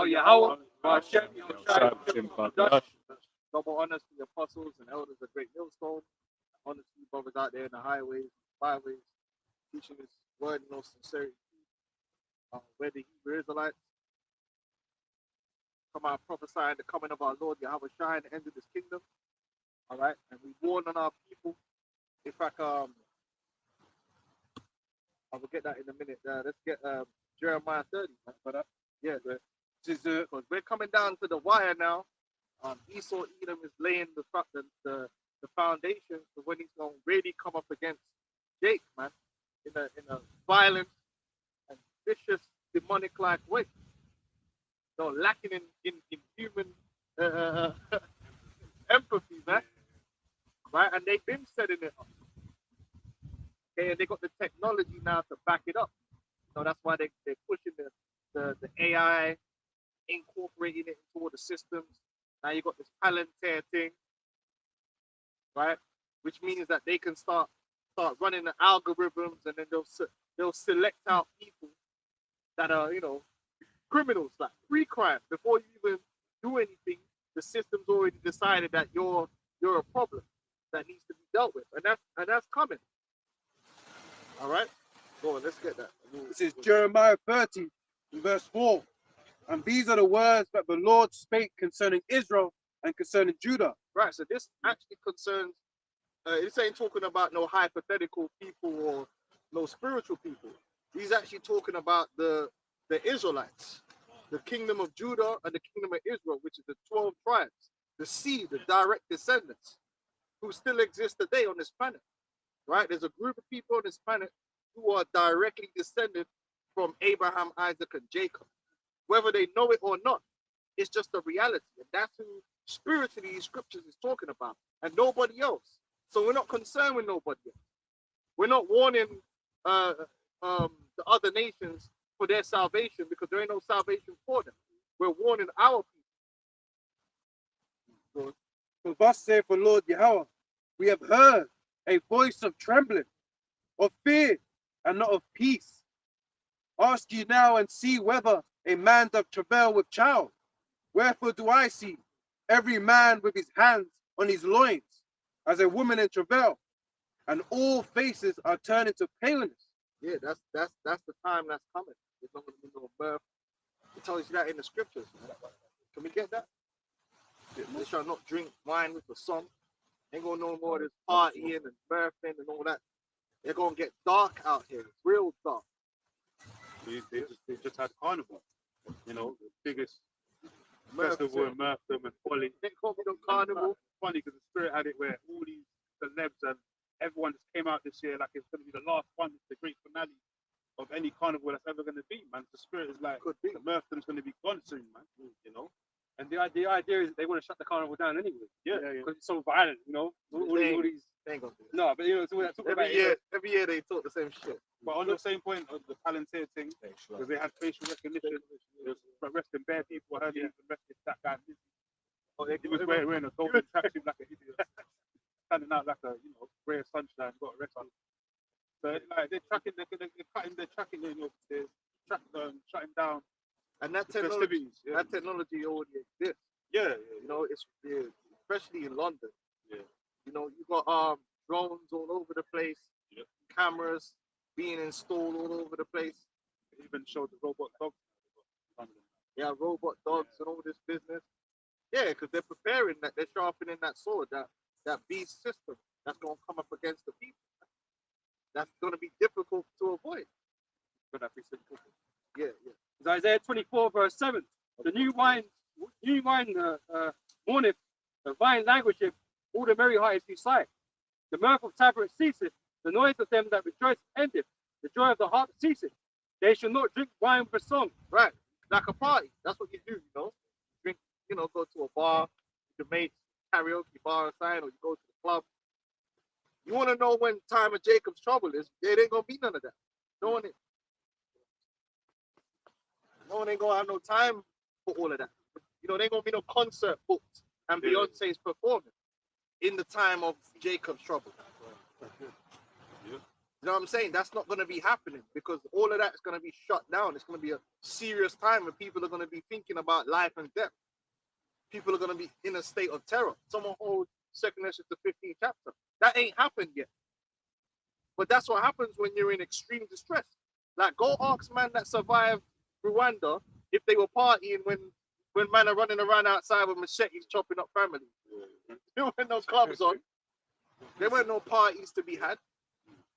Yahweh, Hashem, Yahushua. double honors to the apostles and elders of Great Millstone. Honors to you brothers out there in the highways, byways, teaching this word in all sincerity. Where the Hebrew Israelites come out prophesying the coming of our Lord Yahweh Shai and the end of this kingdom. All right, and we warn on our people. In fact, I will get that in a minute. Let's get Jeremiah 30. But yeah, because we're coming down to the wire now. Esau Edom is laying the foundation for when he's going to really come up against Jake, man, in a violent and vicious, demonic-like way. So lacking in human empathy, man. Right? And they've been setting it up. Okay, and they got the technology now to back it up. So that's why they're pushing the AI, incorporating it into all the systems. Now you got this Palantir thing, right? Which means that they can start running the algorithms, and then they'll select out people that are, criminals, like pre-crime. Before you even do anything, the system's already decided that you're a problem that needs to be dealt with, and that's coming. All right, go on, let's get that. This is Jeremiah 30, verse 4. And these are the words that the Lord spake concerning Israel and concerning Judah. Right, so this actually concerns, this ain't talking about no hypothetical people or no spiritual people. He's actually talking about the Israelites, the kingdom of Judah and the kingdom of Israel, which is the 12 tribes, the seed, the direct descendants, who still exist today on this planet. Right, there's a group of people on this planet who are directly descended from Abraham, Isaac, and Jacob. Whether they know it or not, it's just a reality. And that's who spiritually these scriptures is talking about, and nobody else. So we're not concerned with nobody else. We're not warning the other nations for their salvation, because there ain't no salvation for them. We're warning our people. For thus saith the Lord Yahweh, we have heard a voice of trembling, of fear, and not of peace. Ask ye now and see whether a man doth travail with child. Wherefore do I see every man with his hands on his loins, as a woman in travail, and all faces are turned into paleness. Yeah, that's the time that's coming. There's not going to be no birth. It tells you that in the scriptures. Can we get that? They shall not drink wine with the song. Ain't gonna no more of this partying and birthing and all that. They're gonna get dark out here, real dark. They just had Carnival, the biggest festival in Murpham and Folly. They call me the Carnival. Funny because the Spirit had it where all these celebs and everyone just came out this year like it's gonna be the last one, it's the great finale of any carnival that's ever gonna be, man. The Spirit is like, the Murpham's gonna be gone soon, man. And the idea is they want to shut the carnival down anyway. Yeah. Because it's so violent, all these. They ain't gonna do that. No, but every year they talk the same shit. But on the same point of the Palantir thing, because they had facial recognition, they were arresting bare people. I heard they even arrested that guy. He was wearing a golden tracksuit like an idiot, standing out like a ray of sunshine. Got arrested. So like they're tracking, they're shutting down. And that technology already exists. Yeah. It's especially in London. Yeah. You got drones all over the place, cameras being installed all over the place. They even showed the robot dogs. Yeah, robot dogs and all this business. Yeah, because they're preparing that, they're sharpening that sword, that beast system that's going to come up against the people. That's going to be difficult to avoid. But that be simple. Yeah. It's Isaiah 24, verse 7. The new wine mourneth, the vine languisheth, all the merry hearts do sigh. The mirth of tabrets ceaseth, the noise of them that rejoice endeth, the joy of the harp ceaseth. They shall not drink wine with song. Right, like a party. That's what you do, Drink, go to a bar, with your mates, karaoke bar or something, or you go to the club. You want to know when time of Jacob's trouble is? There ain't gonna be none of that. No one ain't gonna have no time for all of that. There ain't gonna be no concert booked and Beyonce's performing in the time of Jacob's trouble. You know what I'm saying? That's not going to be happening because all of that is going to be shut down. It's going to be a serious time where people are going to be thinking about life and death. People are going to be in a state of terror. Someone holds 2nd Ezra the 15th chapter. That ain't happened yet. But that's what happens when you're in extreme distress. Like, go ask man that survived Rwanda if they were partying when man are running around outside with machetes chopping up families. There weren't no clubs on. There weren't no parties to be had.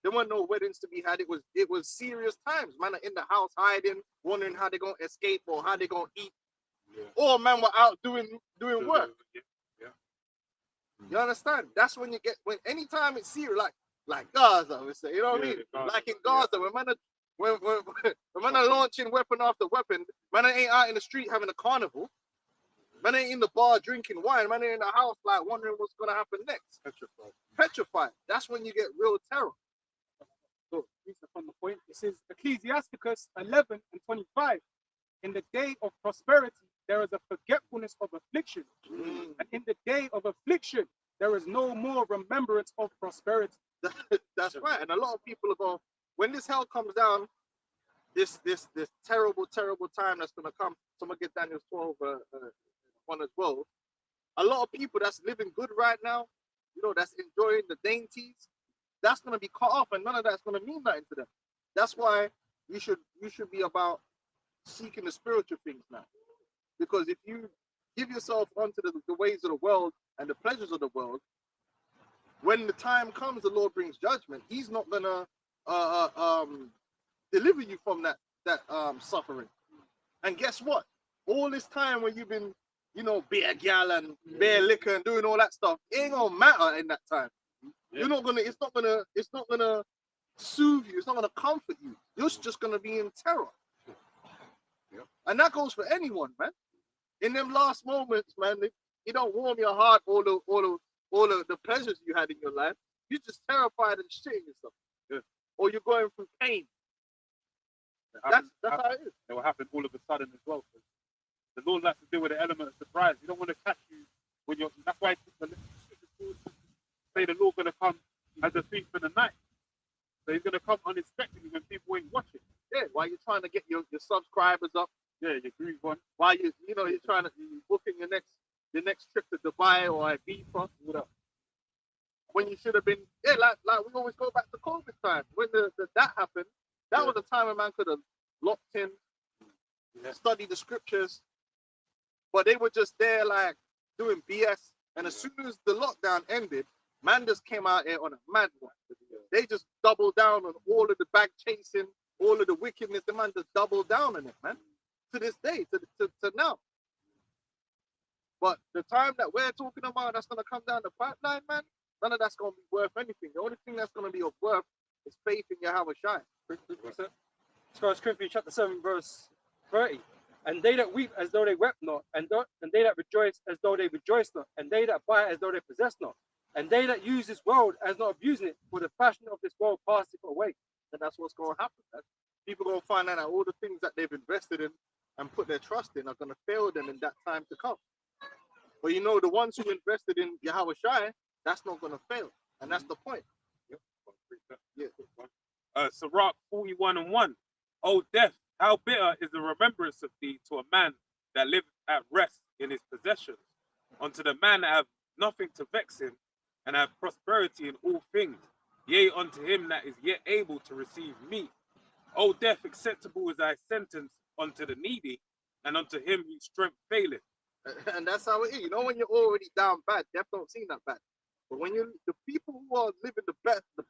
There weren't no weddings to be had. It was serious times. Man are in the house hiding, wondering how they're gonna escape or how they're gonna eat. Or man were out doing work. You understand? That's when you get anytime it's serious, like Gaza, we say, you know what I mean? Like in Gaza, when man are launching weapon after weapon, man ain't out in the street having a carnival. Man ain't in the bar drinking wine. Man ain't in the house like wondering what's gonna happen next. Petrified. That's when you get real terror. So, on the point, it says Ecclesiasticus 11 and 25. In the day of prosperity, there is a forgetfulness of affliction. And in the day of affliction, there is no more remembrance of prosperity. That's right. And a lot of people are going, when this hell comes down, this terrible time that's going to come. So I'm going to get Daniel 12 one as well. A lot of people that's living good right now, you know, that's enjoying the dainties, that's going to be cut off, and none of that's going to mean nothing to them. That's why you should be about seeking the spiritual things now. Because if you give yourself onto the ways of the world and the pleasures of the world, when the time comes, the Lord brings judgment. He's not gonna deliver you from that suffering. And guess what? All this time when you've been, you know, beer gal and beer liquor and doing all that stuff, it ain't gonna matter in that time. You're not gonna. It's not gonna soothe you. It's not gonna comfort you. You're just gonna be in terror. And that goes for anyone, man. In them last moments, man, you don't warm your heart all the pleasures you had in your life. You're just terrified and shitting yourself. Or you're going through pain. That's how it is. It will happen all of a sudden as well. The Lord likes to deal with the element of surprise. He don't want to catch you when you're. That's why the say the Lord's gonna come as a thief in the night. So he's gonna come unexpectedly when people ain't watching. Yeah, while you're trying to get your subscribers up. Yeah, your groove on. While you're trying to booking your next trip to Dubai or Ibiza, whatever. When you should have been, like we always go back to COVID time. When that happened, that was a time when man could have locked in, studied the scriptures, but they were just there like doing BS. And as soon as the lockdown ended, man just came out here on a mad one. They just doubled down on all of the bag chasing, all of the wickedness. The man just doubled down on it, man. To this day, to now. But the time that we're talking about that's going to come down the pipeline, man, none of that's going to be worth anything. The only thing that's going to be of worth is faith in Yahweh Shai. 1 Corinthians chapter 7, verse 30. And they that weep as though they wept not, and they that rejoice as though they rejoice not, and they that buy as though they possess not, and they that use this world as not abusing it, for the fashion of this world passeth away. And that's what's going to happen. People are going to find out that all the things that they've invested in and put their trust in are going to fail them in that time to come. But you know, the ones who invested in Yahweh Shai, that's not going to fail. And that's the point. Sirach 41:1. O death, how bitter is the remembrance of thee to a man that liveth at rest in his possessions, unto the man that have nothing to vex him, and have prosperity in all things, yea, unto him that is yet able to receive meat. O death, acceptable is thy sentence unto the needy, and unto him whose strength faileth. And that's how it is. You know, when you're already down bad, death don't seem that bad. But when the people who are living the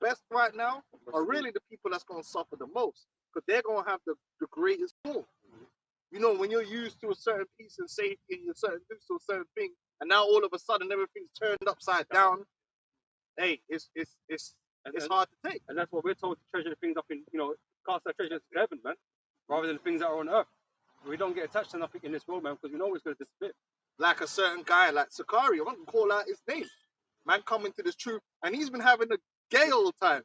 best right now are really the people that's going to suffer the most, because they're going to have the greatest fall. You know, when you're used to a certain peace and safety and you're used to a certain thing, and now all of a sudden everything's turned upside down. Hey, it's hard to take. And that's what we're told to treasure the things up in, cast our treasures in heaven, man, rather than the things that are on earth. We don't get attached to nothing in this world, man, because we know it's going to disappear. Like a certain guy, like Sakari, I want to call out his name. Man coming to this truth, and he's been having a gay old time.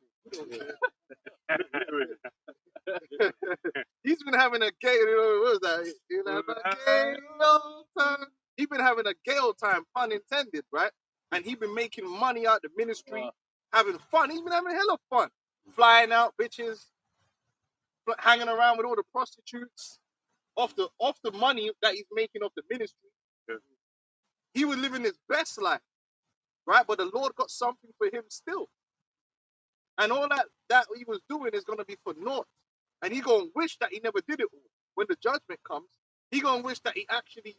He's been having a gay, what was that? Gay old time. He's been having a gay old time, pun intended, right? And he's been making money out the ministry, having fun. He's been having a hell of fun. flying out bitches, hanging around with all the prostitutes, off the money that he's making off the ministry. Yeah. He was living his best life, right? But the Lord got something for him still. And all that he was doing is going to be for naught. And he going to wish that he never did it all. When the judgment comes, he going to wish that he actually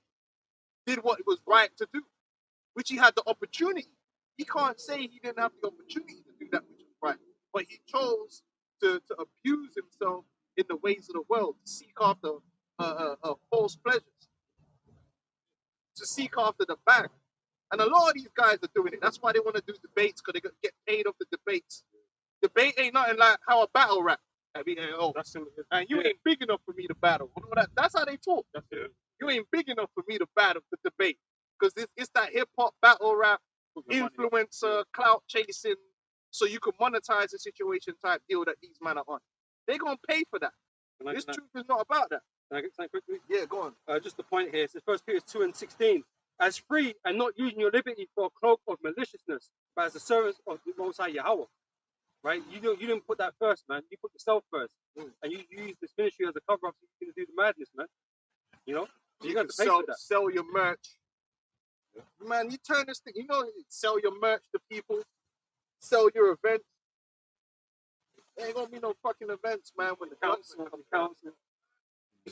did what it was right to do, which he had the opportunity. He can't say he didn't have the opportunity to do that which was right. But he chose to abuse himself in the ways of the world, to seek after false pleasures, to seek after the bag. And a lot of these guys are doing it. That's why they want to do debates, because they get paid off the debates. Debate ain't nothing like how a battle rap. I mean, That's it. and you ain't big enough for me to battle. You know, that's how they talk. That's it. You ain't big enough for me to battle, to debate. Because it's that hip hop battle rap, Put your money up. influencer, clout chasing, so you can monetize the situation type deal that these men are on. They're going to pay for that. This truth is not about that. Can I get something quickly? Yeah, go on. Just the point here. It says 1 Peter 2:16. As free and not using your liberty for a cloak of maliciousness, but as the servants of the Most High Yahweh. Right? You didn't put that first, man. You put yourself first. And you use this ministry as a cover up so you can do the madness, man. You know? So You got can to pay for that. sell your merch. Man, you turn this thing, sell your merch to people, sell your events. There ain't gonna be no fucking events, man, when the council comes.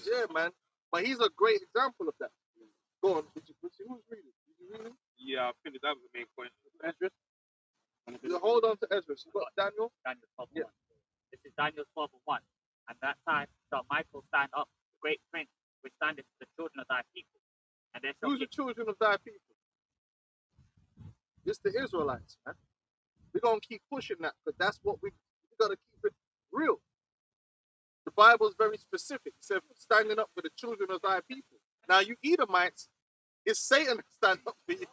Yeah, man. But he's a great example of that. Go on, who's reading? Did you read him? Yeah, I think that was the main point. Ezra? Hold on to Ezra. You got Daniel? Daniel 12:1. Yeah. This is Daniel 12:1. At that time shall Michael stand up, the great prince, which standeth for the children of thy people. And there shall Who's be the children of thy people? It's the Israelites, man. We're gonna keep pushing that, because that's what we gotta keep it real. The Bible is very specific. It said, standing up for the children of thy people. Now, you Edomites, it's Satan that stand up for you.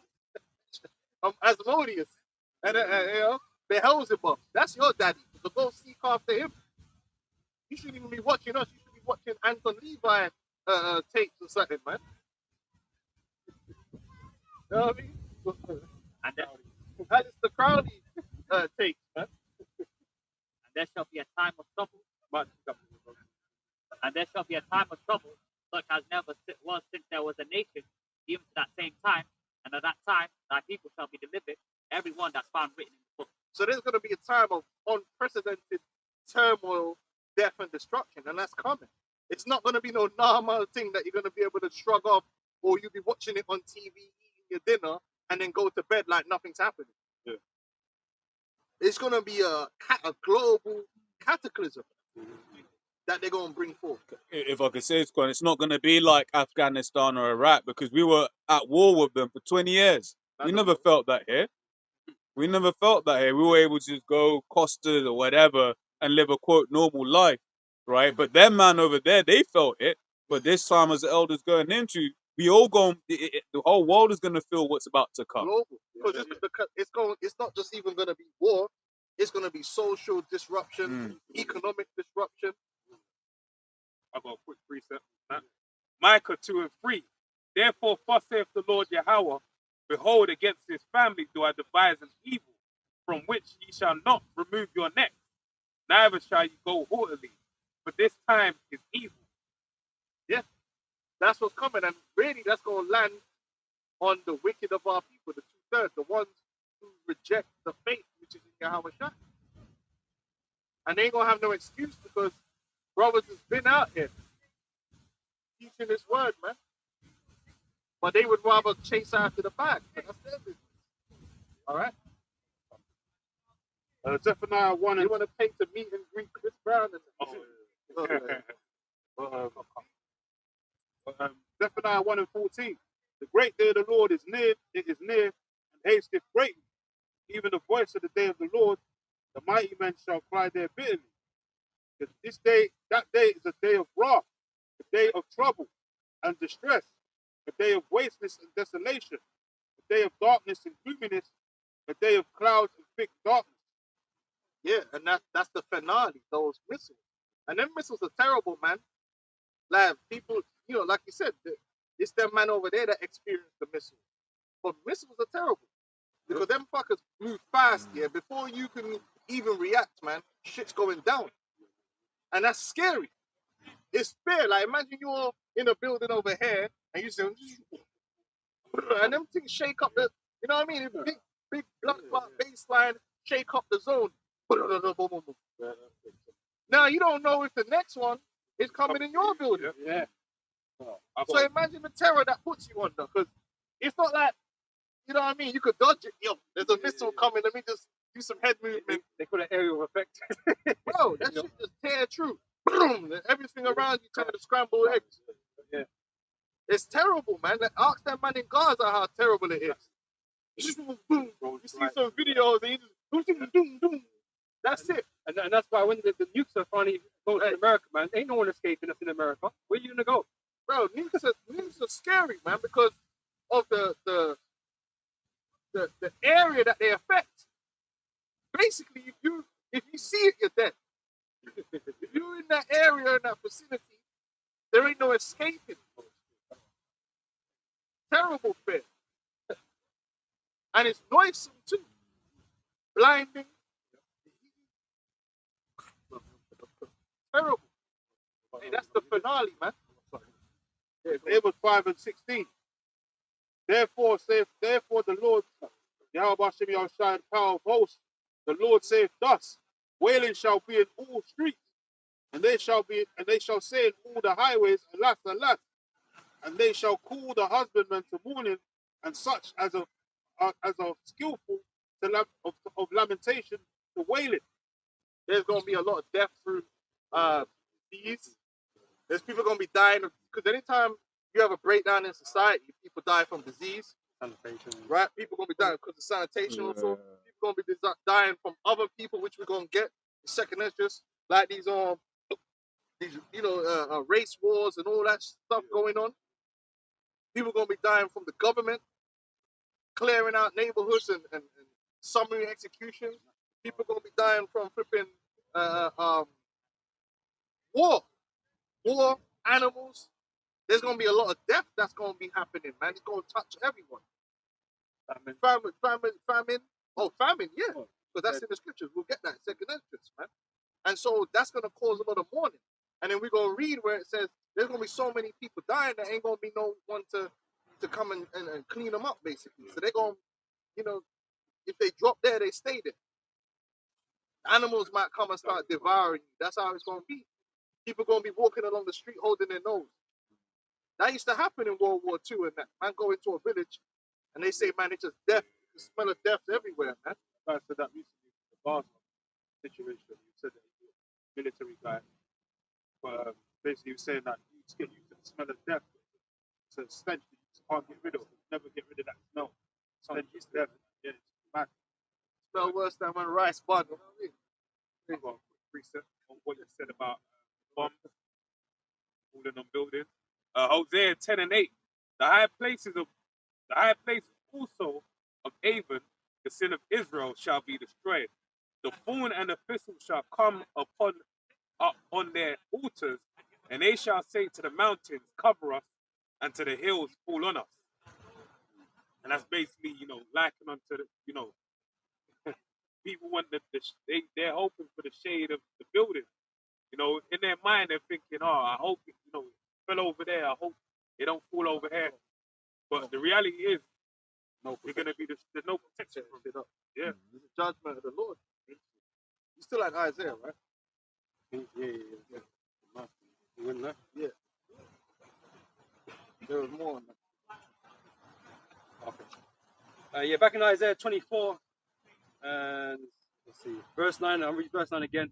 Asmodeus. And, Beelzebub. That's your daddy. So go seek after him. You shouldn't even be watching us. You should be watching Anton Levi tapes or something, man. You know what I mean? and there, That is the Crowley tapes, man. and there shall be a time of trouble. And there shall be a time of trouble, such as never was since there was a nation, even to that same time. And at that time, thy people shall be delivered, every one that's found written in the book. So there's going to be a time of unprecedented turmoil, death, and destruction, and that's coming. It's not going to be no normal thing that you're going to be able to shrug off, or you'll be watching it on TV, eating your dinner, and then go to bed like nothing's happening. Yeah. It's going to be a global cataclysm that they're going to bring forth. If I could say it's not going to be like Afghanistan or Iraq, because we were at war with them for 20 years. We never felt that here. We never felt that here. We were able to just go Costas or whatever and live a quote normal life, right? But them man over there, they felt it. But this time, as the elders going into, we all going. The whole world is going to feel what's about to come. Global. Because it's not just even going to be war. It's going to be social disruption, economic disruption. I got a quick precept. Micah 2:3. Therefore, thus saith the Lord Yahweh, behold, against his family do I devise an evil, from which ye shall not remove your neck, neither shall you go haughtily, for this time is evil. Yeah, that's what's coming, and really that's going to land on the wicked of our people, the 2/3, the ones who reject the faith which is in Yahweh Shai. And they ain't going to have no excuse, because brothers has been out here teaching this word, man. But they would rather chase after the bag. But that's their business. All right? Zephaniah 1 They and want to pay to meet and greet Chris Brown. Zephaniah 1 and 14. The great day of the Lord is near, it is near, and hasteth greatly. Even the voice of the day of the Lord, the mighty men shall cry there bitterly. Because this day, that day is a day of wrath, a day of trouble and distress, a day of wasteness and desolation, a day of darkness and gloominess, a day of clouds and thick darkness. Yeah, and that's the finale, those missiles. And them missiles are terrible, man. Like, people, like you said, it's them man over there that experienced the missiles. But missiles are terrible. Because them fuckers move fast, yeah. Before you can even react, man, shit's going down. And that's scary. It's fair. Like, imagine you're in a building over here and you say, and them things shake up the, you know what I mean? Big blood bass line, shake up the zone. Now you don't know if the next one is coming in your building. Yeah. So imagine the terror that puts you under, because it's not like, you know what I mean, you could dodge it. Yo, there's a missile coming, let me just do some head movement. They call it aerial effect. Bro, that shit just tear through. Boom, and everything around you turn to scrambled eggs. Yeah. It's terrible, man. Ask that man in Gaza how terrible it is. Boom. You see some videos and you just boom. That's it. And that's why when the nukes are finally going to America, man, ain't no one escaping us in America. Where you gonna go? Bro, nukes are scary, man, because of the area that they affect. Basically, if you see it, you're dead. If you're in that area, in that vicinity, there ain't no escaping. Terrible fear. And it's noisome too. Blinding. Terrible. Hey, that's the finale, man. Amos 5:16. Therefore the Lord, Yahweh Hashem Yahushua, power of hosts, the Lord saith thus: wailing shall be in all streets, and they shall say in all the highways, alas, alas, and they shall call the husbandman to mourning, and such as a skillful of lamentation to wailing. There's gonna be a lot of death through disease. There's people gonna be dying because anytime you have a breakdown in society, people die from disease. Sanitation. Right? People gonna be dying because of sanitation. Also, people gonna be dying from other people, which we're gonna get second interest, like these race wars and all that stuff going on. People gonna be dying from the government clearing out neighborhoods and summary executions. People gonna be dying from flipping war, animals. There's gonna be a lot of death that's gonna be happening, man. It's gonna touch everyone. Famine. Oh, famine, yeah. Because that's in the scriptures. We'll get that second entrance, man. And so that's gonna cause a lot of mourning. And then we're gonna read where it says there's gonna be so many people dying that ain't gonna be no one to come and clean them up, basically. So they're gonna, if they drop there, they stay there. Animals might come and start devouring you. That's how it's gonna be. People gonna be walking along the street holding their nose. That used to happen in World War II, and that man go into a village, and they say, man, it's just death. The smell of death everywhere, man. I said that recently, the Gaza situation. You said that he was a military guy, but basically he was saying that you just get used to the smell of death. It's a stench that you just can't get rid of. You never get rid of that smell. Stench is death. Yeah, it's mad. Smell worse than when rice bun. You know what I mean? I've got a quick precept on what you said about bombs falling on buildings. Hosea 10:8. The high places also of Avon, the sin of Israel, shall be destroyed. The thorn and the thistle shall come up on their altars, and they shall say to the mountains, cover us, and to the hills, fall on us. And that's basically, likened unto the, people want they're hoping for the shade of the building. In their mind, they're thinking, I hope it, fell over there. I hope it don't fall over here. But the reality is, you're going to be there's no protection from it. Yeah. It's a judgment of the Lord. You still like Isaiah, right? Yeah. You wouldn't know? Yeah. There was more on that. Okay. Back in Isaiah 24, and let's see, verse 9. I'll read verse 9 again.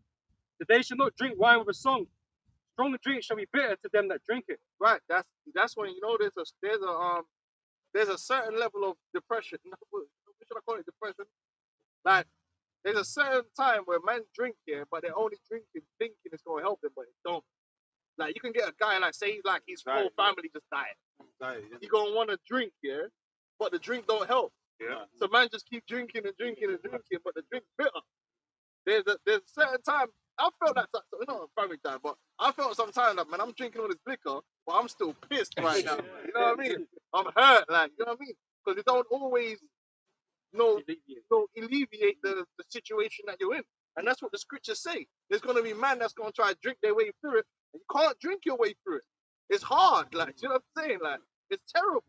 That they shall not drink wine with a song. Strong drink shall be bitter to them that drink it. Right. That's when there's a certain level of depression. What should I call it? Depression. Like there's a certain time where men drink here, but they're only drinking thinking it's gonna help them, but it don't. Like you can get a guy say his whole family just died. He gonna want to drink, yeah, but the drink don't help. Yeah. So man just keep drinking, but the drink's bitter. There's a certain time. I felt that, not a family time, but I felt sometimes that, man, I'm drinking all this liquor, but I'm still pissed right now. You know what I mean? I'm hurt, you know what I mean? Because it don't always, alleviate the situation that you're in. And that's what the scriptures say. There's going to be man that's going to try to drink their way through it. And you can't drink your way through it. It's hard. Like, you know what I'm saying? Like, it's terrible.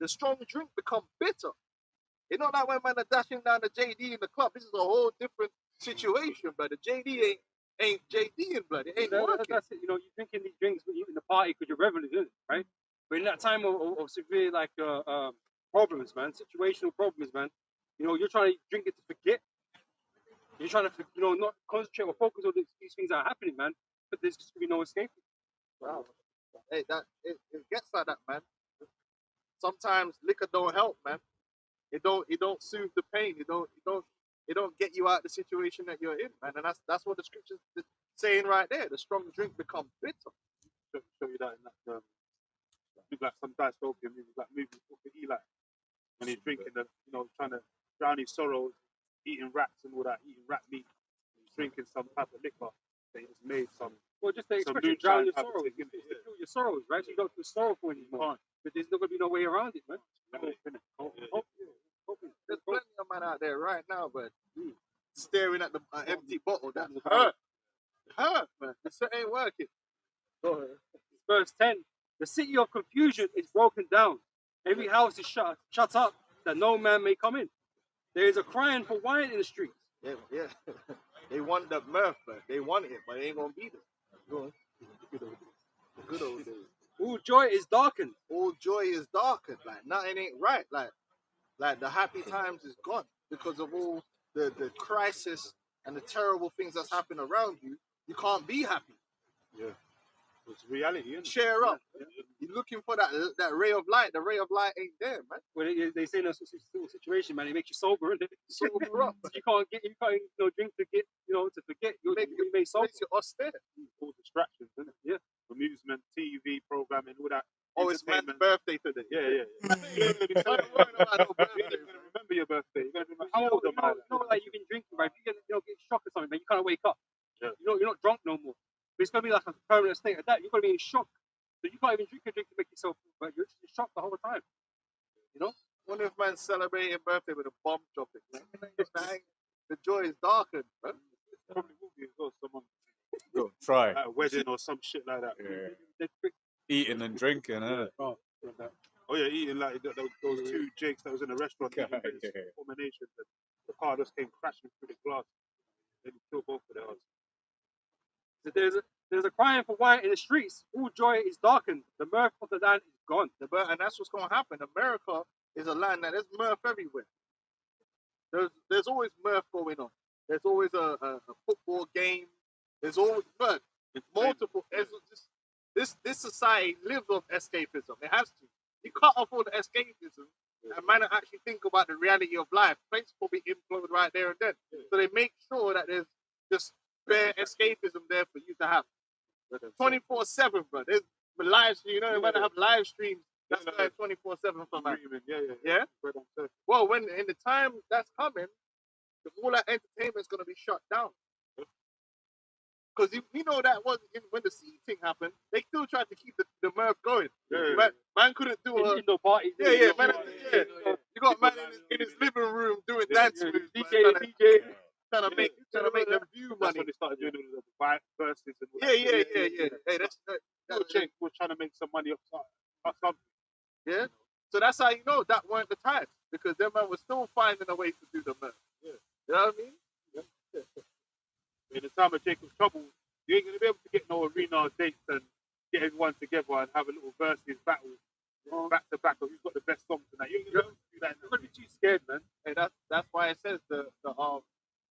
The strong drink become bitter. It's not like when man are dashing down the JD in the club. This is a whole different situation, but the JD ain't JD in blood. It ain't working. That's it. You know, you're drinking these drinks when you're in the party because you're reveling, isn't it? Right? But in that time of severe like problems, man, situational problems, man, you know, you're trying to drink it to forget. You're trying to, you know, not concentrate or focus on these things that are happening, man. But there's just gonna be no escape. Wow. Hey, it gets like that, man. Sometimes liquor don't help, man. It don't soothe the pain. It don't get you out of the situation that you're in, man. And that's what the scriptures is saying right there. The strong drink becomes bitter. Show you that in that like some dystopian movies, like movies with Eli, when he's drinking the, you know, trying to drown his sorrows, eating rats and all that, eating rat meat, he's drinking some type of liquor that has made some. Well, just the some expression, drown your moonshine type of sorrows. thing, It's innit? to kill your sorrows, right? So you don't feel sorrowful anymore. But there's not gonna be no way around it, man. There's plenty of man out there right now, but staring at the empty bottle. That's hurt. Hurt, man. This shit ain't working. Go ahead. Verse 10, the city of confusion is broken down. Every house is shut up, that no man may come in. There is a crying for wine in the streets. Yeah. They want the mirth, but they want it, but it ain't gonna be there. Go on. The good old days. All joy is darkened. All joy is darkened. Like nothing ain't right. Like the happy times is gone because of all the crisis and the terrible things that's happening around you. You can't be happy. Yeah. It's reality, isn't it? Cheer up. You're looking for that ray of light. The ray of light ain't there, man. When they say in a situation, man, it makes you sober, isn't it? Sober up. You can't drink to get, you know, to forget. You may sober. Makes you austere. All distractions, isn't it? Yeah. Amusement, TV programming, all that. Oh, it's man's entertainment. birthday today. Yeah. You're gonna be worrying about no birthday. You're gonna remember your birthday. You're gonna remember How how old am I? you know, like you've been drinking, right? If you get shocked or something, man, you can't wake up. Yeah. You're not drunk no more. But it's gonna be like a permanent state of that. You're gonna be in shock. So you can't even drink a drink to make yourself, but you're just in shock the whole time. You know? Wonder if man's celebrating birthday with a bomb dropping. The joy is darkened, man. Probably will be as well. Someone Go try at a wedding or some shit like that. Yeah. Eating and drinking, huh? Oh yeah, eating like those two Jakes that was in a restaurant. Yeah. Combination. The car just came crashing through the glass. They killed both of their hearts. So there's a crying for wine in the streets. All joy is darkened. The mirth of the land is gone. And that's what's going to happen. America is a land that there's mirth everywhere. There's always mirth going on. There's always a football game. There's always mirth. It's multiple. This society lives off escapism. It has to. You cut off all the escapism and man actually think about the reality of life. Places will be imploded right there and then. So they make sure that there's just bare escapism there for you to have. 24/7, bro. There's live stream, you know, you might have live streams that's going 24/7 for man. Yeah? Well, when in the time that's coming, all that entertainment's gonna be shut down. Because you know that when the sea thing happened, they still tried to keep the mirth going. Man couldn't do a no party. You got man in his living room doing dance moves. DJ. Trying to make them view That's money. when they started doing all the vibe verses and all Yeah. that. Hey, that's Jake was trying to make some money off something. yeah. So that's how you know that weren't the times, because them man was still finding a way to do the mirth. Yeah. You know what I mean? In the time of Jacob's trouble, you ain't gonna be able to get no arena dates and get everyone together and have a little versus battle back to back of who's got the best songs tonight. You ain't gonna be able to do that. You're gonna be too scared, man. Hey, that's why it says the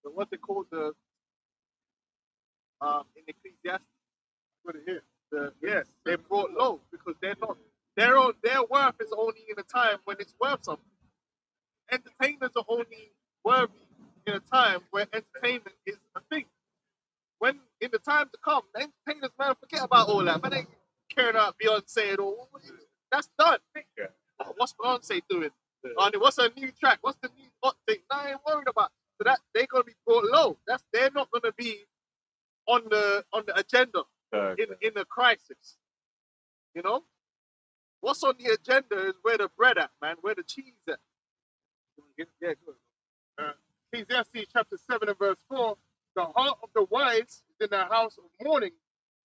what's it called, the in Ecclesiastes. Put it here. They're brought low because they're not their worth is only in a time when it's worth something. Entertainers are only worthy in a time where entertainment is a thing. When in the time to come, the entertainers, man, forget about all that. Man, ain't caring about Beyonce and all. That's done. Yeah. Oh, what's Beyonce doing? What's her new track? What's the new hot thing? I ain't worried about. So that they're gonna be brought low. They're not gonna be on the agenda in the crisis. You know? What's on the agenda is where the bread at, man, where the cheese at. Yeah, good. Ecclesiastes chapter 7 and verse 4, the heart of the wise is in the house of mourning,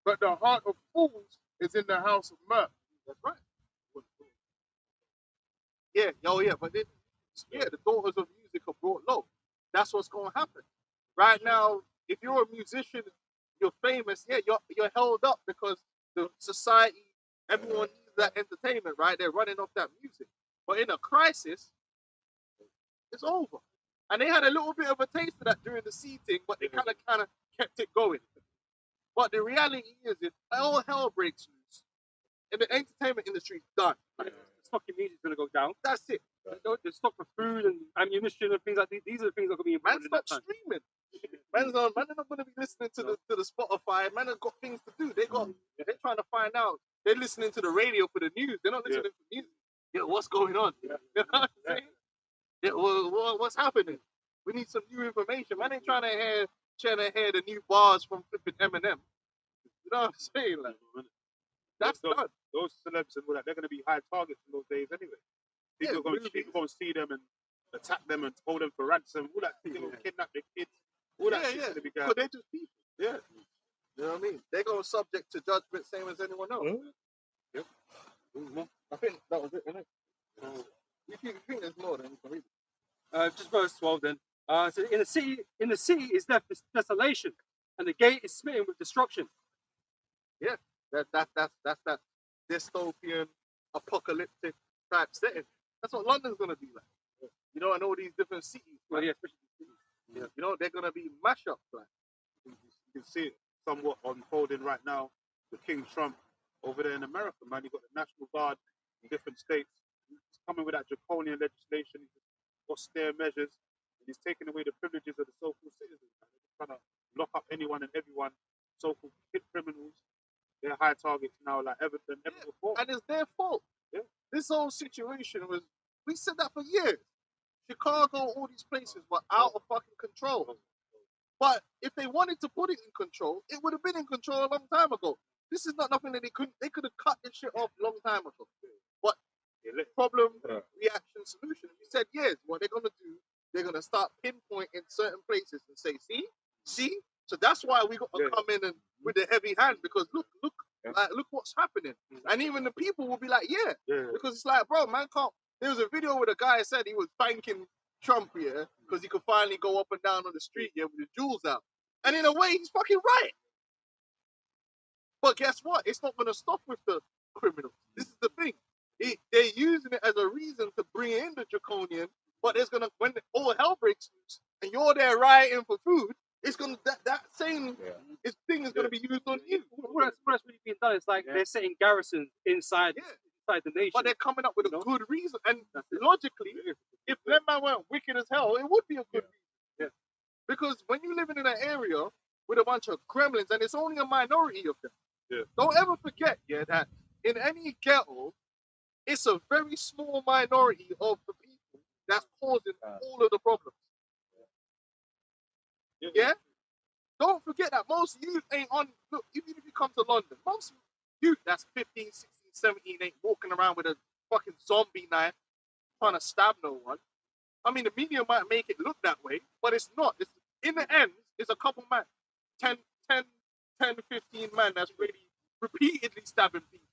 but the heart of fools is in the house of mirth. That's right. Yeah, oh yeah, but then, yeah, the daughters of music are brought low. That's what's going to happen. Right now, if you're a musician, you're famous, yeah, you're held up because the society, everyone needs that entertainment, right? They're running off that music. But in a crisis, it's over. And they had a little bit of a taste of that during the seating, but they kind of kept it going. But the reality is, if all hell breaks loose, and the entertainment industry is done, Fucking music's gonna go down. that's it. The stock of food and ammunition and things like these are the things that are gonna be Man, important at stop that time. streaming. Man are not going to be listening to the Spotify. Man have got things to do. They're trying to find out. They're listening to the radio for the news. They're not listening to music. Yeah, what's going on? You know what I'm saying? Yeah, what's happening? We need some new information. Man ain't trying to hear the new bars from flipping Eminem. You know what I'm saying? Like, that's done. Those celebs and all that, they're going to be high targets in those days anyway. People are going to see them and attack them and hold them for ransom. All that, they're going to kidnap their kids. All that shit's going to be going. But they're just people. Yeah. You know what I mean? They're going subject to judgment same as anyone else. Yep. I think that was it, innit? You think there's more than you can read? Just verse 12 then. So in the city is desolation, and the gate is smitten with destruction. That's that dystopian, apocalyptic type setting. That's what London's gonna be like. You know, and all these different cities. Well, Like, yeah, especially the cities. you know, they're gonna be mashups. Like, You can see it somewhat unfolding right now. The King Trump over there in America, man. You got the National Guard in different states. He's coming with that draconian legislation. He's austere measures. And he's taking away the privileges of the so-called citizens. Man. They're just trying to lock up anyone and everyone, so-called hit criminals. They're high targets now, like ever before. and it's their fault. Yeah. This whole situation was. We said that for years. Chicago, all these places were out of fucking control. But if they wanted to put it in control, it would have been in control a long time ago. This is not nothing that they couldn't. They could have cut this shit off a long time ago. But problem, reaction, solution. We said yes. What they're gonna do? They're gonna start pinpointing certain places and say, see. So that's why we got to come in and with the heavy hand because look, like look what's happening. And even the people will be like, yeah, because it's like, bro, man can't. There was a video where the guy said he was thanking Trump, yeah, because he could finally go up and down on the street, yeah, with his jewels out. And in a way, he's fucking right. But guess what? It's not going to stop with the criminals. This is the thing. They're using it as a reason to bring in the draconian, but it's going to, when all hell breaks loose and you're there rioting for food, it's going to, that same thing is going to be used on you. What that's really being done is like they're setting garrisons inside the nation. But they're coming up with a good reason. And logically, if that man weren't wicked as hell, it would be a good reason. Yeah. Because when you're living in an area with a bunch of gremlins, and it's only a minority of them, Yeah. don't ever forget, that in any ghetto, it's a very small minority of the people that's causing all of the problems. Yeah? Don't forget that most youth ain't on, look, even if you come to London, most youth that's 15, 16, 17 ain't walking around with a fucking zombie knife trying to stab no one. I mean, the media might make it look that way, but it's not. It's, in the end, it's a couple man, 10, 15 man that's really repeatedly stabbing people.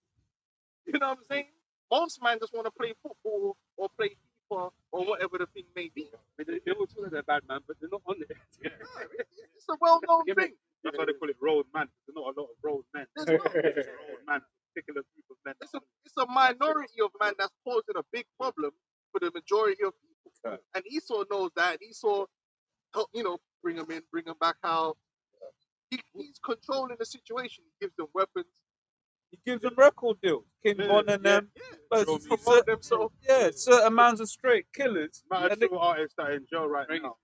You know what I'm saying? Most men just want to play football or play FIFA or whatever the thing may be. I mean, they all talk like they're bad man, but they're not on it. It's a well-known thing. That's why they call it road man. There's not a lot of road men. There's not. It's a road man, a particular group of men. It's a minority of man that's causing a big problem for the majority of people. And Esau knows that. And Esau, bring them in, bring them back out. He's controlling the situation. He gives them weapons. He gives them record deals. King Von and them. But Promote themselves. certain amounts of straight killers. Man, And they- drill artists that are in jail right now.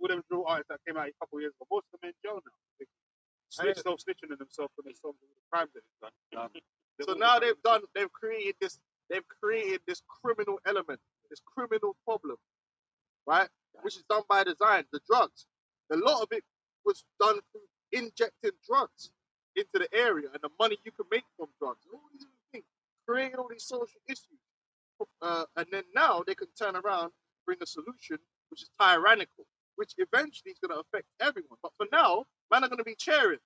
All them drill artists that came out a couple of years ago, most of them are in jail now. Snitching on themselves for their songs and the crimes that they've done. So now they've created this criminal element, this criminal problem, right? Which is done by design. The drugs, a lot of it was done through injecting drugs into the area and the money you can make from drugs. All these things, creating all these social issues, and then now they can turn around, bring a solution which is tyrannical. which eventually is going to affect everyone. But for now, man are going to be cheering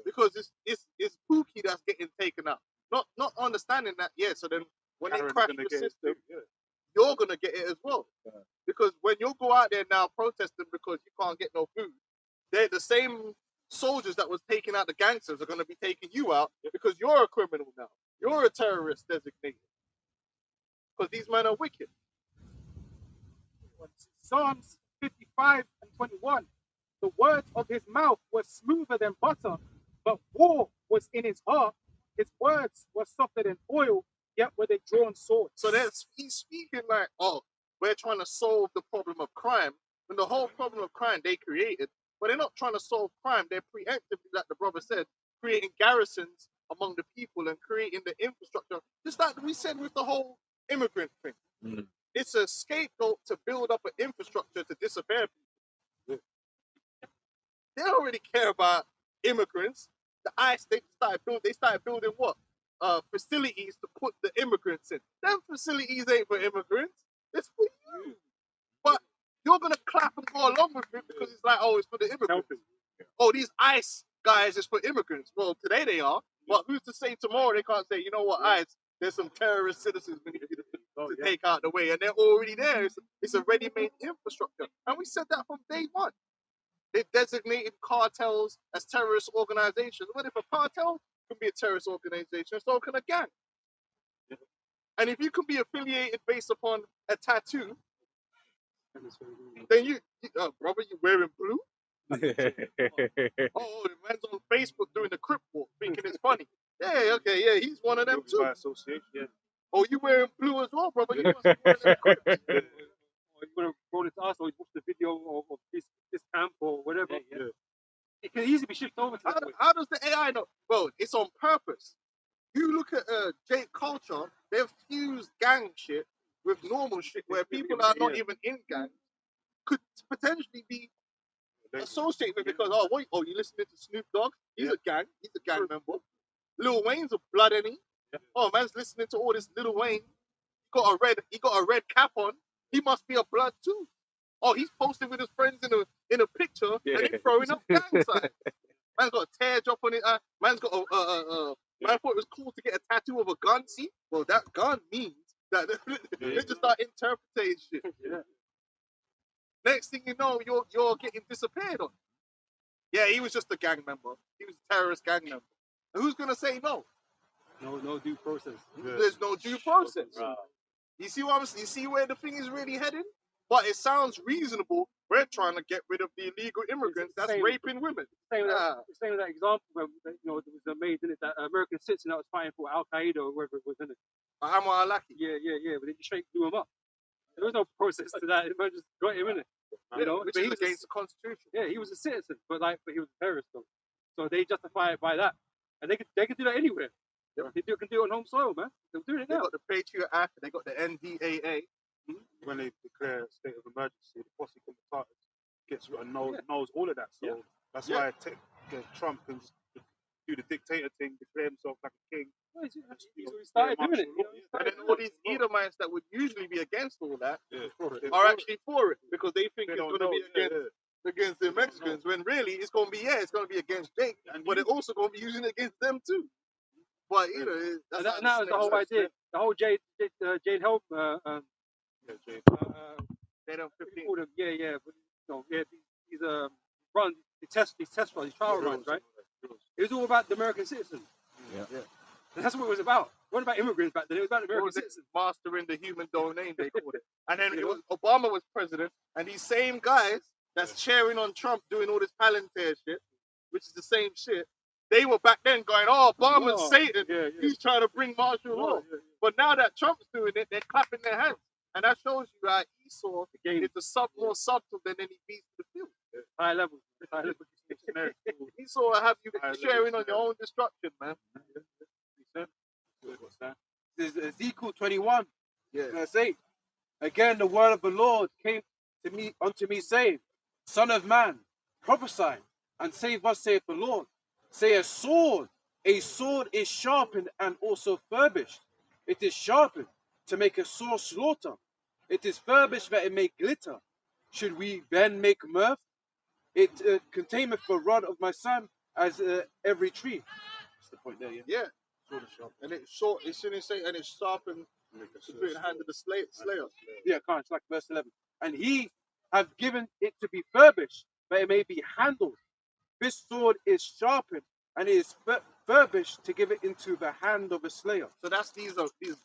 because it's Pookie that's getting taken out. Not understanding that, yeah. So then when they Karen's crash gonna the get it system, too, yeah. you're going to get it as well. Because when you go out there now protesting because you can't get no food, they're the same soldiers that was taking out the gangsters are going to be taking you out because you're a criminal now. You're a terrorist designated. Because these men are wicked. Psalms 55 and 21. The words of his mouth were smoother than butter, but war was in his heart. His words were softer than oil, yet were they drawn swords. So he's speaking like, oh, we're trying to solve the problem of crime. When the whole problem of crime they created, but they're not trying to solve crime. They're preemptively, like the brother said, creating garrisons among the people and creating the infrastructure. Just like we said with the whole immigrant thing. It's a scapegoat to build up an infrastructure to disappear people. They don't really care about immigrants. The ICE, they started building what? Facilities to put the immigrants in. Them facilities ain't for immigrants. It's for you. But you're gonna clap and go along with it because it's like, oh, it's for the immigrants. Oh, these ICE guys is for immigrants. Well, today they are. But who's to say tomorrow they can't say, you know what, ICE, there's some terrorist citizens we need to take out the way, and they're already there. It's a ready-made infrastructure. And we said that from day one. They designated cartels as terrorist organizations. What if a cartel can be a terrorist organization? So can a gang. And if you can be affiliated based upon a tattoo, then you brother, you wearing blue? Oh, the man's on Facebook doing the Crip walk, thinking it's funny. Yeah, okay, yeah, he's one of them too. By association, yeah. Oh, you wearing blue as well, brother? You must be one of them Crips. Or you want to roll it to us, or you watch the video of this camp or whatever. Yeah. It can easily be shifted over to that way. How does the AI know? Well, it's on purpose. You look at Jake Culture, they've fused gang shit with normal shit where people are not even in gangs could potentially be associated with because, you listening to Snoop Dogg? He's a gang member. Lil Wayne's a blood enemy. Oh, man's listening to all this Lil Wayne. He got a red cap on. He must be a blood too. Oh, he's posting with his friends in a picture and he's throwing up gang signs. Man's got a tear drop on it. Man's got man thought it was cool to get a tattoo of a gun. See, well, that gun means that they just start interpreting shit. Yeah. Next thing you know, you're getting disappeared on. Yeah, he was just a gang member. He was a terrorist gang member. And who's gonna say no? No due process. There's no due process. Right. You see what you see where the thing is really heading? But it sounds reasonable. We're trying to get rid of the illegal immigrants that's raping women. Same with that example where there was amazing that American citizen that was fighting for Al Qaeda or whoever it was, in it. Ammar al-Awlaki. Yeah. But they just straight blew him up. There was no process to that. Man just got him in it. You know, Which but is he was against the Constitution. Yeah, he was a citizen, but he was a terrorist though. So they justify it by that, and they could do that anywhere. Yep. They can do it on home soil, man. They're doing it They now. got the Patriot Act. They got the NDAA. When they declare a state of emergency, the posse comitatus gets knows all of that. So that's why Trump can just do the dictator thing, declare himself like a king. He's started doing it. And then all these Edomites that would usually be against all that Yeah. are actually for it because they think They it's don't going to be know. against the Mexicans when really it's going to be against Jake, but they're also going to be using it against them too. But you know, that's And that was the whole idea. The whole Jade Help. They don't 15. These runs, these test runs, these trial runs, right? It was all about the American citizen. Yeah. And that's what it was about. What about immigrants back then? It was about the What American was it? citizen. Mastering the human domain, they called it. And then Obama was president, and these same guys that's cheering on Trump doing all this Palantir shit, which is the same shit, they were back then going, oh, Obama's Satan. Yeah. He's trying to bring martial law. But now that Trump's doing it, they're clapping their hands. And that shows you that Esau is more subtle than any beast in the field. High level. Esau will have you sharing on your own destruction, man. This is Ezekiel 21, Yeah. verse 8. Again, the word of the Lord came unto me, saying, Son of man, prophesy, and say, thus saith the Lord. Say, a sword is sharpened and also furbished. It is sharpened to make a sore slaughter. It is furbished that it may glitter. should we then make mirth? It containeth the rod of my son as every tree. That's the point there, yeah. Yeah. And it's short, it shouldn't say, and it's sharpened to put in the hand of the slayer. Yeah, can't. It's like verse 11. And he hath given it to be furbished, that it may be handled. This sword is sharpened, and it is furbished to give it into the hand of a slayer. So that's these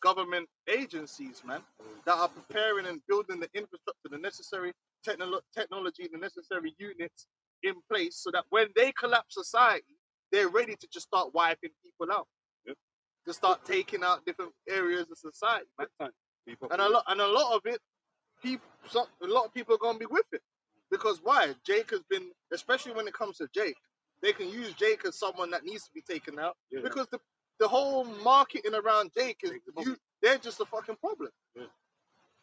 government agencies, man, that are preparing and building the infrastructure, the necessary technology, the necessary units in place, so that when they collapse society, they're ready to just start wiping people out. Yep. To start taking out different areas of society, man. And a lot of it, a lot of people are gonna be with it. Because why? Jake has been, especially when it comes to Jake, they can use Jake as someone that needs to be taken out. Yeah. Because the whole marketing around Jake is they're just a fucking problem. Yeah.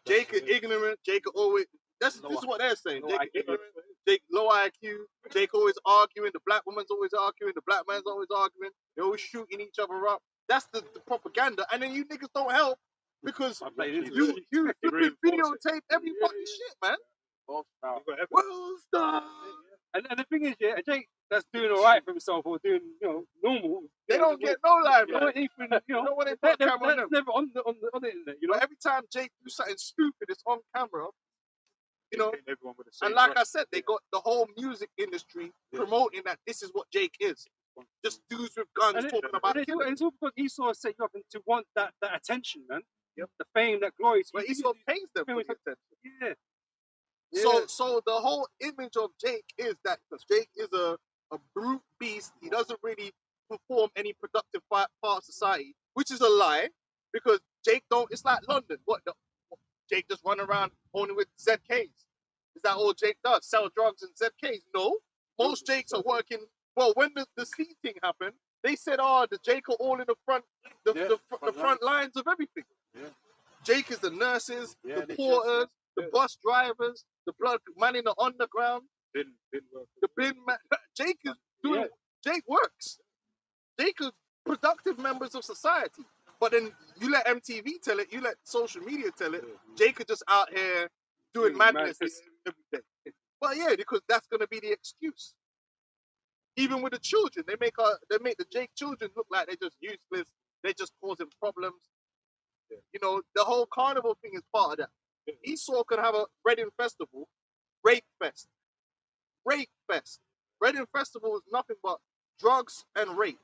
Jake is ignorant. Jake always. This is what they're saying. Jake is ignorant. Jake low IQ. Jake always arguing. The black woman's always arguing. The black man's always arguing. They're always shooting each other up. That's the propaganda. And then you niggas don't help because you videotape every fucking shit, man. World star. And the thing is, yeah, Jake that's doing all right for himself or doing, normal. They don't get no life, You know, man. even, know when they put a camera on that's them. never on the internet, you know. But every time Jake do something stupid, it's on camera. You know, everyone with the same and like brush. I said, they got the whole music industry promoting that this is what Jake is. Just dudes with guns And talking about it's killing. all because Esau set you up to want that attention, man. Yep. The fame, that glory. So But you Esau do- pays them for the attention. Yeah. So the whole image of Jake is that Jake is a brute beast. He doesn't really perform any productive part of society, which is a lie because Jake don't. It's like London. Jake just run around only with ZKs. Is that all Jake does? Sell drugs and ZKs? No. Most Jakes are working. Well, when the sea thing happened, they said, the Jake are all in the front, the front lines of everything. Yeah. Jake is the nurses, Yeah, the they porters, the yeah. bus drivers, the blood man in the underground, Bin work. the bin man. Jake is doing. Jake works. Jake is productive members of society. But then you let MTV tell it, you let social media tell it. Jake is just out here doing madness every day. Well, yeah, because that's gonna be the excuse. Even with the children, they make the Jake children look like they're just useless. They're just causing problems. You know, the whole carnival thing is part of that. Esau can have a Reading festival, rape fest. Rape fest. Reading festival is nothing but drugs and rape.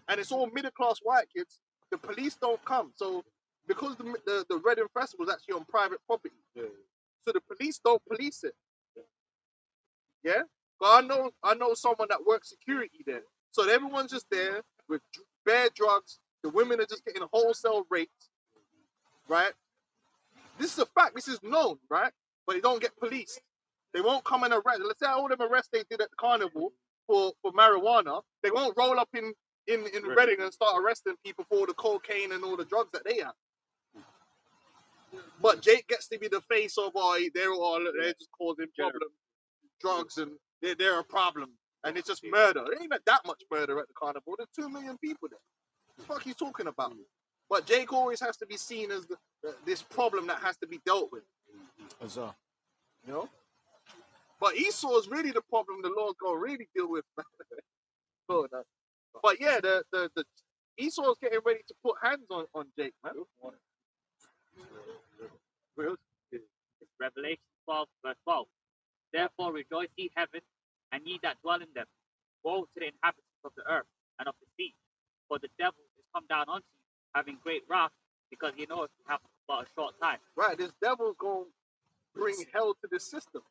And it's all middle class white kids. The police don't come. So because the Reading festival is actually on private property. So the police don't police it. Yeah? But I know someone that works security there. So everyone's just there with bare drugs. The women are just getting wholesale raped. Right? This is a fact. This is known, right? But they don't get policed. They won't come and arrest. Let's say all them arrests they did at the carnival for marijuana. They won't roll up in Reading and start arresting people for all the cocaine and all the drugs that they have. But Jake gets to be the face of, they're just causing problems, drugs, and they're a problem. And it's just murder. There ain't that much murder at the carnival. There's 2 million people there. What the fuck are you talking about? But Jake always has to be seen as this problem that has to be dealt with. Huzzah. You know? But Esau is really the problem the Lord's gonna really deal with. But yeah, the Esau's getting ready to put hands on Jake, man. Revelation 12, verse 12. Therefore rejoice ye heaven, and ye that dwell in them. Woe to the inhabitants of the earth and of the sea, for the devil is come down unto you, having great wrath, because he knows you have but a short time. Right, this devil's gonna bring hell to this system.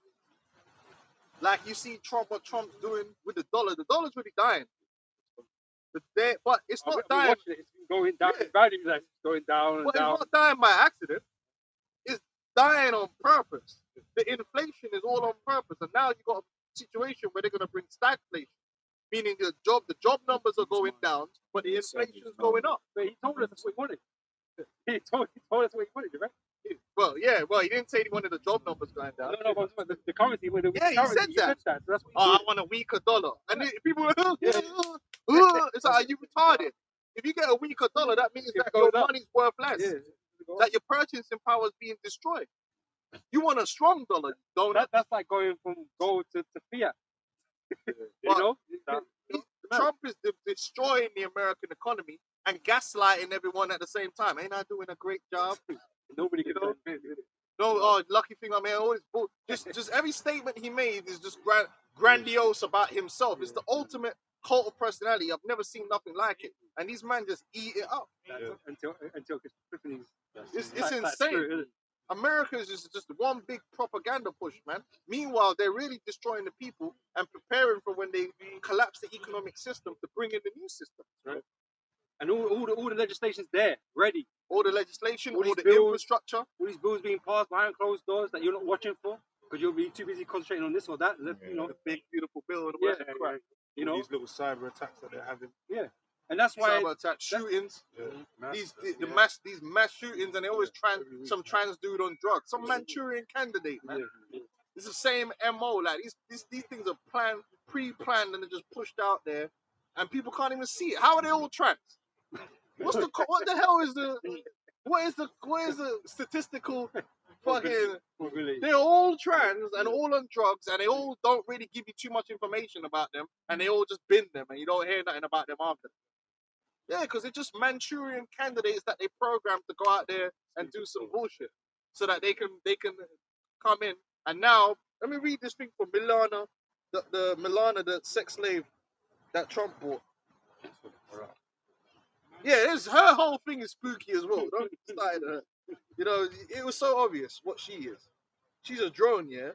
Like you see what Trump's doing with the dollar. The dollar's really dying. But it's not dying. It's going down. Yeah. The value is like going down and But down. it's not dying by accident. It's dying on purpose. The inflation is all on purpose. And now you've got a situation where they're going to bring stagflation, meaning the job numbers are going down, but the inflation is going up. But he told us that's what he wanted. He told us what he wanted, right? Well, he didn't say he wanted the job numbers going down. No, but the currency. Yeah, he said that. So that's what he I did. want a weaker dollar. And then people are it's like, are you retarded? If you get a weaker dollar, that means that your money's worth less. Yeah. That your purchasing power is being destroyed. You want a strong dollar, don't That's like going from gold to fiat. You But- know, Trump is destroying the American economy and gaslighting everyone at the same time. Ain't I doing a great job? nobody can know? do it. No, lucky thing I'm here. All this just every statement he made is just grandiose about himself. It's the ultimate cult of personality. I've never seen nothing like it. And these men just eat it up. Until Epiphany's. It's that insane. spirit, isn't it? America is just one big propaganda push, man. Meanwhile, they're really destroying the people and preparing for when they collapse the economic system to bring in the new system. And all the legislation's there, ready. All the legislation, All all these the bills. infrastructure. All these bills being passed behind closed doors that you're not watching for because you'll be too busy concentrating on this or that. You know, The big, beautiful bill. And Yeah, crap. you know, these little cyber attacks that they're having. and that's why. Cyber attack, shootings. Mass- These mass shootings, and they always some trans dude on drugs, some Manchurian candidate, man. It's the same MO. Like these things are planned, pre-planned, and they're just pushed out there, and people can't even see it. How are they all trans? What the hell is what is the statistical fucking? Really, They're all trans and all on drugs, and they all don't really give you too much information about them, and they all just bin them, and you don't hear nothing about them after. Yeah, because they're just Manchurian candidates that they program to go out there and do some bullshit, so that they can come in. And now, let me read this thing from Milana, the Milana, the sex slave that Trump bought. Yeah, her whole thing is spooky as well. Don't start at her. You know, it was so obvious what she is. She's a drone, yeah?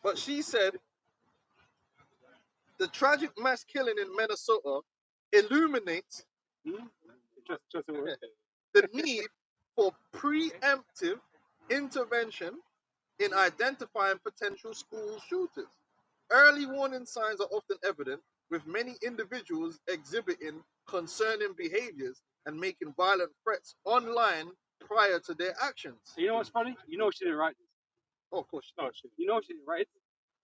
But she said the tragic mass killing in Minnesota illuminates the need for preemptive intervention in identifying potential school shooters. Early warning signs are often evident, with many individuals exhibiting concerning behaviors and making violent threats online prior to their actions. you know what's funny? You know she didn't write this. Oh, of course. No, You know she didn't write it.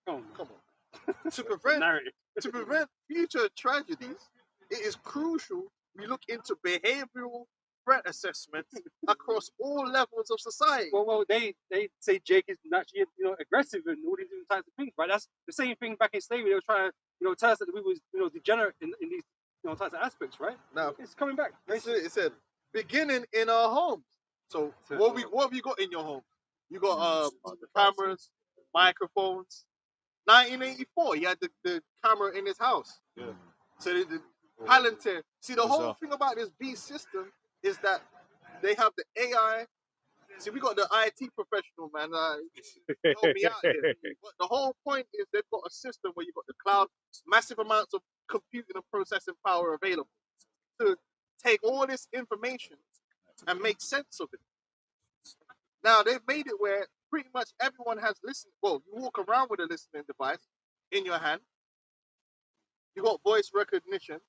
Come come on. narrative. To prevent future tragedies, it is crucial we look into behavioral threat assessments across all levels of society. Well, they say Jake is naturally, aggressive and all these different types of things, right? That's the same thing back in slavery. They were trying to, tell us that we was, degenerate in these, types of aspects, right? Now, It's coming back. it said beginning in our homes. So what have you got in your home? You got cameras, microphones. 1984, he had the camera in his house. Yeah. So the Palantir. See, the whole Bizarre. thing about this beast system is that they have the AI. See, we got the IT professional, man. Help me out here. But the whole point is they've got a system where you've got the cloud, massive amounts of computing and processing power available to take all this information and make sense of it. Now, they've made it where pretty much everyone has listening. Well, you walk around with a listening device in your hand. You got voice recognition.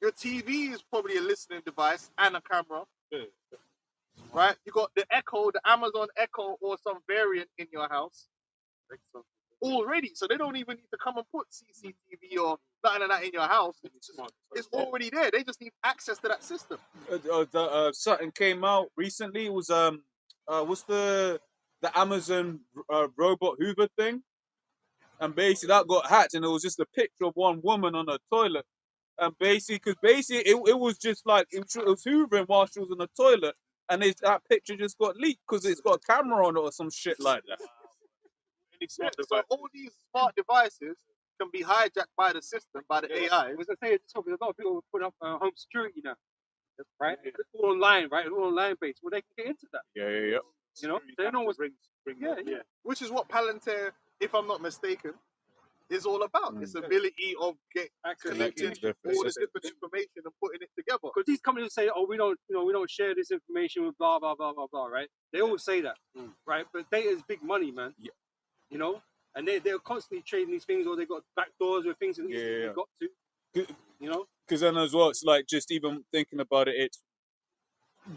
Your TV is probably a listening device and a camera. Right? You got the Echo, the Amazon Echo, or some variant in your house already. So they don't even need to come and put CCTV or nothing like that in your house. It's already there. They just need access to that system. Something came out recently. It was what's the Amazon robot Hoover thing, and basically that got hacked, and it was just a picture of one woman on a toilet, and basically it was just like it was hoovering while she was in the toilet, and that picture just got leaked because it's got a camera on it or some shit like that. So all these smart devices can be hijacked by the system, by the AI. I was gonna say, it's a lot of people put up home security now, right? It's all online, right? It's all online based. Well, they can get into that. Yeah. They know what's yeah. Which is what Palantir, if I'm not mistaken, is all about. Its ability of collecting all the different information and putting it together. Because these companies say, "Oh, we don't share this information with blah blah blah blah blah," right? They always say that, right? But data is big money, man. Yeah. And they're constantly trading these things, or they got back doors with things that they got to, Because then as well, it's like just even thinking about it,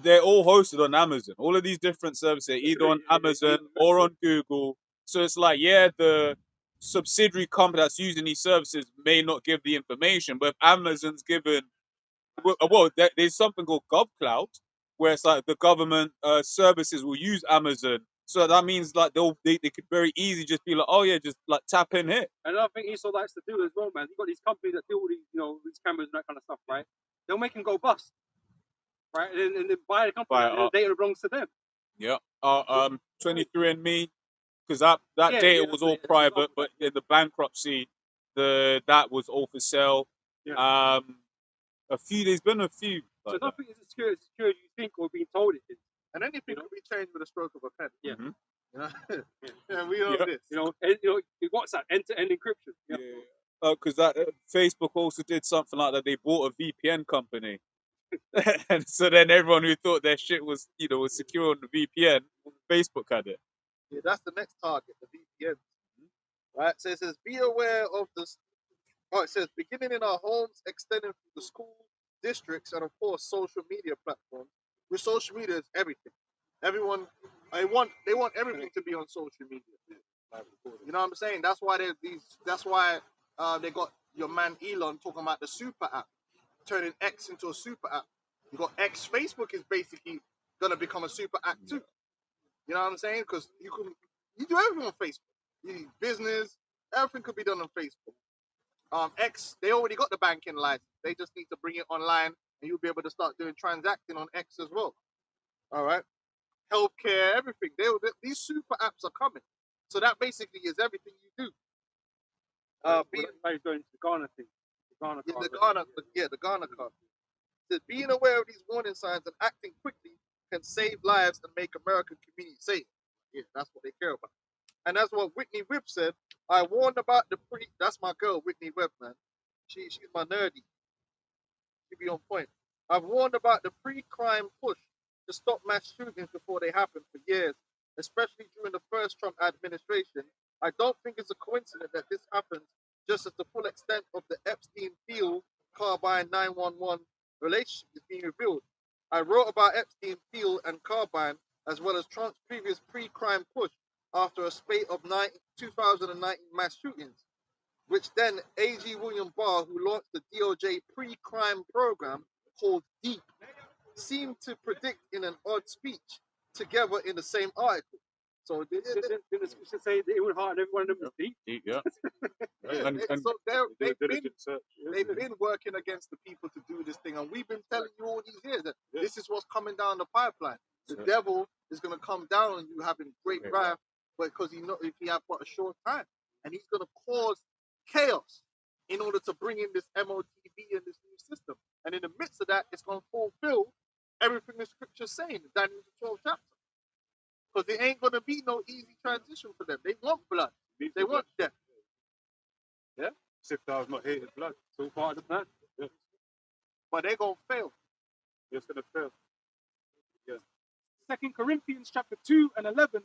they're all hosted on Amazon. All of these different services, either on Amazon or on Google. So it's like, the subsidiary company that's using these services may not give the information, but if Amazon's given, there's something called GovCloud, where it's like the government services will use Amazon So that means like they could very easily just be like, oh yeah, just like tap in here. And another thing Esau likes to do as well, man. You've got these companies that do all these, these cameras and that kind of stuff, right? They'll make them go bust, right? And then buy the company, Buy it and the up. data belongs to them. Yeah. 23andMe, because that Yeah, data yeah, was that's all it. It's private, all but in the bankruptcy, that was all for sale. Yeah. There's been a few. So Like that. nothing is as secure as you think or being told it is. And anything can be changed with a stroke of a pen. Yeah. Mhm. You know? Yeah, we know Yeah. this. WhatsApp end-to-end encryption. Yeah. Because that Facebook also did something like that. They bought a VPN company, and so then everyone who thought their shit was was secure on the VPN, Facebook had it. Yeah, that's the next target, the VPN. Right? So it says, be aware of this. Oh, it says, beginning in our homes, extending through the school, districts, and of course, social media platforms. With social media, is everything. Everyone, they want everything to be on social media. You know what I'm saying? That's why they got your man Elon talking about the super app, turning X into a super app. You got X. Facebook is basically gonna become a super app too. You know what I'm saying? Because you do everything on Facebook. You business, everything could be done on Facebook. X, they already got the banking license. They just need to bring it online, and you'll be able to start doing transacting on X as well. All right, healthcare, everything. These super apps are coming. So that basically is everything you do. He's going to the Ghana thing. The Ghana Yeah, card, the Ghana card. Says being aware of these warning signs and acting quickly can save lives and make American communities safe. Yeah, that's what they care about. And that's what Whitney Webb said. I warned about that's my girl, Whitney Webb, man. She's my nerdy. She be on point. I've warned about the pre-crime push to stop mass shootings before they happen for years, especially during the first Trump administration. I don't think it's a coincidence that this happens just as the full extent of the Epstein-Thiel Carbine 911 relationship is being revealed. I wrote about Epstein-Thiel and Carbine as well as Trump's previous pre-crime push after a spate of 2019 mass shootings, which then A.G. William Barr, who launched the DOJ pre-crime program called DEEP, seemed to predict in an odd speech together in the same article. So Didn't the scripture say that it would hard every one of them was deep? Yeah. And so they've been Diligent search. they've been working against the people to do this thing, and we've been telling you all these years that this is what's coming down the pipeline. The devil is going to come down on you having great wrath, because if he have but a short time, and he's going to cause chaos in order to bring in this MOTB and this new system. And in the midst of that, it's going to fulfill everything the scripture's saying, Daniel the 12th chapter. Because it ain't going to be no easy transition for them. They want blood. They want death. Yeah? As if thou hast not hated blood. It's all part of the plan. Yeah. But they're going to fail. It's going to fail. 2 Corinthians chapter 2 and 11,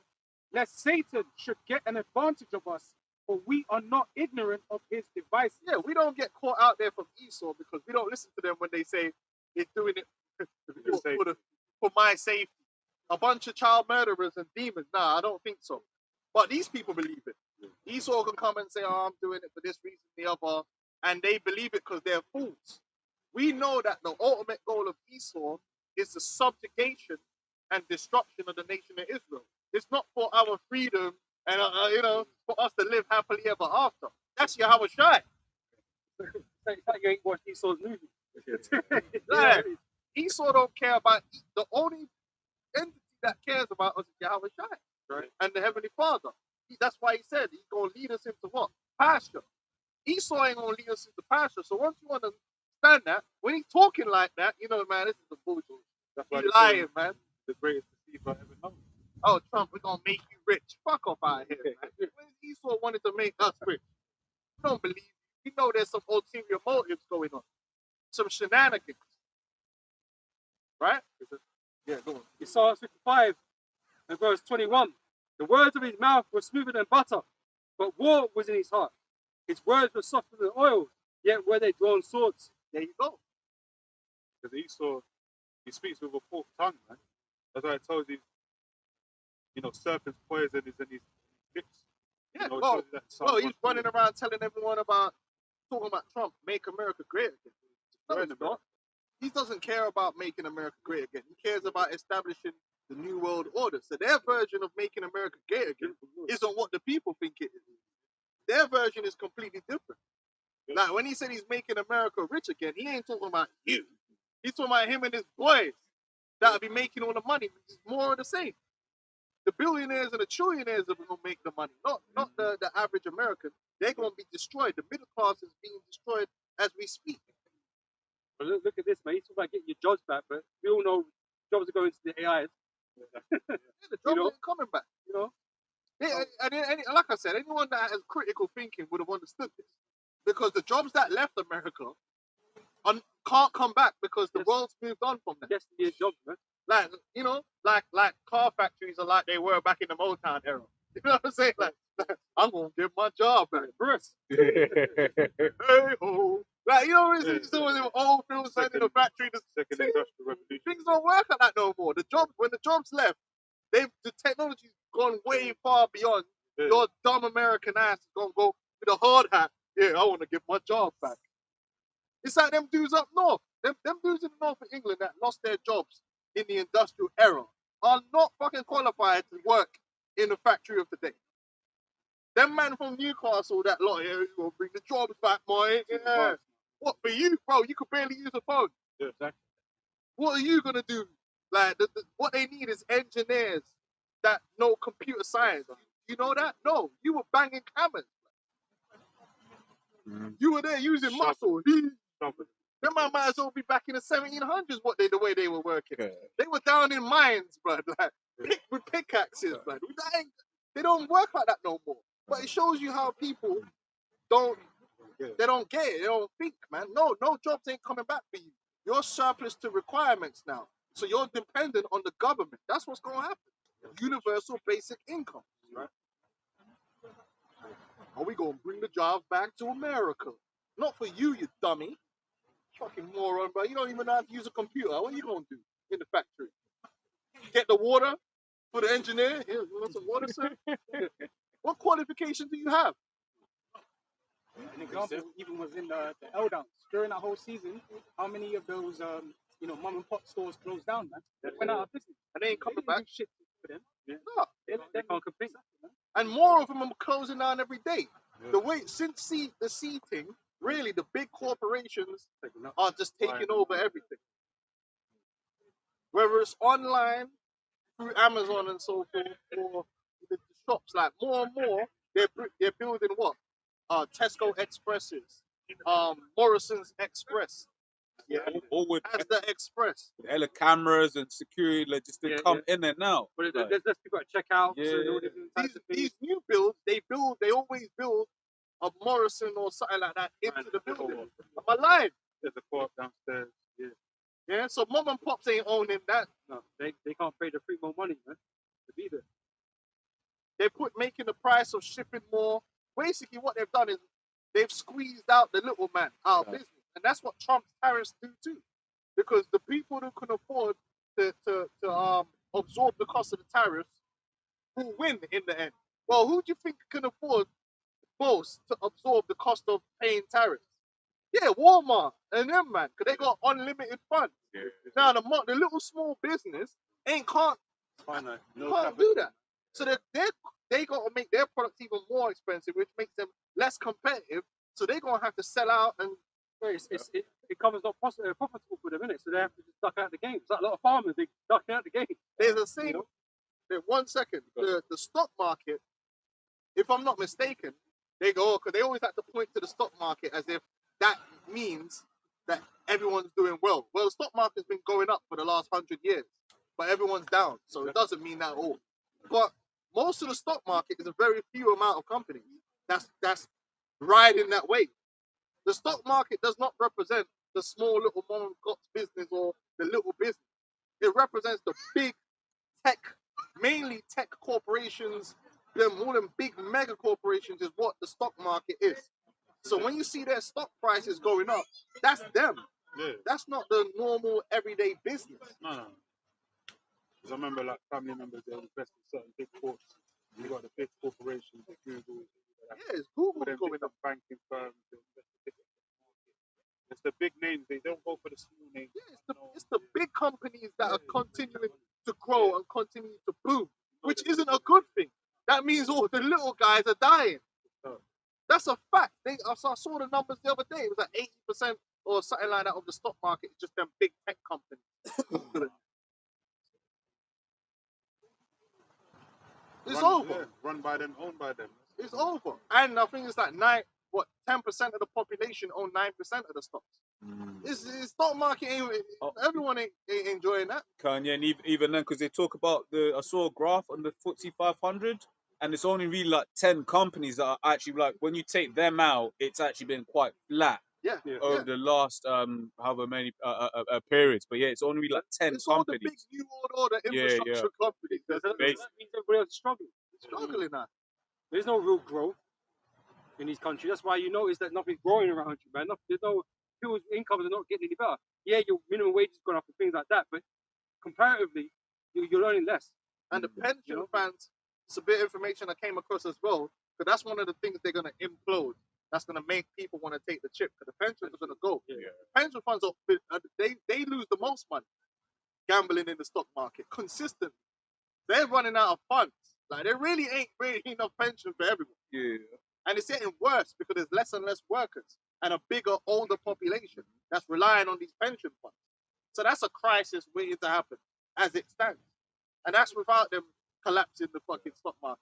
lest Satan should get an advantage of us, for we are not ignorant of his devices. Yeah, we don't get caught out there from Esau because we don't listen to them when they say it's doing it for my safety. A bunch of child murderers and demons. Nah, I don't think so. But these people believe it. Esau can come and say, oh, I'm doing it for this reason, the other, and they believe it because they're fools. We know that the ultimate goal of Esau is the subjugation and destruction of the nation of Israel. It's not for our freedom and, for us to live happily ever after. That's Yahweh Shai. It's like you ain't watched Esau's movie. Like, Esau don't care about, the only entity that cares about us is Yahweh Shai. Right. And the Heavenly Father. That's why he said he's going to lead us into what? Pasture. Esau ain't going to lead us into pasture. So once you understand that, when he's talking like that, man, this is the bullshit. That's why He's lying, man. the greatest deceiver ever known. Oh, Trump, we're going to make you rich. Fuck off out here, man. When Esau wanted to make us rich, we don't believe you. We know there's some ulterior motives going on. Some shenanigans. Right? Yeah, go on. Isaiah 55 and verse 21. The words of his mouth were smoother than butter, but war was in his heart. His words were softer than oil, yet were they drawn swords. There you go. Because Esau, he speaks with a forked tongue, man. That's why I told you, serpent's poison is in his lips. Yeah, it well, shows you that he's running around telling everyone talking about Trump, make America great again. No, it's not. He doesn't care about making America great again. He cares about establishing the New World Order. So their version of making America great again isn't what the people think it is. Their version is completely different. Like when he said he's making America rich again, he ain't talking about you. He's talking about him and his boys that'll be making all the money. It's more of the same. The billionaires and the trillionaires are gonna make the money, not the average American. They're gonna be destroyed. The middle class is being destroyed as we speak. But look at this, man. He's talking about getting your jobs back, but we all know jobs are going to the AIs. Yeah, the jobs ain't coming back. You know, Yeah, and like I said, anyone that has critical thinking would have understood this, because the jobs that left America can't come back because the world's moved on from them. destiny is jobs, man. Like like car factories are like they were back in the Motown era. You know what I'm saying? Like I'm gonna get my job back, Bruce. Hey ho. Like you know, it's still them old films in the factory. Second Industrial Revolution. Things don't work like that no more. When the jobs left, the technology's gone way far beyond. Your dumb American ass is gonna go with a hard hat. Yeah, I want to get my job back. It's like them dudes up north. Them dudes in the north of England that lost their jobs in the industrial era are not fucking qualified to work in the factory of today. Them man from Newcastle, that lot here, you gonna bring the jobs back, boy. Yeah. What for you, bro? You could barely use a phone. Yeah, exactly. What are you gonna do? Like, what they need is engineers that know computer science. You know that? No, you were banging hammers. You were there using muscle. Them man might as well be back in the 1700s. The way they were working. They were down in mines, bro. Like with pickaxes, man. They don't work like that no more. But it shows you how people don't get it. They don't think, man. No jobs ain't coming back for you. You're surplus to requirements now. So you're dependent on the government. That's what's going to happen. Universal basic income, right? Are we going to bring the jobs back to America? Not for you, you dummy. Fucking moron, bro. You don't even know how to use a computer. What are you going to do in the factory? Get the water for the engineer? Here, you want some water, sir? What qualification do you have? An example even was in the L Downs. During that whole season, how many of those mom and pop stores closed down, man? They went out of business. And they ain't coming back. Shit for them. No. They can't compete. And more of them are closing down every day. The way since the C thing, really the big corporations are just taking over everything. Whether it's online, through Amazon and so forth, or the shops, like more and more, they're building what? Tesco Expresses, Morrison's Express. Yeah, All with as the Express. hella cameras and security, like just to come in and out. But there's less people at checkout. Yeah. So all different types of things. These new builds, they always build a Morrison or something like that into the building. Am I lying? There's a co-op downstairs. Yeah. Yeah, so mom and pops ain't owning that. No, they can't pay the free more money, man, to be there. They making the price of shipping more. Basically, what they've done is they've squeezed out the little man out of business, and that's what Trump's tariffs do too. Because the people who can afford to absorb the cost of the tariffs will win in the end. Well, who do you think can afford most to absorb the cost of paying tariffs? Yeah, Walmart and them, man, because they got unlimited funds. Yeah. Now the little small business can't do that. So they got to make their products even more expensive, which makes them less competitive. So they're gonna have to sell out, and It becomes not profitable for them, innit? So they have to just duck out the game. It's like a lot of farmers, they duck out the game. there's a saying. That 1 second, the stock market, if I'm not mistaken, they go because they always like to point to the stock market as if that means that everyone's doing well. Well, the stock market's been going up for the last 100 years, but everyone's down, so it doesn't mean that at all. But most of the stock market is a very few amount of companies that's riding that wave. The stock market does not represent the small little mom and pop business or the little business. It represents the big tech, mainly tech corporations. All them big mega corporations is what the stock market is. So when you see their stock prices going up, that's them. Yeah. That's not the normal everyday business. No. Because I remember like family members they invest in certain big corps. You got the big corporations, the Google. Yeah, it's Google Them going big up. banking firms. They invest in big market. It's the big names. They don't go for the small names. Yeah, it's the big companies that are continuing to grow and continues to boom, which isn't a good thing. That means all the little guys are dying. That's a fact. I saw the numbers the other day. It was like 80% or something like that of the stock market is just them big tech companies. It's over. Run by them, owned by them. It's over. And I think it's like 10% of the population own 9% of the stocks. It's stock market everyone ain't enjoying that. Kanye, and even then, because they talk about I saw a graph on the FTSE 500, and it's only really like 10 companies that are actually like, when you take them out, it's actually been quite flat over the last however many periods. But yeah, it's only really like 10 it's companies. All the big new world order infrastructure companies. That means everybody else is struggling. Struggling now. There's no real growth in these countries. That's why you notice that nothing's growing around you, man. There's no people's incomes are not getting any better. Yeah, your minimum wage is going up and things like that, but comparatively, you're earning less. And the pension funds, it's a bit of information I came across as well, because that's one of the things they're going to implode. That's going to make people want to take the chip, because the pensions are going to go. Pension funds, they lose the most money gambling in the stock market consistently. They're running out of funds. Like, there really ain't enough pension for everyone. Yeah. And it's getting worse because there's less and less workers and a bigger, older population that's relying on these pension funds. So that's a crisis waiting to happen as it stands. And that's without them collapsing the fucking stock market.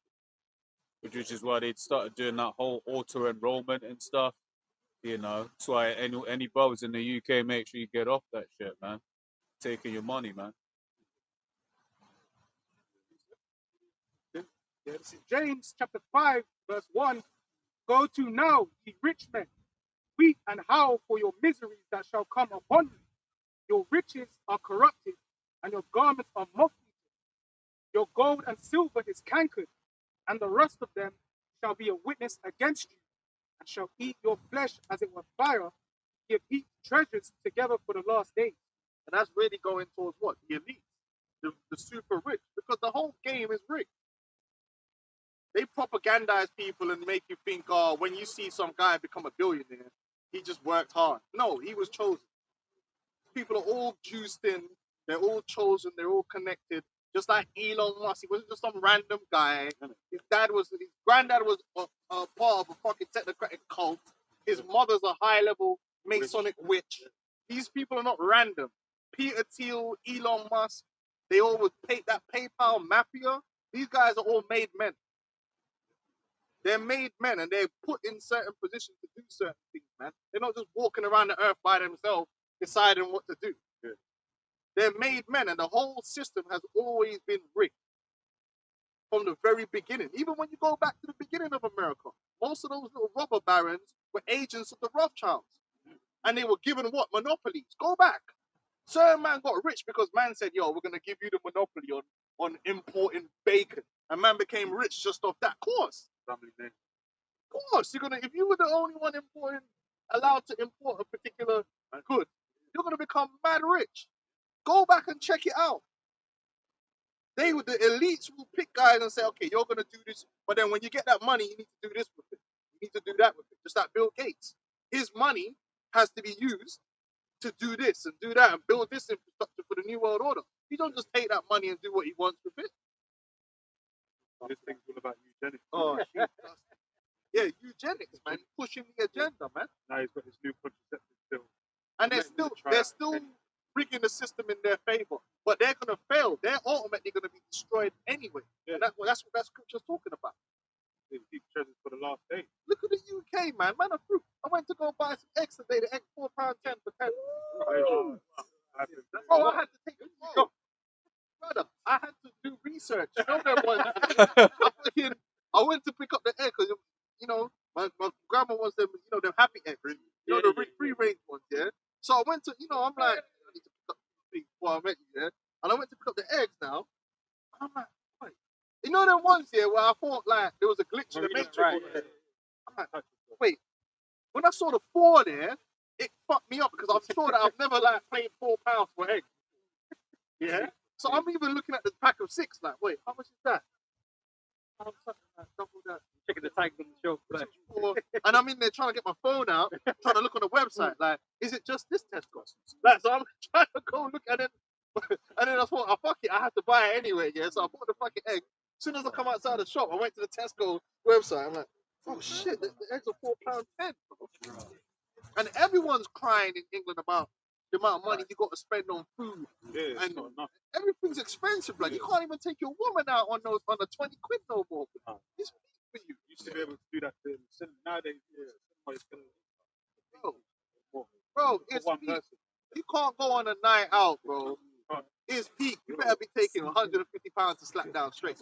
Which is why they started doing that whole auto enrollment and stuff. You know, that's why any brothers in the UK, make sure you get off that shit, man. Taking your money, man. Yeah, this is James chapter 5, verse 1. Go to now, ye rich men, weep and howl for your miseries that shall come upon you. Your riches are corrupted, and your garments are moth-eaten. Your gold and silver is cankered, and the rust of them shall be a witness against you, and shall eat your flesh as it were fire. Ye have heaped treasures together for the last days. And that's really going towards what? The elite, the super rich, because the whole game is rigged. They propagandize people and make you think, oh, when you see some guy become a billionaire, he just worked hard. No, he was chosen. People are all juiced in. They're all chosen. They're all connected. Just like Elon Musk, he wasn't just some random guy. His granddad was a part of a fucking technocratic cult. His mother's a high-level Masonic witch. These people are not random. Peter Thiel, Elon Musk, they all would pay that PayPal mafia. These guys are all made men. They're made men, and they're put in certain positions to do certain things, man. They're not just walking around the earth by themselves deciding what to do. Yeah. They're made men, and the whole system has always been rigged from the very beginning. Even when you go back to the beginning of America, most of those little robber barons were agents of the Rothschilds, and they were given what? Monopolies. Go back. Certain man got rich because man said, yo, we're going to give you the monopoly on importing bacon. And man became rich just off that course. Of course, if you were the only one allowed to import a particular good, you're gonna become mad rich. Go back and check it out. The elites will pick guys and say, okay, you're gonna do this, but then when you get that money, you need to do this with it. You need to do that with it. Just like Bill Gates. His money has to be used to do this and do that and build this infrastructure for the New World Order. You don't just take that money and do what he wants with it. This thing's all about eugenics. Oh, yeah, eugenics, man. Pushing the agenda, man. Now he's got this new contraceptive pill. And they're still rigging the system in their favor. But they're gonna fail. They're ultimately gonna be destroyed anyway. Yeah. And that's what that scripture's talking about. They keep treasures for the last day. Look at the UK, man. Man of fruit. I went to go buy some eggs today. The egg £4.10 for 10. Oh, I had to take a go. Brother, I had to do research. You know that one. I went to pick up the egg because, you know, my grandma wants them, you know, them happy eggs. You know, the free range ones, yeah? So I went to, you know, I'm like, I need to pick up things before I met you, yeah? And I went to pick up the eggs now. And I'm like, wait. You know them ones here where I thought, like, there was a glitch in the matrix? Right. I'm like, wait. When I saw the 4 there, it fucked me up because I'm sure that I've never, like, paid £4 for eggs. Yeah? So I'm even looking at the pack of 6, like, wait, how much is that? Double that. Checking the tag on the shelf. And I'm in there trying to get my phone out, trying to look on the website, like, is it just this Tesco? Like, so I'm trying to go look at it, and then I thought, thought, fuck it, I have to buy it anyway. Yeah, so I bought the fucking egg. As soon as I come outside the shop, I went to the Tesco website. I'm like, oh shit, the eggs are £4.10. And everyone's crying in England about the amount of money you got to spend on food. Yeah, it's And not enough. everything's expensive. Like, you can't even take your woman out on those on the 20 quid no more. No. It's for you. You used to be able to do that in cinema. Nowadays, cinema is gonna Bro, for it's one peak. person. You can't go on a night out, bro. Can't. It's peak. You better be taking £150 to slap down straight.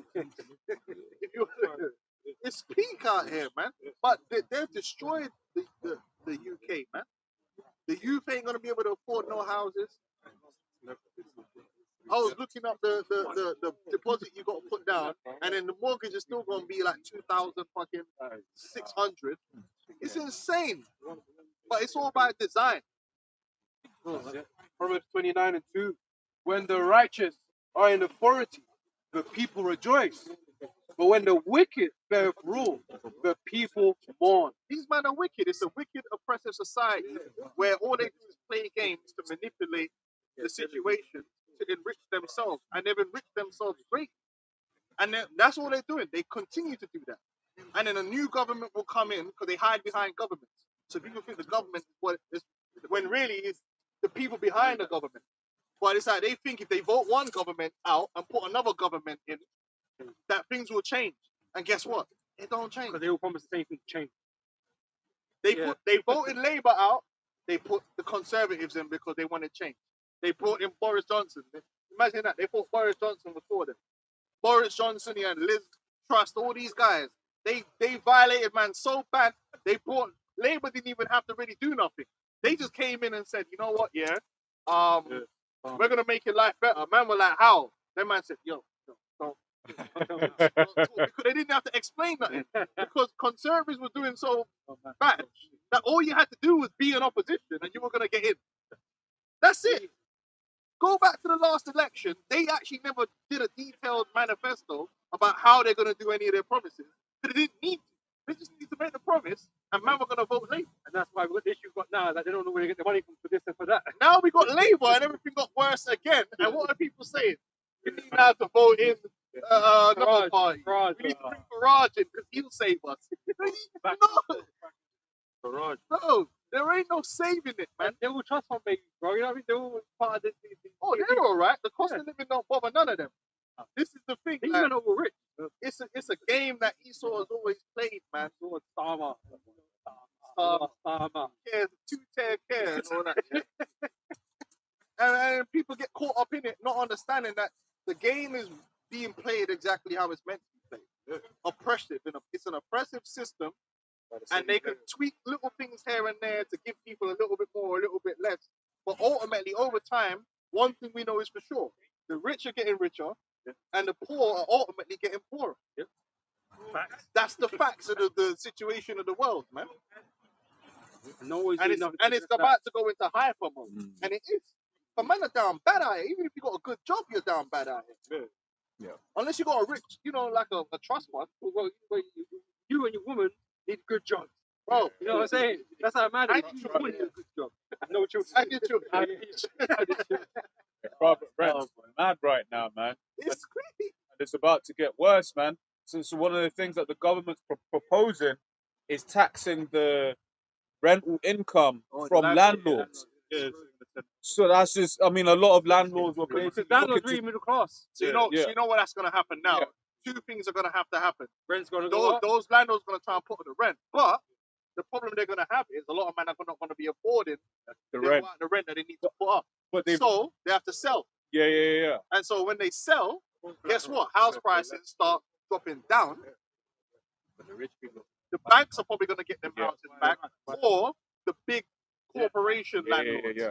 It's peak out here, man. But they've destroyed the UK, man. The youth ain't gonna be able to afford no houses. I was looking up the deposit you got to put down, and then the mortgage is still gonna be like 2,000 fucking 600. It's insane, but it's all about design. Proverbs 29:2. When the righteous are in authority, the people rejoice. But when the wicked bear rule, the people mourn. These men are wicked. It's a wicked, oppressive society where all they do is play games to manipulate the situation to enrich themselves, and they've enriched themselves great. And that's all they're doing. They continue to do that. And then a new government will come in because they hide behind governments. So people think the government is what is, when really it's the people behind the government. But it's like they think if they vote one government out and put another government in, that things will change. And guess what? It don't change. Because they all promise the same thing to change. They voted Labour out. They put the Conservatives in because they wanted change. They brought in Boris Johnson. Imagine that. They thought Boris Johnson was for them. Boris Johnson and Liz Truss, all these guys, they violated man so bad. They brought Labour didn't even have to really do nothing. They just came in and said, you know what, we're gonna make your life better. Man were like, how? That man said, yo, don't because they didn't have to explain nothing because Conservatives were doing so bad that all you had to do was be in opposition and you were gonna get in. That's it. Go back to the last election. They actually never did a detailed manifesto about how they're gonna do any of their promises. But they didn't need to. They just need to make the promise, and man, we're gonna vote Labour. And that's why the issue you've got now is that they don't know where to get the money from for this and for that. Now we got Labour, and everything got worse again. And what are people saying? We need now to vote in another party. Farage. We need to bring Farage in because he'll save us. No, Farage. bro, there ain't no saving it, man. And they will trust fund babies, bro. You know what I mean? They're all part of this. Oh, they're all right. The cost of living don't bother none of them. This is the thing. These Like, men are all rich. it's a game that Esau has always played, man. Starmer. Cares, two-tier care and all that. shit. and people get caught up in it, not understanding that the game is being played exactly how it's meant to be played. Oppressive. It's an oppressive system, and they can tweak little things here and there to give people a little bit more, a little bit less. But ultimately, over time, one thing we know is for sure: the rich are getting richer, and the poor are ultimately getting poorer. That's the facts of the situation of the world, man. And it's about to go into hyper mode, and it is. But man are down bad at it. Even if you got a good job, you're down bad at it. Yeah. Unless you got a rich, like a trust fund. Well, you and your woman need good jobs. Bro, You know what I'm saying? That's how mad I it is. need You children. would need a good job. No children. I get you. Private rent's mad right now, man. It's crazy. And it's about to get worse, man. So one of the things that the government's proposing is taxing the rental income from landlords. So that's just, I mean, a lot of landlords were basically Because landlords looking really middle class. So you know what that's gonna happen now. Yeah. Two things are gonna have to happen. Rent's gonna go up. Those landlords are gonna try and put on the rent, but the problem they're gonna have is a lot of men are not gonna be affording the rent. the rent that they need to put up. But they, So they have to sell. yeah. And so when they sell, guess what? House prices start dropping down. The banks are probably going to get them houses back, or the big corporation landlords. Yeah.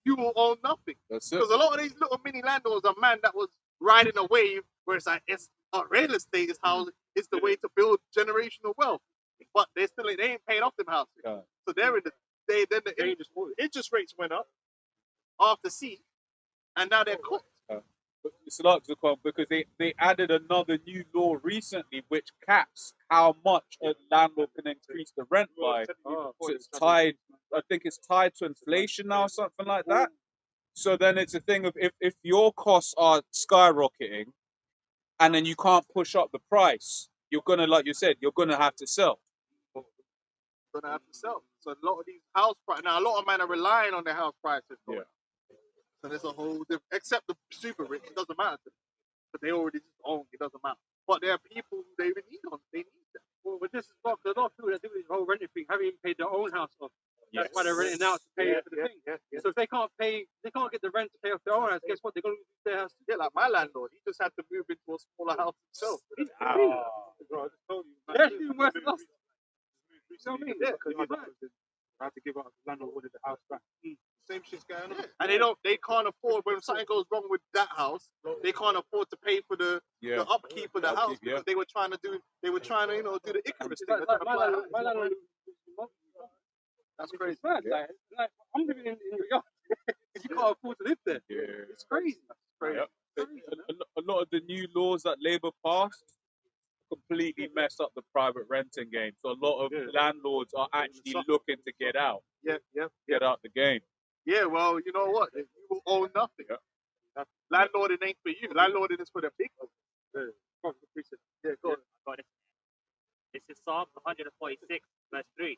You will own nothing. That's it. Because a lot of these little mini landlords are man that was riding a wave where it's like real estate is how it's the way to build generational wealth. But they ain't paying off them houses. Yeah. So they're in the interest rates went up after C, and now they're cooked. But it's like because they added another new law recently which caps how much a landlord can increase the rent by. So it's tied, I think it's tied to inflation now or something like that. So then it's a thing of if your costs are skyrocketing, and then you can't push up the price, you're gonna, like you said, you're gonna have to sell. Gonna have to sell. So a lot of these house prices now, a lot of men are relying on their house prices. Yeah. So there's a whole different, except the super rich, it doesn't matter to them. But they already just own, it doesn't matter. But there are people who they need on, they need them. Well, but this is not a lot of people that do this whole renting thing haven't even paid their own house off. That's why they're renting out to pay for the thing. So if they can't get the rent to pay off their own house, guess what? They're going to lose their house. Yeah, like my landlord, he just had to move into a smaller house himself. Bro, I just told you. They're actually doing worse than us. You know what I mean? Yeah, because I had to give up the landlord wanted the house back. Same shit's going on. And they can't afford, when something goes wrong with that house, they can't afford to pay for the upkeep of the house because they were trying to do the Icarus thing. My landlord, That's crazy. it's bad. Like, I'm living in your yard. You can't afford to live there. Yeah. It's crazy. Crazy. A lot of the new laws that Labour passed completely messed up the private renting game. So a lot of landlords are actually looking to get out, get out the game. Yeah, well, you know what? You will own nothing. Landlording ain't for you. Landlording is for the big ones. Yeah, go on. Got it. This is Psalm 146, verse 3.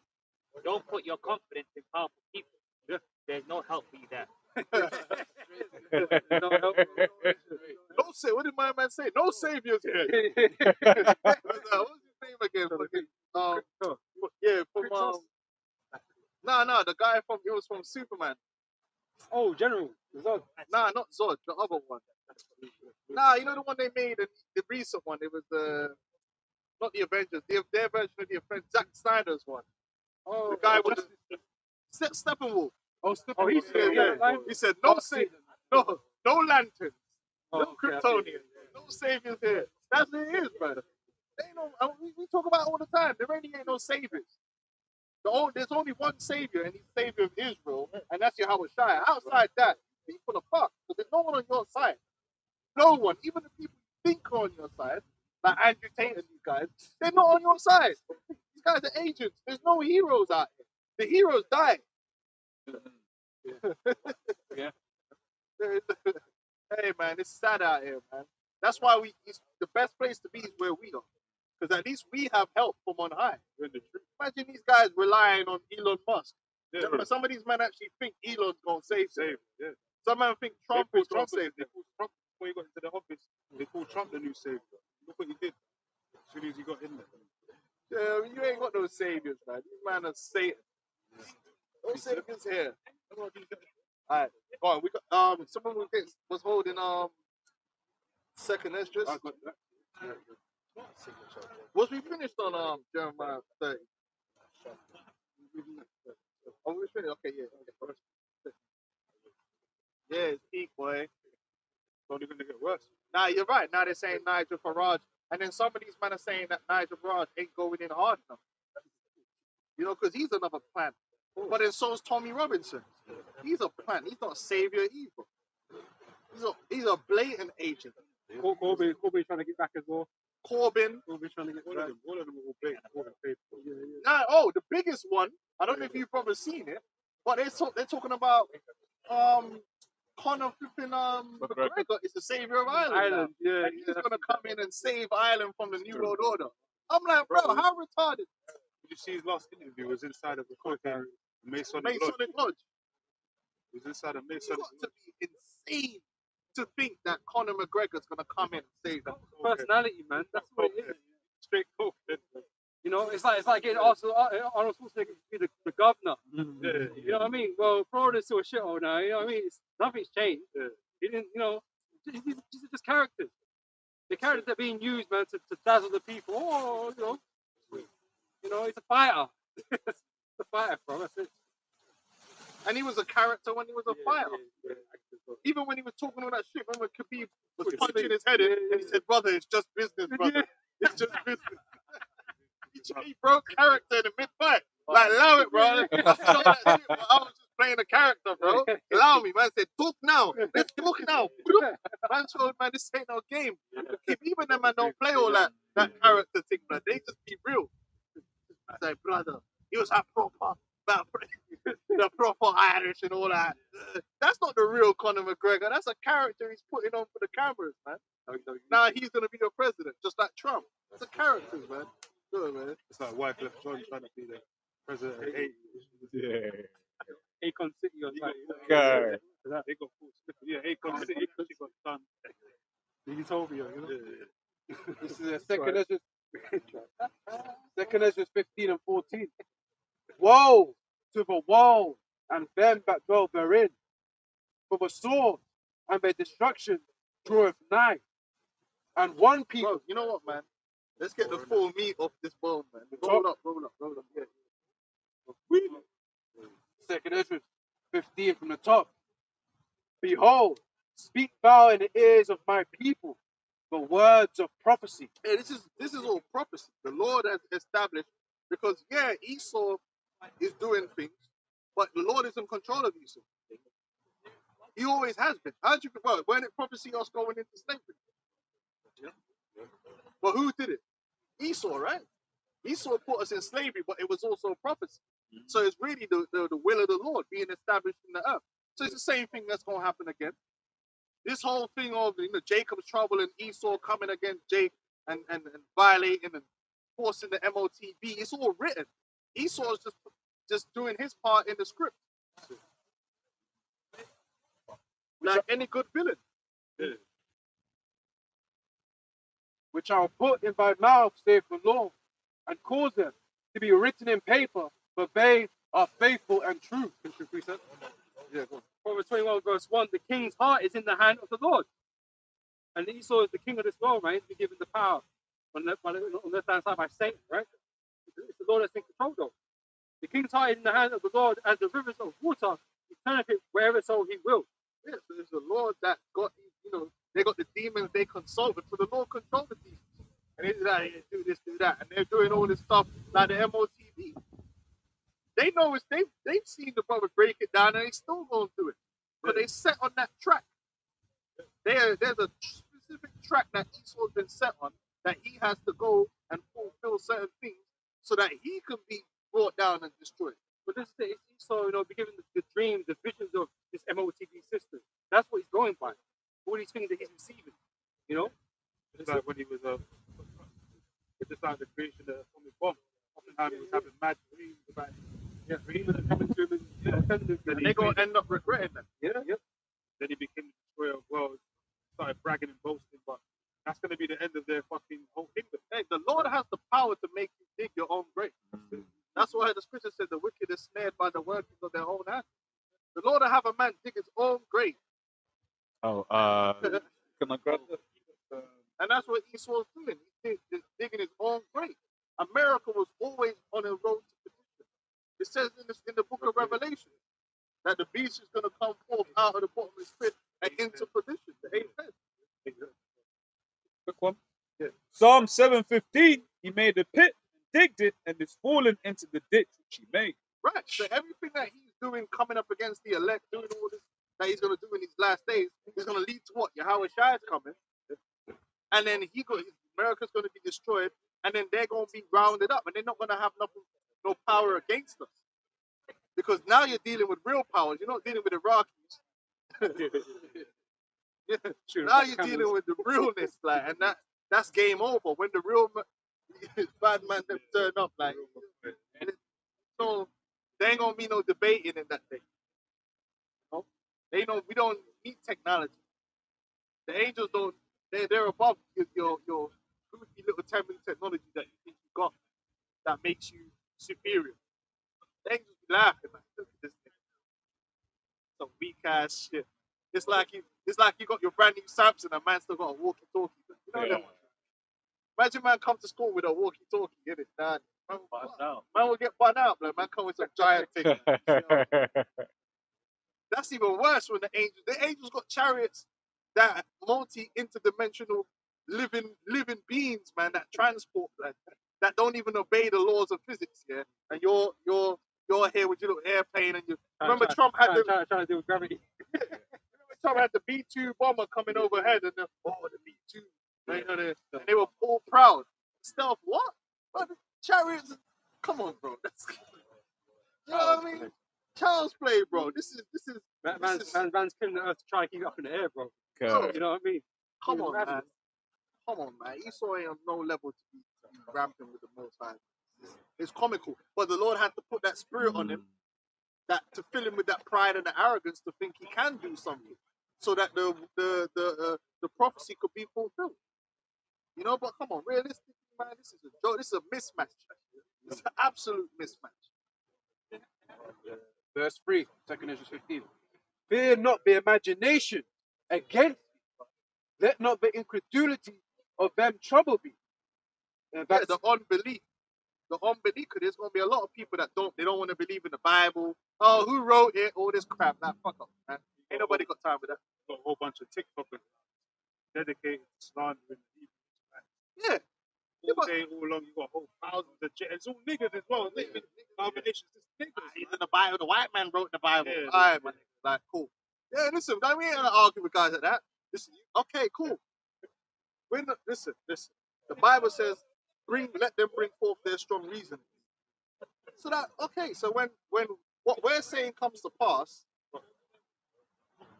Don't put your confidence in powerful people. There's no help for you there. No say. What did my man say? No saviors here. What's his name again? Yeah, from the guy from it was from Superman. Oh, General. Zod. Nah, not Zod, the other one. Nah, you know the one they made, the recent one. It was not the Avengers, their version of the Avengers, Zack Snyder's one. Oh, The guy with Steppenwolf. Oh, he said, He said no lanterns, no okay, Kryptonians, no saviors here. That's what it is, brother. They ain't no, we talk about it all the time. There really ain't no saviors. There's only one savior, and he's savior of Israel, and that's Yahweh Shai. Outside that, people are fucked. So there's no one on your side. No one, even the people you think are on your side, like Andrew Tate and these guys, they're not on your side. These guys are agents. There's no heroes out here. The heroes die. Hey man, it's sad out here, man. That's why the best place to be is where we are. Because at least we have help from on high. Imagine these guys relying on Elon Musk. Some of these men actually think Elon's going to save them. Some men think Trump is going to save them. Trump, before he got into the office, they called Trump the new savior. Look what he did as soon as he got in there. Yeah, you ain't got no saviors, man. These men are Satan. No saviors here. Alright, go on. We got someone was holding second Esdras. I got that. Was we finished on Jeremiah 30? Oh, we finished. Okay, yeah. Yeah, it's peak, boy. It's only going to get worse. Nah, you're right. Now they're saying Nigel Farage, and then some of these men are saying that Nigel Farage ain't going in hard enough. You know, because he's another plant. But then so is Tommy Robinson. He's a plant. He's not a savior either. He's a blatant agent. Corbyn trying to get back as well. Corbyn. Corbyn trying to get All back. of them are all paid for. Nah, the biggest one. I don't know if you've probably seen it, but they're talking about Conor flipping McGregor is the savior of Ireland. Yeah, and he's gonna come in and save Ireland from the New World Order. I'm like, bro, how retarded? Did you see his last interview? It was inside of the Masonic Masonic Lodge. It was inside of You Masonic got to be insane to think that Conor McGregor's gonna come in and save them. Personality, man. That's what it is. Straight confident. You know, it's like getting Arnold Schwarzenegger to be the governor. You know what I mean? Well, Florida's still a shithole now. You know what I mean? Nothing's changed. He didn't, these are just characters. The characters that are being used, man, to dazzle the people. Oh, he's a fighter. It's a fighter, bro. That's it. And he was a character when he was a fighter. Even when he was talking all that shit, remember Khabib was punching his head in, and he said, "Brother, it's just business, brother. It's just business." He broke character in the mid-fight. Like, allow it, bro. I was just playing a character, bro. Allow me, man. I said, talk now. Let's talk now. Man told, man, this ain't no game. Even them, man, don't play all that character thing, man. They just be real. I said, brother, he was a proper Irish and all that. That's not the real Conor McGregor. That's a character he's putting on for the cameras, man. Now he's gonna be the president, just like Trump. It's a character, man. Good, man. It's like Wycliffe John trying to be the president of Haiti. Yeah. Akon City or something. Okay. They got full slipper. Yeah, Akon City she got done. Utopia, you know? This is a second Ezra. Second Ezra 15 and 14. Woe to the wall and them that dwell therein, for the sword and their destruction draweth nigh. And one people. Bro, you know what, man? Let's get the full meat off this bone, man. Roll up. Yeah. Second Ezra 15 from the top. Behold, speak thou in the ears of my people the words of prophecy. Hey, this is all prophecy. The Lord has established, because Esau is doing things, but the Lord is in control of Esau. He always has been. How'd you well, when it prophecy us going into slavery? But who did it? Esau, right? Esau put us in slavery, but it was also a prophecy. So it's really the will of the Lord being established in the earth. So it's the same thing that's going to happen again. This whole thing of Jacob's trouble and Esau coming against Jake and violating and forcing the MOTB, it's all written. Esau is just doing his part in the script. Like any good villain. Which I'll put in thy mouth, saith the Lord, and cause them to be written in paper, for they are faithful and true. Yeah, go on. Proverbs 21 verse 1, the king's heart is in the hand of the Lord. And Esau is the king of this world, right? He's been given the power on the left-hand side by Satan, right? It's the Lord that's in control, though. The king's heart is in the hand of the Lord as the rivers of water. He turneth it wherever so he will. Yeah, so it's the Lord that got, they got the demons they consulted, so the Lord controlled the demons. And it's like, do this, do that. And they're doing all this stuff like the MOTV. They know they've seen the brother break it down and they still going to do it. Because they set on that track. There's a specific track that Esau's been set on that he has to go and fulfill certain things so that he can be brought down and destroyed. But this is it. It's Esau, be given the dreams, the visions of this MOTV system. That's what he's going by. All these things that he's receiving, It's like when he was it's just like the creation of the atomic bomb. Oftentimes he was having mad dreams about dreamers are coming to him and telling them And they're going to end up regretting that. Then he became the destroyer of worlds, started bragging and boasting, but that's going to be the end of their fucking whole kingdom. Hey, the Lord has the power to make you dig your own grave. That's why the scripture said the wicked is snared by the workings of their own hands. The Lord will have a man dig his own grave. Oh, can I grab that? And that's what Esau's doing. He's digging his own grave. America was always on a road to perdition. It says in the book of Revelation that the beast is going to come forth out of the bottomless pit and into perdition, the eighth head. Quick one. Yeah. Psalm 7:15. He made a pit, digged it, and is fallen into the ditch which he made. Right. So everything that he's doing, coming up against the elect, doing all this that he's going to do in these last days, is going to lead to what? Yahweh Shai is coming. And then America's going to be destroyed, and then they're going to be rounded up, and they're not going to have no power against us. Because now you're dealing with real powers. You're not dealing with Iraqis. Now you're dealing with the realness, like, and that's game over. When the real bad man turn up, like, so there ain't gonna be no debating in that thing. We don't need technology. The angels don't. They're above your goofy little 10-minute technology that you think you got that makes you superior. The angels be laughing, man. Look at this thing. Some weak ass shit. It's like you got your brand new Samsung and man still got a walkie-talkie. You know that one? Imagine man come to school with a walkie-talkie, get it done. Man will get fun out, man come with some giant thing. That's even worse when the angels got chariots that multi-interdimensional living beings, man, that transport, that don't even obey the laws of physics, yeah. And you're here with your little airplane, and remember Trump had trying to deal with gravity. Trump had the B-2 bomber coming overhead, and the B-2, and they were all proud. Stealth, what? But the chariots, come on, bro. You know what I mean? Child's play, bro. This is Man's killing the earth to try and keep it up in the air, bro. Okay. You know what I mean? come It's on, madness. man. Come on, man. Esau ain't on no level to be ramping with the Most High. It's comical, but the Lord had to put that spirit on him, that to fill him with that pride and the arrogance to think he can do something, so that the prophecy could be fulfilled. You know, but come on, realistically, man, this is a joke. This is a mismatch. It's an absolute mismatch. Verse 3, 2 Ezra 15. Fear not the imagination against me. Let not the incredulity of them trouble me. And Yeah, that's the unbelief. The unbelief, because there's going to be a lot of people that don't want to believe in the Bible. Oh, who wrote it? All this crap. Nah, fuck off, man. Ain't nobody got time for that. Got a whole bunch of TikTokers dedicated to slandering the Hebrews. Yeah. Yeah, All but day, all long, you got whole thousands of it's all niggas as well. It's even combinations of niggas. in the Bible, the white man wrote the Bible. Yeah, All right, man. Like, cool. Yeah, listen, we ain't gonna argue with guys like that. Listen, okay, cool. We're not, listen. The Bible says, let them bring forth their strong reason. So that, okay, so when what we're saying comes to pass,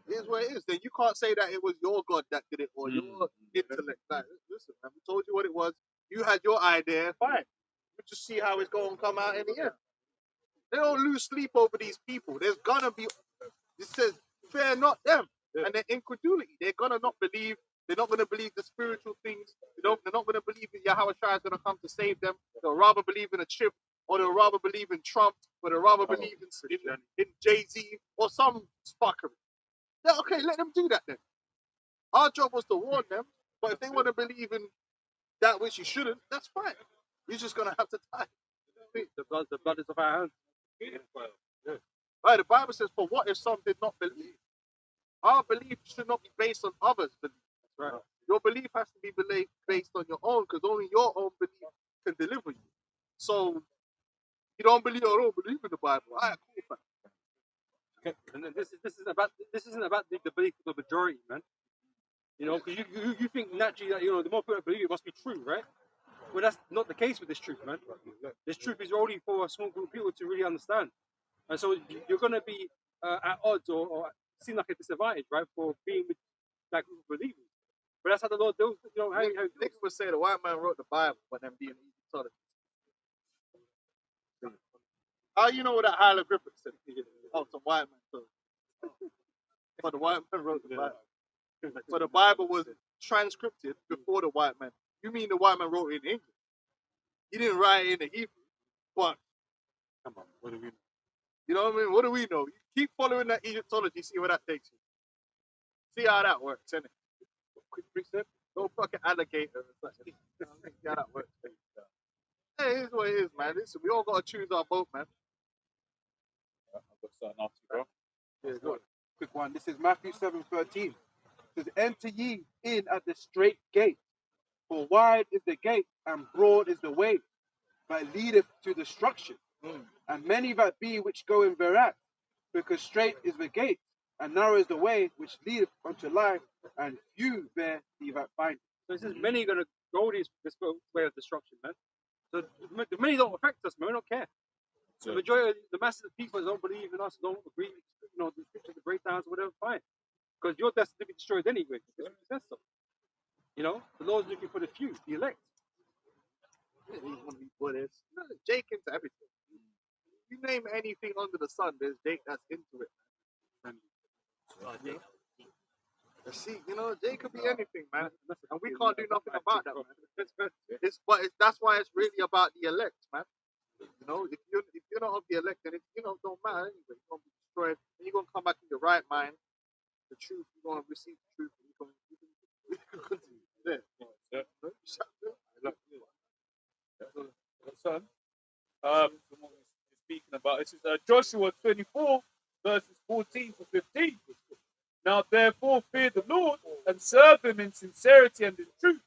here's what it is. Then you can't say that it was your God that did it or your intellect. Like, listen, man, we told you what it was. You had your idea, fine. We just see how it's going to come out in the end. They don't lose sleep over these people. There's gonna be. It says, "Fear not them," and their incredulity. They're gonna not believe. They're not gonna believe the spiritual things. They're not gonna believe that Yahweh Shai is gonna come to save them. They'll rather believe in a chip, or they'll rather believe in Trump, or they'll rather believe in Jay-Z or some fuckery. Yeah, okay, let them do that then. Our job was to warn them, but if they want to believe in that which you shouldn't, that's fine. You're just gonna have to die. The blood is of our hands. Right, the Bible says, "For what if some did not believe?" Our belief should not be based on others' belief. Right. Your belief has to be based on your own, because only your own belief can deliver you. So you don't believe or don't believe in the Bible. All right, cool, fam. And then this isn't about the belief of the majority, man. You know, because you think naturally that, you know, the more people believe it must be true, right? Well, that's not the case with this truth, man. This truth is only for a small group of people to really understand, and so you're going to be at odds or seem like a disadvantage, right, for being with that group of believers. But that's how the Lord does. You know, how Niggas would say the white man wrote the Bible, but them being Egyptologist. How you know what that hieroglyphic said? Oh, some white man. So. But the white man wrote the Bible. So the Bible was transcripted before the white man. You mean the white man wrote it in English? He didn't write it in the Hebrew. But Come on, what do we know? you know what I mean? What do we know? You keep following that Egyptology, see where that takes you. See how that works, innit? Quick precept. No fucking alligator. See how that works. Hey, here's what it is, man. Listen, we all gotta choose our boat, man. I've got something after you, bro. Yeah, go on. quick one. This is Matthew 7:13. It says, "Enter ye in at the straight gate, for wide is the gate and broad is the way that leadeth to destruction, and many that be which go in thereat, because straight is the gate and narrow is the way which leadeth unto life, and few there be that find it." So it says many are going to go this way of destruction, man. So the many don't affect us, man. We don't care. The majority, the masses of people that don't believe in us, don't agree, you know, the scriptures, the breakdowns, whatever, fine. Because you're destined to be destroyed anyway. Because it says so. You know, the Lord's looking for the few, the elect. Jake into everything. You name anything under the sun, there's Jake that's into it. See, you know, Jake could be anything, man, and we can't do nothing about that, man. That's why it's really about the elect, man. You know, if you're not of the elect, then it don't matter anyway. You're gonna be destroyed, and you're gonna come back in your right mind. The truth, you're gonna receive the truth, and you can continue. Yeah. Son, speaking about this is Joshua 24 verses 14 to 15. Now therefore fear the Lord and serve him in sincerity and in truth,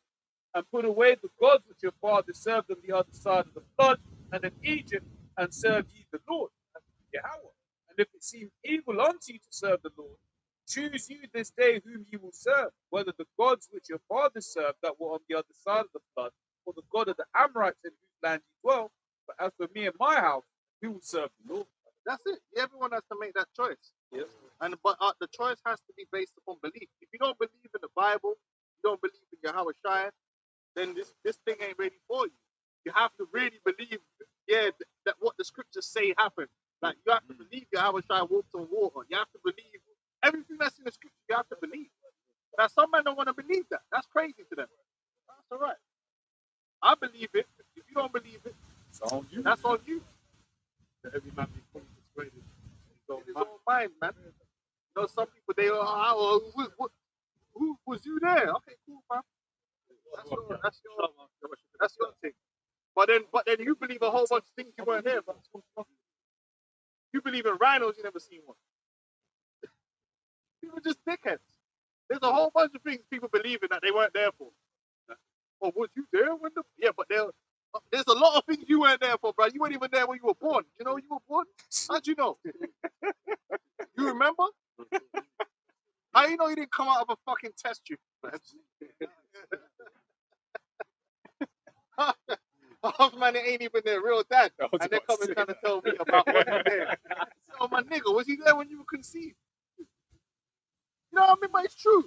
and put away the gods which your fathers served on the other side of the flood and in Egypt, and serve ye the Lord and Yahweh. And if it seem evil unto you to serve the Lord, choose you this day whom you will serve, whether the gods which your fathers served that were on the other side of the flood, or the God of the Amorites in whose land you dwell. But as for me and my house, we will serve the Lord. That's it. Everyone has to make that choice. Yes. But the choice has to be based upon belief. If you don't believe in the Bible, you don't believe in Yahweh Shai, then this thing ain't ready for you. You have to really believe, that what the scriptures say happened. Like you have to believe Yahweh Shai walked on water. You have to believe everything that's in the scripture. You have to believe. Now some men don't want to believe that. That's crazy to them. That's all right. I believe it. If you don't believe it, It's on you. that's on you. Every man be fully persuaded. In his own mind, man. You know, some people they are, who was you there? Okay, cool, man. That's your thing. But then you believe a whole bunch of things you weren't there, but you believe in rhinos, you never seen one. People are just dickheads. There's a whole bunch of things people believe in that they weren't there for. Well, was you there when but there's a lot of things you weren't there for, bro. You weren't even there when you were born. You know you were born? How'd you know? You remember? How you know you didn't come out of a fucking test tube, man? Half man ain't even their real dad. And they're coming trying to tell me about what he there. So my nigga, was he there when you were conceived? You know what I mean? But it's true.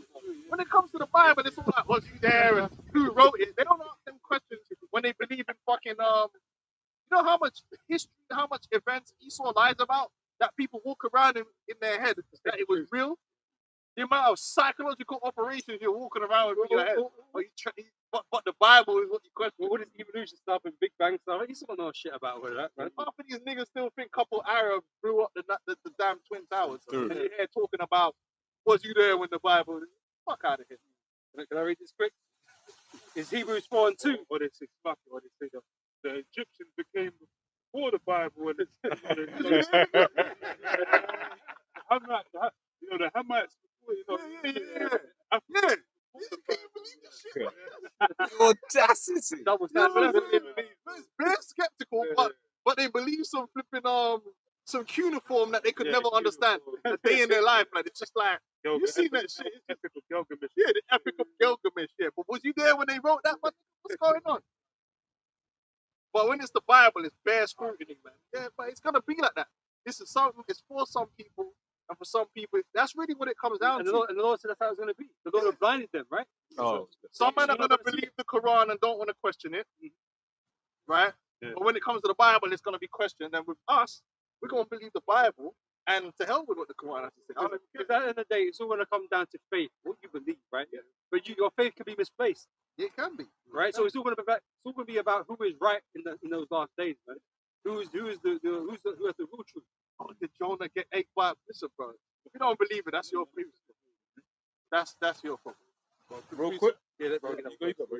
When it comes to the Bible, it's all like, was you there and who wrote it? They don't ask them questions when they believe in fucking you know how much history, how much events Esau lies about that people walk around in their head that it was real? The amount of psychological operations you're walking around with in your head. But the Bible is what you question. All this evolution stuff and Big Bang stuff, you still don't know shit about all that, man. Half of these niggas still think couple Arabs blew up the damn Twin Towers. True. And you're here talking about, was you there when the Bible? Fuck out of here. Can I read this quick? It's Hebrews 4 and 2. Or they say fuck it, or they say the Egyptians became before the Bible and the Hamites before, Yeah. Audacity. Double Yeah, standard. they're skeptical, but they believe some flipping some cuneiform that they could never understand a day in their life. Like it's just like you seen that shit. Epic of Gilgamesh. Yeah, the Epic of Gilgamesh. Yeah, but was you there when they wrote that? What's going on? But when it's the Bible, it's bare scrutiny, man. Yeah, but it's gonna be like that. This is something. It's for some people, and for some people, that's really what it comes down And to. the Lord said that's how it's going to be. The Lord have blinded them, right? Oh, Some men are You're not gonna gonna see believe the Quran and don't want to question it, right? Yeah. But when it comes to the Bible, it's gonna be questioned. And with us, we're gonna believe the Bible, and to hell with what the Quran has to say. Because at the end of the day, it's all going to come down to faith, what you believe, right? Yeah. But your faith can be misplaced, It can be, right? So it's all going to be about who is right in those last days, man. Who has the real truth? Oh, did Jonah get 8 by listen, bro? If you don't believe it, that's your problem. That's your problem. real quick. Yeah, Bro, you go, bro.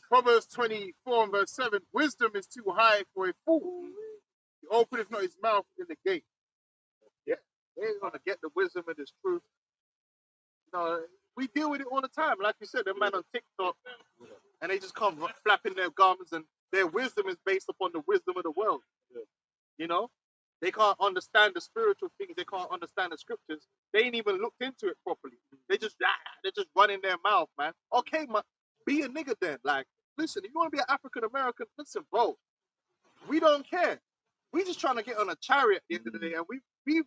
Proverbs 24 and verse 7. Wisdom is too high for a fool. He openeth not his mouth in the gate. They ain't gonna get the wisdom of this truth. You know, we deal with it all the time. Like you said, the man on TikTok, and they just come flapping their gums, and their wisdom is based upon the wisdom of the world. You know, they can't understand the spiritual things. They can't understand the scriptures. They ain't even looked into it properly. They're just running their mouth, man. Okay, man, be a nigga then. Like, listen, if you want to be an African American, listen, bro. We don't care. We just trying to get on a chariot at the end of the day, and we've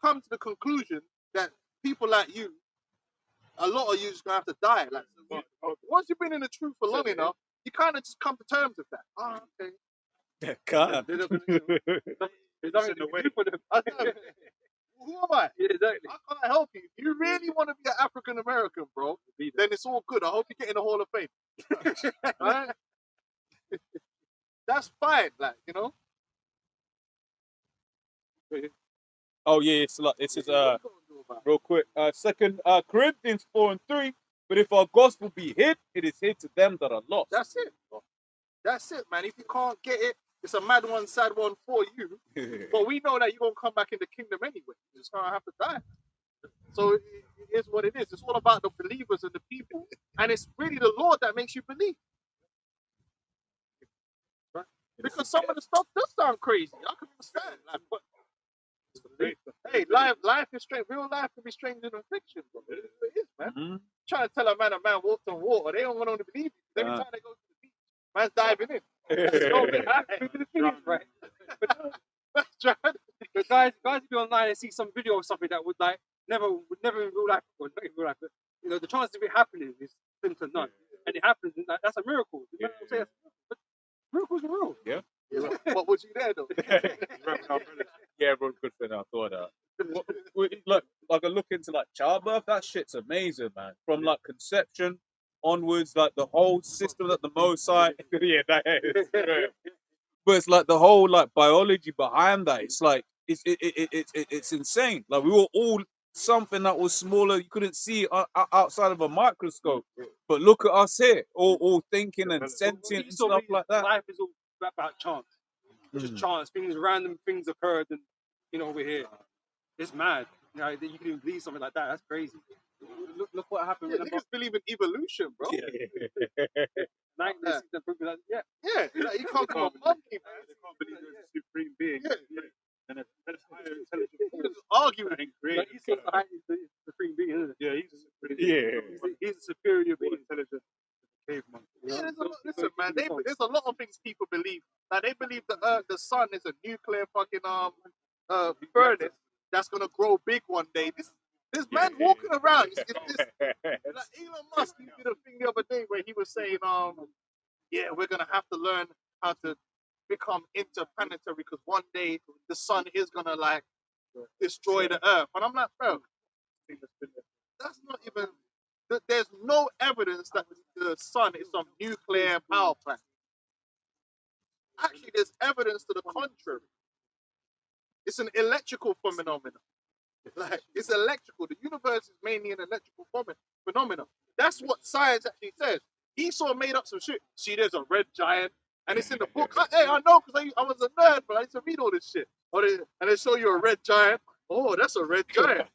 come to the conclusion that people like you, a lot of you, just gonna have to die. Like, once you've been in the truth for long enough, you kind of just come to terms with that. Oh, okay. God. There's nothing to do for them. I don't know. Who am I? Yeah, exactly. I can't help you. If you really want to be an African American, bro, then it's all good. I hope you get in the Hall of Fame. Right? That's fine, like, you know. Oh yeah, it's like this is What you gonna do about it? real quick. Second Corinthians 4 and 3. But if our gospel be hid, it is hid to them that are lost. That's it. That's it, man. If you can't get it, it's a mad one, sad one for you. But we know that you're gonna come back in the kingdom anyway. You're just gonna have to die. So it is what it is. It's all about the believers and the people, and it's really the Lord that makes you believe. Right? Because some of the stuff does sound crazy. I can understand. Like, but hey, life is strange. Real life can be stranger than fiction, bro. It is, man. Mhm. Trying to tell a man walked on water, they don't want to believe it. Every time they go to the beach, man's diving in. Right. Man's trying. guys would be online and see some video of something that would never in real life, or not in real life, but the chances of it happening is slim to none, and it happens, and that's a miracle. You know what I'm saying? But miracles are real. Yeah, what was you there though? Yeah, bro, good thing I thought that. Look, like I look into like childbirth, that shit's amazing, man. From like conception onwards, like the whole system that the Mosai, yeah, that is. Right. But it's like the whole like biology behind that. It's like it's insane. Like we were all something that was smaller, you couldn't see outside of a microscope. But look at us here, all thinking and sentient and stuff like that. Life is all about chance. Just chance. Random things occurred, and we're here. It's mad. That you can even believe something like that. That's crazy. Look what happened. Yeah, niggas believe in evolution, bro. Like, yeah, like, you can't come a monkey, man. They can't believe there's a supreme being. And that's higher intelligent. Just arguing. And creative. he's the supreme being, isn't it? Yeah, he's a supreme. Yeah. He's a superior More being. intelligent than caveman. Yeah, listen, man. There's a lot of things people believe. Like they believe the sun is a nuclear fucking furnace that's gonna grow big one day. This man walking around. Like Elon Musk, he did a thing the other day where he was saying, yeah, we're gonna have to learn how to become interplanetary because one day the sun is gonna like destroy the Earth. And I'm like, bro, that's not even. There's no evidence that the sun is some nuclear power plant. Actually, there's evidence to the contrary. It's an electrical phenomenon. Like, it's electrical. The universe is mainly an electrical phenomenon. That's what science actually says. Esau made up some shit. See, there's a red giant, and it's in the book. Hey, I know because I was a nerd, but I used to read all this shit. And they show you a red giant. Oh, that's a red giant.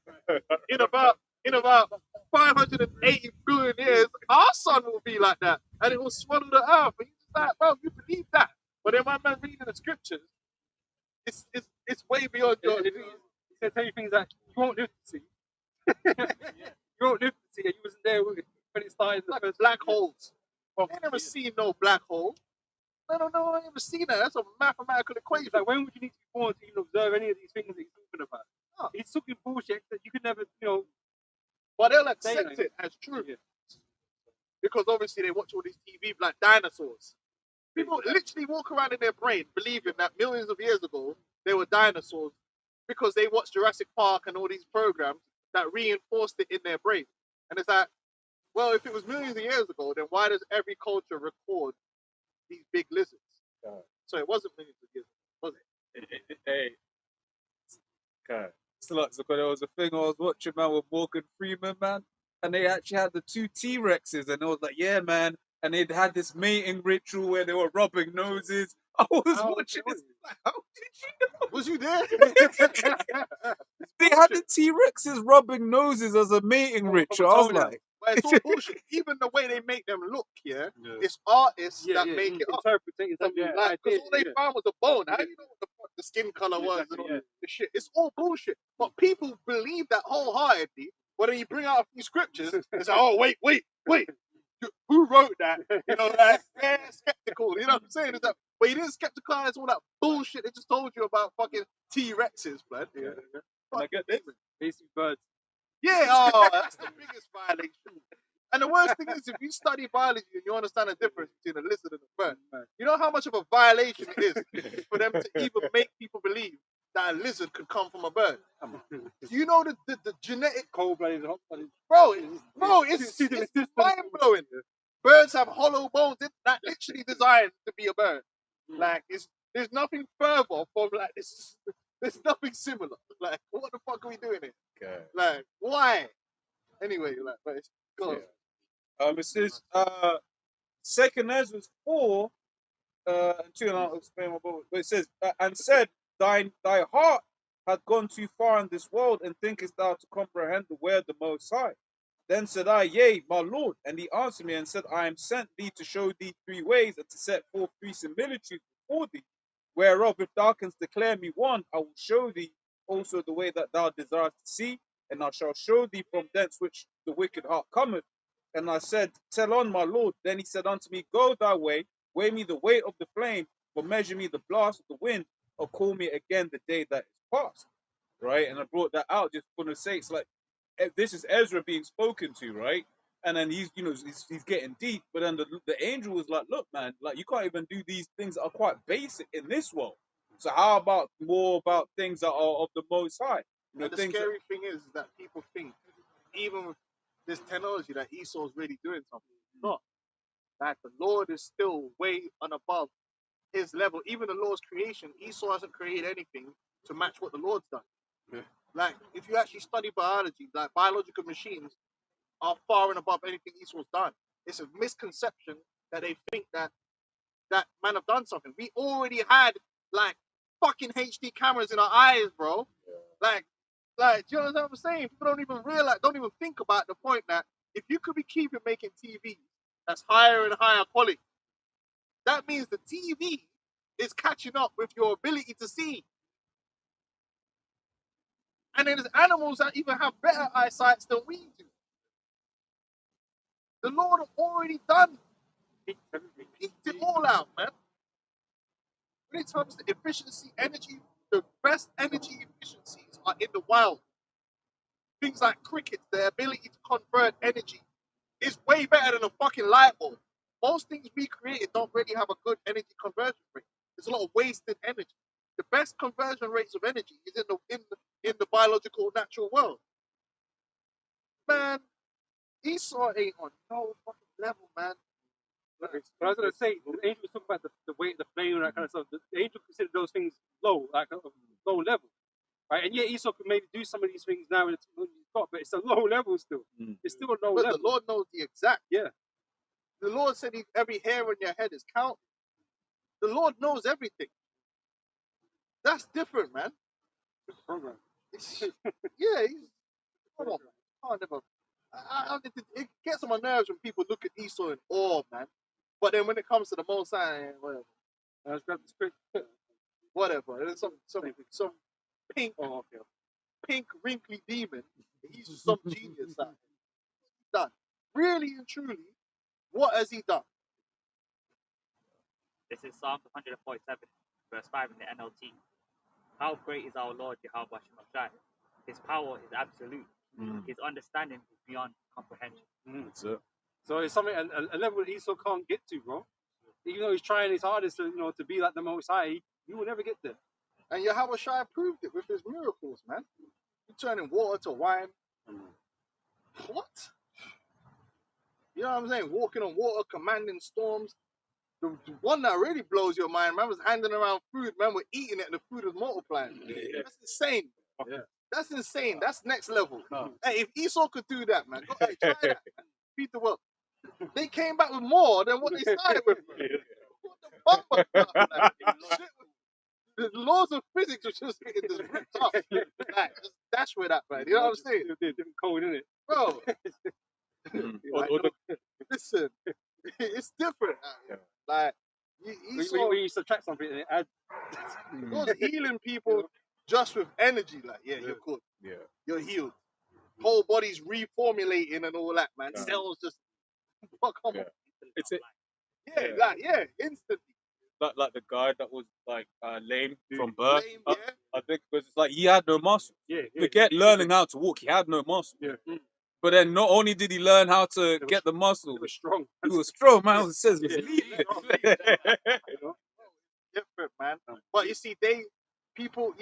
In about 580 billion years, our sun will be like that, and it will swallow the earth. And you're just like, well, you believe that. But then when I'm reading the scriptures, it's way beyond your. They tell you things that you won't live to see. You won't live to see it. You wasn't there when it started. Like black holes. I never seen no black hole. I never seen that. That's a mathematical equation. Like, when would you need to be born to even observe any of these things that he's talking about? Oh. He's talking bullshit that you could never, But they'll accept it as true. Yeah. Because obviously they watch all these TV like dinosaurs. People literally walk around in their brain believing that millions of years ago they were dinosaurs because they watched Jurassic Park and all these programs that reinforced it in their brain. And it's like, well, if it was millions of years ago, then why does every culture record these big lizards? So it wasn't millions of years ago, was it? Hey. Okay. So there was a thing I was watching, man, with Morgan Freeman, man, and they actually had the two T-Rexes, and I was like, yeah, man, and they'd had this mating ritual where they were rubbing noses. I was watching this, like, how did you know? Was you there? They had the T-Rexes rubbing noses as a mating ritual. I was like, but it's all bullshit. Even the way they make them look, it's artists that make it up. Because all they found was a bone. How do you know what the skin color was and all the shit? It's all bullshit. But people believe that wholeheartedly. But then you bring out a few scriptures, it's like, oh, wait. Who wrote that? They're skeptical. You know what I'm saying? It's like, but you didn't skepticalize all that bullshit they just told you about fucking T-Rexes, blood. I get this. Basic birds. Yeah, that's the biggest violation. And the worst thing is, if you study biology and you understand the difference between a lizard and a bird, you know how much of a violation it is for them to even make people believe that a lizard could come from a bird. Do you know the genetic cold-blooded, hot-blooded? Bro, it's mind-blowing. Birds have hollow bones. They're literally designed to be a bird. Like, there's nothing further from like this. There's nothing similar. Like, what the fuck are we doing here? okay. Like, why? Anyway, like, but it's cool. It says, 2nd Ezra 4, and 2, and I'll explain more about it. But it says, and said, thy heart hath gone too far in this world, and thinkest thou to comprehend the way of the Most High. Then said I, yea, my Lord. And he answered me and said, I am sent thee to show thee 3 ways, and to set forth 3 similitudes before thee, whereof if thou canst declare me one, I will show thee also the way that thou desirest to see, and I shall show thee from thence which the wicked heart cometh. And I said, tell on, my Lord. Then he said unto me, go thy way, weigh me the weight of the flame, but measure me the blast of the wind, or call me again the day that is past, right? And I brought that out just for the sakes, like, this is Ezra being spoken to, right? And then he's, he's getting deep, but then the angel was like, look, man, like, you can't even do these things that are quite basic in this world. So how about more about things that are of the Most High? And the scary thing is that people think, even with this technology, that Esau's really doing something. It's not. That the Lord is still way and above his level. Even the Lord's creation, Esau hasn't created anything to match what the Lord's done. Yeah. Like, if you actually study biology, like, biological machines are far and above anything Esau's done. It's a misconception that they think that man have done something. We already had, like, fucking HD cameras in our eyes, bro. Like, do you know what I'm saying? People don't even realize, don't even think about the point that if you could be keeping making TV that's higher and higher quality, that means the TV is catching up with your ability to see. And then there's animals that even have better eyesight than we do. The Lord have already done. He picked it all out, man. When it comes to efficiency, energy, the best energy efficiencies are in the wild. Things like crickets, their ability to convert energy is way better than a fucking light bulb. Most things we created don't really have a good energy conversion rate. There's a lot of wasted energy. The best conversion rates of energy is in the biological natural world. Man, Esau ain't on no fucking level, man. But I was gonna say, the angel was talking about the weight, the flame, and that kind of stuff. The angel considered those things low, like a low level, right? And yeah, Esau could maybe do some of these things now in the technology he's got, but it's a low level still. It's still a low But level. the Lord knows the exact. Yeah. The Lord said every hair on your head is counted. The Lord knows everything. That's different, man. Program. Yeah, come on, man. It gets on my nerves when people look at Esau in awe, man. But then when it comes to the Most High, whatever. Let's grab the script. Whatever. And then some pink wrinkly demon. He's some genius. That he's done. Really and truly, what has he done? This is Psalm 147, verse 5 in the NLT. How great is our Lord Jehovah Shemashai. His power is absolute. His understanding is beyond comprehension. That's it. So it's something a level that Esau can't get to, bro. Even though he's trying his hardest to be like the Most High, he will never get there. And Yahweh Shai proved it with his miracles, man. He turning water to wine. What? You know what I'm saying? Walking on water, commanding storms. The one that really blows your mind, man, was handing around food. Man, we're eating it and the food is multiplying. That's insane. Yeah. That's insane. That's next level. Hey, if Esau could do that, man, go ahead, try that. Feed the world. They came back with more than what they started with. What the fuck? The laws of physics are just getting this ripped off. Like, just dash with that, man. You know what I'm saying? They're different code, isn't it? Bro. Listen, it's different. Like, when you subtract something, it adds. Those healing people just with energy, like, yeah, you're good. Yeah. You're healed. Whole body's reformulating and all that, man. Yeah. Cells just fuck on. Yeah. It's it. Yeah, instantly. Like the guy that was like lame from birth. Lame, yeah. I think because it's like he had no muscle. Forget learning how to walk, he had no muscle. Yeah. But then not only did he learn how to get the muscle, He was strong. he was strong, man. It says was leaving. Different, man. But you see, people,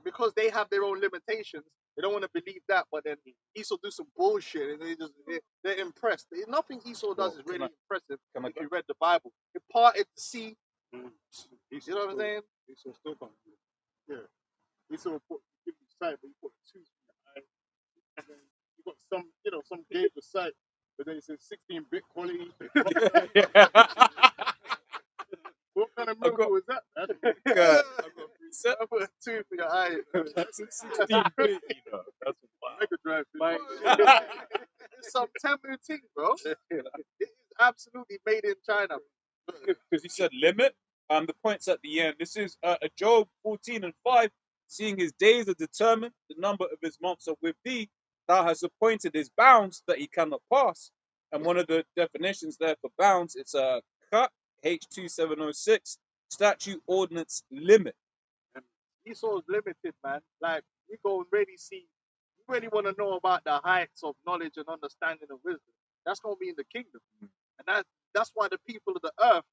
because they have their own limitations, they don't want to believe that. But then Esau do some bullshit, and they're impressed. Nothing Esau does is really impressive. If you read the Bible, he parted the sea. You know what I'm saying? Esau still can't do it. Yeah. Esau will give you sight, but you put a tooth in the eye. And then you got some gave the sight, but then it says 16-bit quality. What kind of miracle is that, man? I put a tooth in your eye. That's 16-bit, That's Mega Drive. It's some temporary thing, bro. It is absolutely made in China. because he said limit. The points at the end. This is Job 14:5. Seeing his days are determined, the number of his months are with thee. Thou hast appointed his bounds that he cannot pass. And one of the definitions there for bounds, it's a cut H2706 statute ordinance limit. Esau's limited, man. Like, we go and really see, you really want to know about the heights of knowledge and understanding and wisdom. That's going to be in the kingdom. And that's why the people of the earth,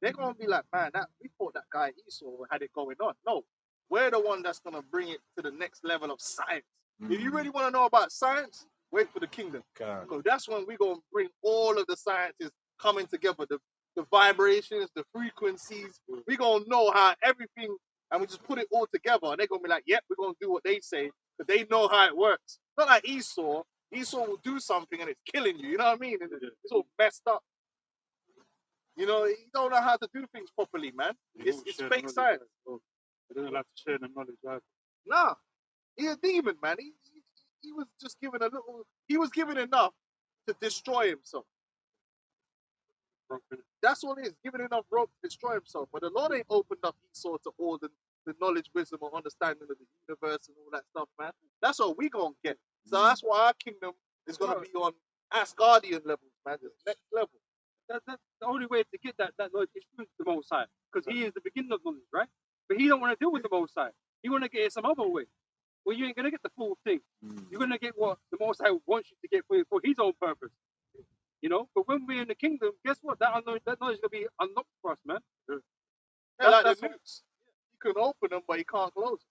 they're going to be like, man, we thought that guy Esau had it going on. No, we're the one that's going to bring it to the next level of science. If you really want to know about science, wait for the kingdom. Because that's when we're going to bring all of the sciences coming together, the vibrations, the frequencies. We're going to know how everything, and we just put it all together. And they're going to be like, yep, we're going to do what they say, because they know how it works. Not like Esau. Esau will do something and it's killing you. You know what I mean? It's all messed up. You know, you don't know how to do things properly, man. It's fake science. They don't like to share the knowledge, right? Nah, he's a demon, man. He was just given a little. He was given enough to destroy himself. That's all it is. Given enough rope to destroy himself. But the Lord ain't opened up Esau to all the knowledge, wisdom, or understanding of the universe and all that stuff, man. That's all we gonna get. So that's why our kingdom is gonna be on Asgardian levels, man. The next level. That's the only way to get that knowledge is through the Most High, because He is the beginning of knowledge, right? But He don't want to deal with the Most High. He want to get it some other way. Well, you ain't gonna get the full thing. You're gonna get what the Most High wants you to get for His own purpose. You know. But when we're in the kingdom, guess what? That knowledge is gonna be unlocked for us, man. Yeah, like the nukes. You can open them, but you can't close them.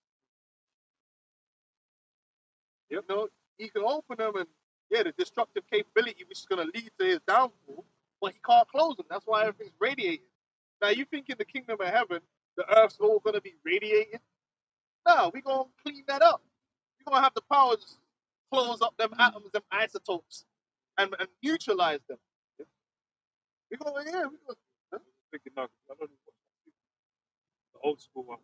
Yep. You know, he can open them, and the destructive capability, which is gonna lead to his downfall. But he can't close them. That's why everything's radiating. Now, you think in the kingdom of heaven, the earth's all going to be radiating? No, we're going to clean that up. We're going to have the power to close up them atoms, them isotopes, and neutralize them. We're going to, Thinking now, I don't know what the old school one.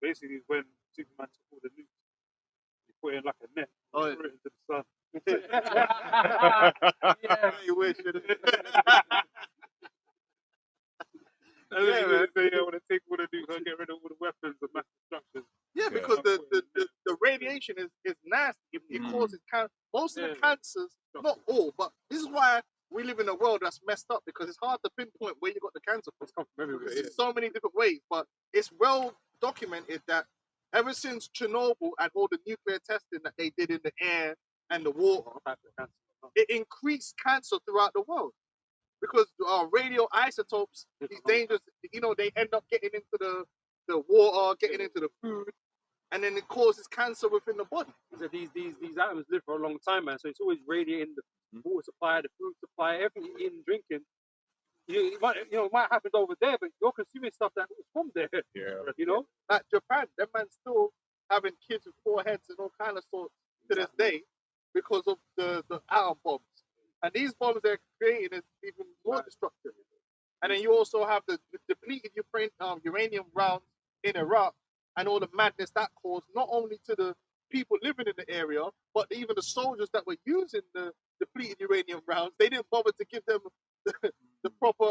Basically, when Superman took all the nukes, he put it in like a net, threw it into the sun. yeah, you wish. Man. They want to take all the nukes and get rid of all the weapons of mass destruction. Yeah, because the radiation is nasty. It causes cancer. Most of the cancers, not all, but this is why we live in a world that's messed up, because it's hard to pinpoint where you got the cancer from. It's come from everywhere. There's so many different ways, but it's well documented that ever since Chernobyl and all the nuclear testing that they did in the air and the water, it increased cancer throughout the world. Because radioisotopes, these dangerous, they end up getting into the water, getting into the food, and then it causes cancer within the body. So these atoms live for a long time, man. So it's always radiating the water supply, the food supply, everything you're eating, drinking. It might happen over there, but you're consuming stuff that was from there. Yeah. You know? Like Japan, that man's still having kids with 4 heads and all kind of sorts to this day because of the atom bombs. And these bombs they're creating is even more destructive. And then you also have the depleted uranium rounds in Iraq and all the madness that caused, not only to the people living in the area, but even the soldiers that were using the depleted uranium rounds. They didn't bother to give them the proper,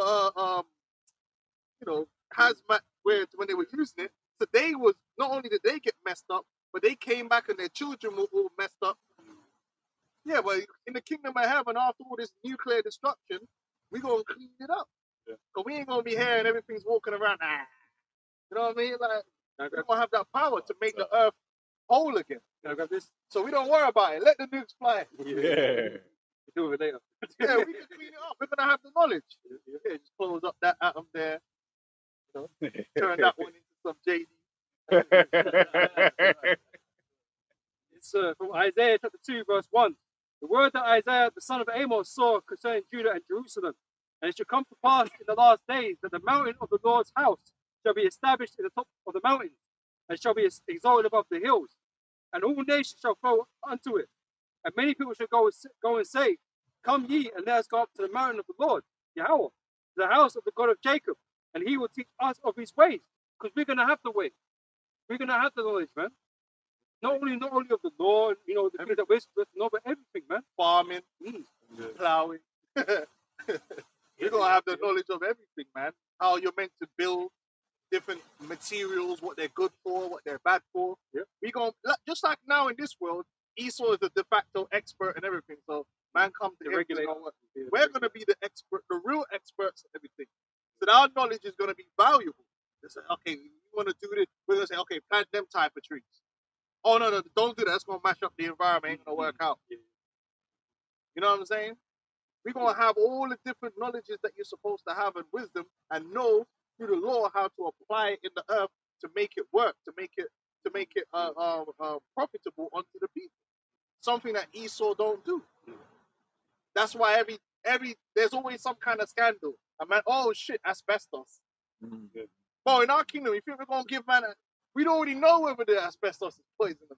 hazmat when they were using it. So not only did they get messed up, but they came back and their children were all messed up. Yeah, but in the kingdom of heaven, after all this nuclear destruction, we're going to clean it up. Because we ain't going to be here and everything's walking around. You know what I mean? Like, we're going to have that power to make the earth whole again. So we don't worry about it. Let the nukes fly. Yeah. Do it later. Yeah, we can clean it up. We're going to have the knowledge. Yeah, just close up that atom there. Turn that one into some JD. It's from Isaiah chapter 2, verse 1. The word that Isaiah, the son of Amos, saw concerning Judah and Jerusalem. And it shall come to pass in the last days that the mountain of the Lord's house shall be established in the top of the mountains, and shall be exalted above the hills. And all nations shall flow unto it. And many people shall go and say, Come ye, and let us go up to the mountain of the Lord, Yahweh, to the house of the God of Jacob, and he will teach us of his ways. Because we're going to have the way. We're going to have the knowledge, man. Not only of the law, the things that we're supposed to know, but everything, man. Farming, plowing. You're going to have the knowledge of everything, man. How you're meant to build different materials, what they're good for, what they're bad for. Yeah. We going just like now in this world, Esau is the de facto expert and everything. So man comes to him, regulate. We're going to be the expert, the real experts in everything. So our knowledge is going to be valuable. It's like, okay, you want to do this, We're gonna say, okay, plant them type of trees. Oh no, don't do that. That's gonna mash up the environment. Ain't gonna work out. You know what I'm saying? We're gonna have all the different knowledges that you're supposed to have and wisdom, and know through the law how to apply it in the earth to make it work, to make it profitable unto the people. Something that Esau don't do. That's why every there's always some kind of scandal. A man, oh shit, asbestos. Well, in our kingdom, you think we're gonna give man we don't already know whether the asbestos is poison or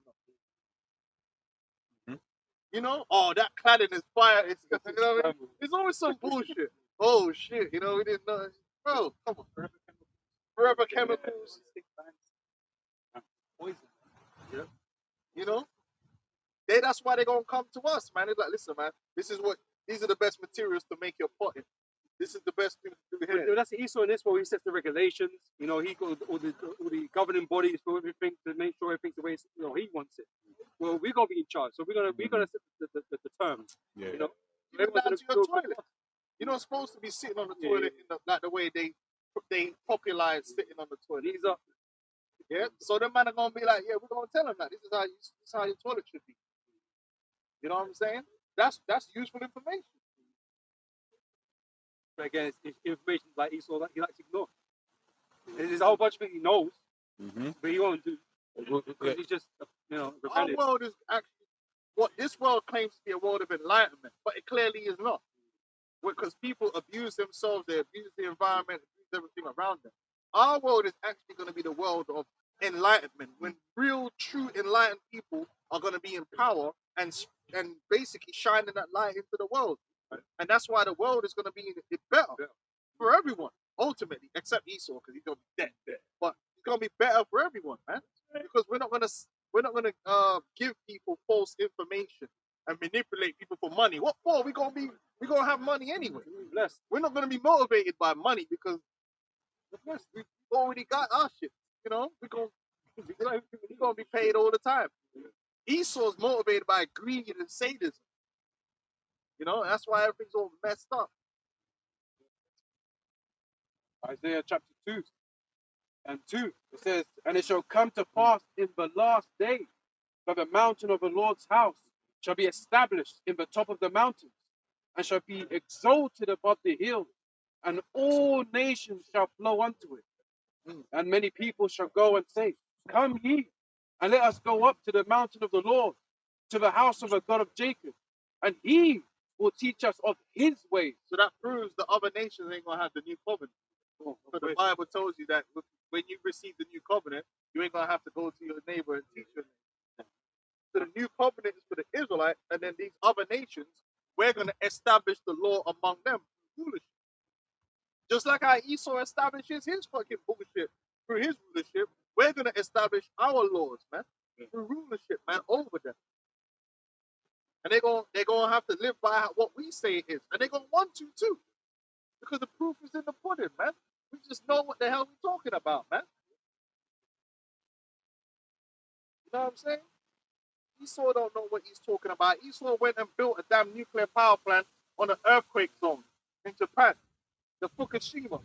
not. You know, oh, that cladding is fire. It's, you know what I mean? It's always some bullshit. Oh shit, you know, we didn't know. Bro, come on. Forever chemicals. Poison. Yeah. You know? That's why they're gonna come to us, man. It's like, listen, man, these are the best materials to make your pot in. This is the best thing to do here. That's Esau in this where he sets the regulations. You know, he got all the governing bodies for everything to make sure everything's the way he wants it. Well, we're gonna be in charge, so we're gonna set the terms. Yeah. You know, Even down to your toilet. You're not supposed to be sitting on the toilet in like the way they popularize sitting on the toilet. These are So the man are gonna be like, yeah, we're gonna tell them that this is how your toilet should be. You know what I'm saying? That's useful information. But again, it's information like Esau that he likes to ignore. There's a whole bunch of things he knows, but he won't do. Because he's just, Our rebellious. world is actually what this world claims to be a world of enlightenment, but it clearly is not. Because people abuse themselves, they abuse the environment, abuse everything around them. Our world is actually going to be the world of enlightenment, when real, true enlightened people are going to be in power and basically shining that light into the world. And that's why the world is going to be better for everyone, ultimately, except Esau, because he's going to be dead. But it's going to be better for everyone, man, because we're not going to give people false information and manipulate people for money. What for? We're gonna have money anyway. We're not gonna be motivated by money because we already got our shit. You know, we're gonna be paid all the time. Esau's motivated by greed and sadism. You know, that's why everything's all messed up. Isaiah chapter 2 and 2. It says, and it shall come to pass in the last day that the mountain of the Lord's house shall be established in the top of the mountains, and shall be exalted above the hills, and all nations shall flow unto it. And many people shall go and say, come ye, and let us go up to the mountain of the Lord, to the house of the God of Jacob, and he will teach us of his ways. So that proves the other nations ain't gonna have the new covenant. So the Bible tells you that when you receive the new covenant, you ain't gonna have to go to your neighbor and teach them. So the new covenant is for the Israelites, and then these other nations, we're gonna establish the law among them through rulership. Just like how Esau establishes his fucking bullshit through his rulership, we're gonna establish our laws, man, through rulership, man, over them. And they're gonna have to live by what we say it is, and they're gonna want to too, because the proof is in the pudding, man. We just know what the hell we're talking about, man. You know what I'm saying? Esau don't know what he's talking about. Esau went and built a damn nuclear power plant on an earthquake zone in Japan, the Fukushima.